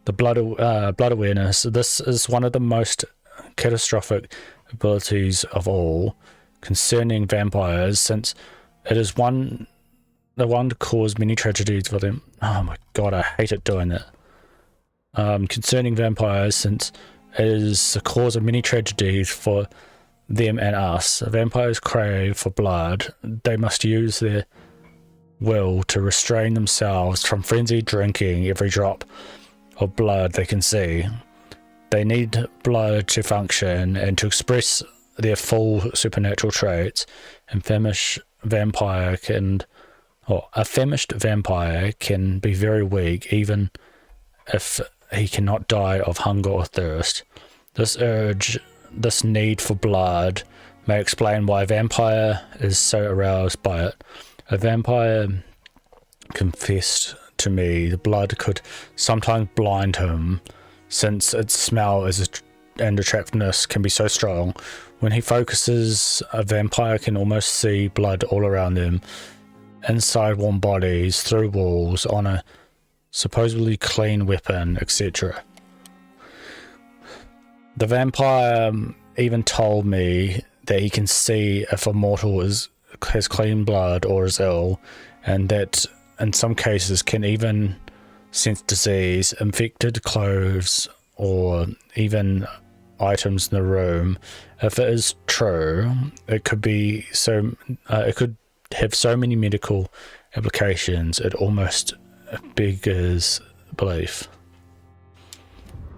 The blood awareness. This is one of the most catastrophic abilities of all concerning vampires, since it is the one to cause many tragedies for them. Oh my god, I hate it doing that. Concerning vampires, since it is the cause of many tragedies for them and us. Vampires crave for blood. They must use their will to restrain themselves from frenzied drinking every drop of blood they can see. They need blood to function and to express their full supernatural traits. A famished vampire can be very weak, even if he cannot die of hunger or thirst. This need for blood may explain why a vampire is so aroused by it. A vampire confessed to me the blood could sometimes blind him, since its smell and attractiveness can be so strong. When he focuses, a vampire can almost see blood all around them, inside warm bodies, through walls, on a supposedly clean weapon, etc. The vampire even told me that he can see if a mortal has clean blood or is ill, and that in some cases can even sense disease, infected clothes, or even items in the room. If it is true, it could have so many medical applications, it almost beggars belief.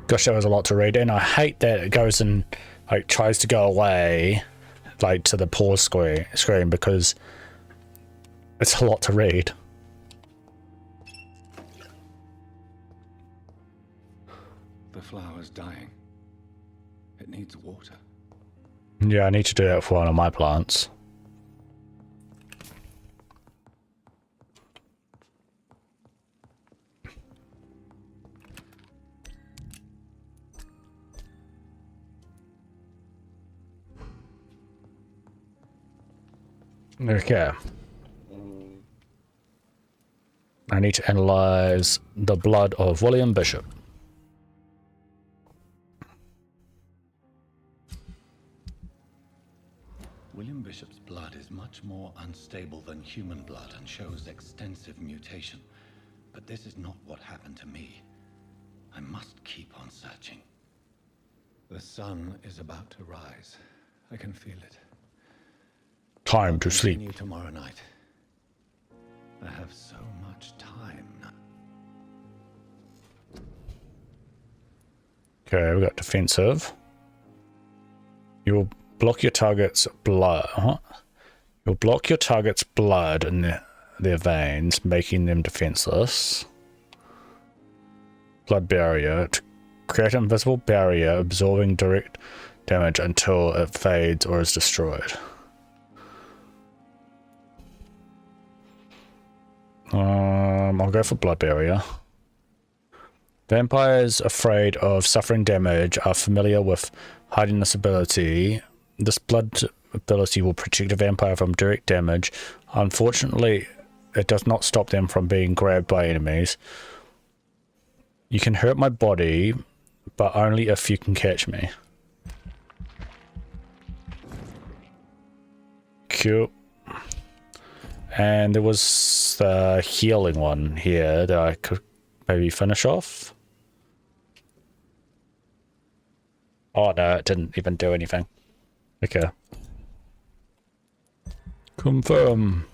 Gosh, that was a lot to read, and I hate that it goes and tries to go away to the pause screen, because it's a lot to read. The flower's dying. It needs water. Yeah, I need to do that for one of my plants. Okay. I need to analyze the blood of William Bishop. William Bishop's blood is much more unstable than human blood and shows extensive mutation. But this is not what happened to me. I must keep on searching. The sun is about to rise. I can feel it. Time to sleep. Continue tomorrow night. I have so much time now. Okay, we got defensive. You'll block your target's blood. You'll block your target's blood in their veins, making them defenseless. Blood barrier. To create an invisible barrier, absorbing direct damage until it fades or is destroyed. I'll go for blood barrier. Vampires afraid of suffering damage are familiar with hiding this ability. This blood ability will protect a vampire from direct damage. Unfortunately, it does not stop them from being grabbed by enemies. You can hurt my body, but only if you can catch me. Cute. And there was the healing one here that I could maybe finish off. Oh no, it didn't even do anything. Okay. Confirm.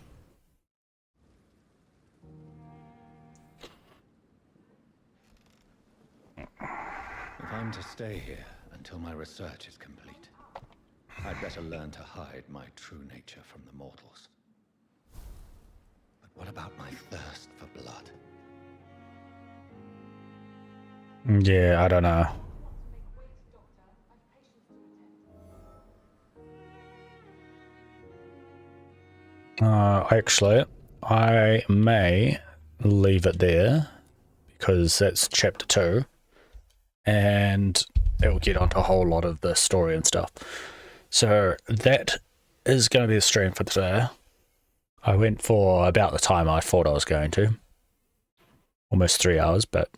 If I'm to stay here and until my research is complete. I'd better learn to hide my true nature from the mortals. But what about my thirst for blood? Yeah, I don't know. Actually, I may leave it there because that's chapter 2 and it will get onto a whole lot of the story and stuff. So that is going to be the stream for today. I went for about the time I thought I was going to. Almost 3 hours, but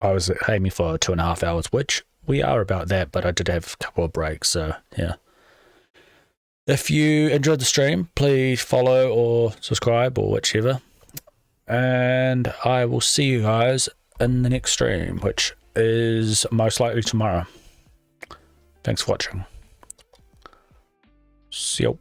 I was aiming for 2.5 hours, which we are about that, but I did have a couple of breaks, so yeah. If you enjoyed the stream, please follow or subscribe or whichever. And I will see you guys in the next stream, which is most likely tomorrow. Thanks for watching. See you.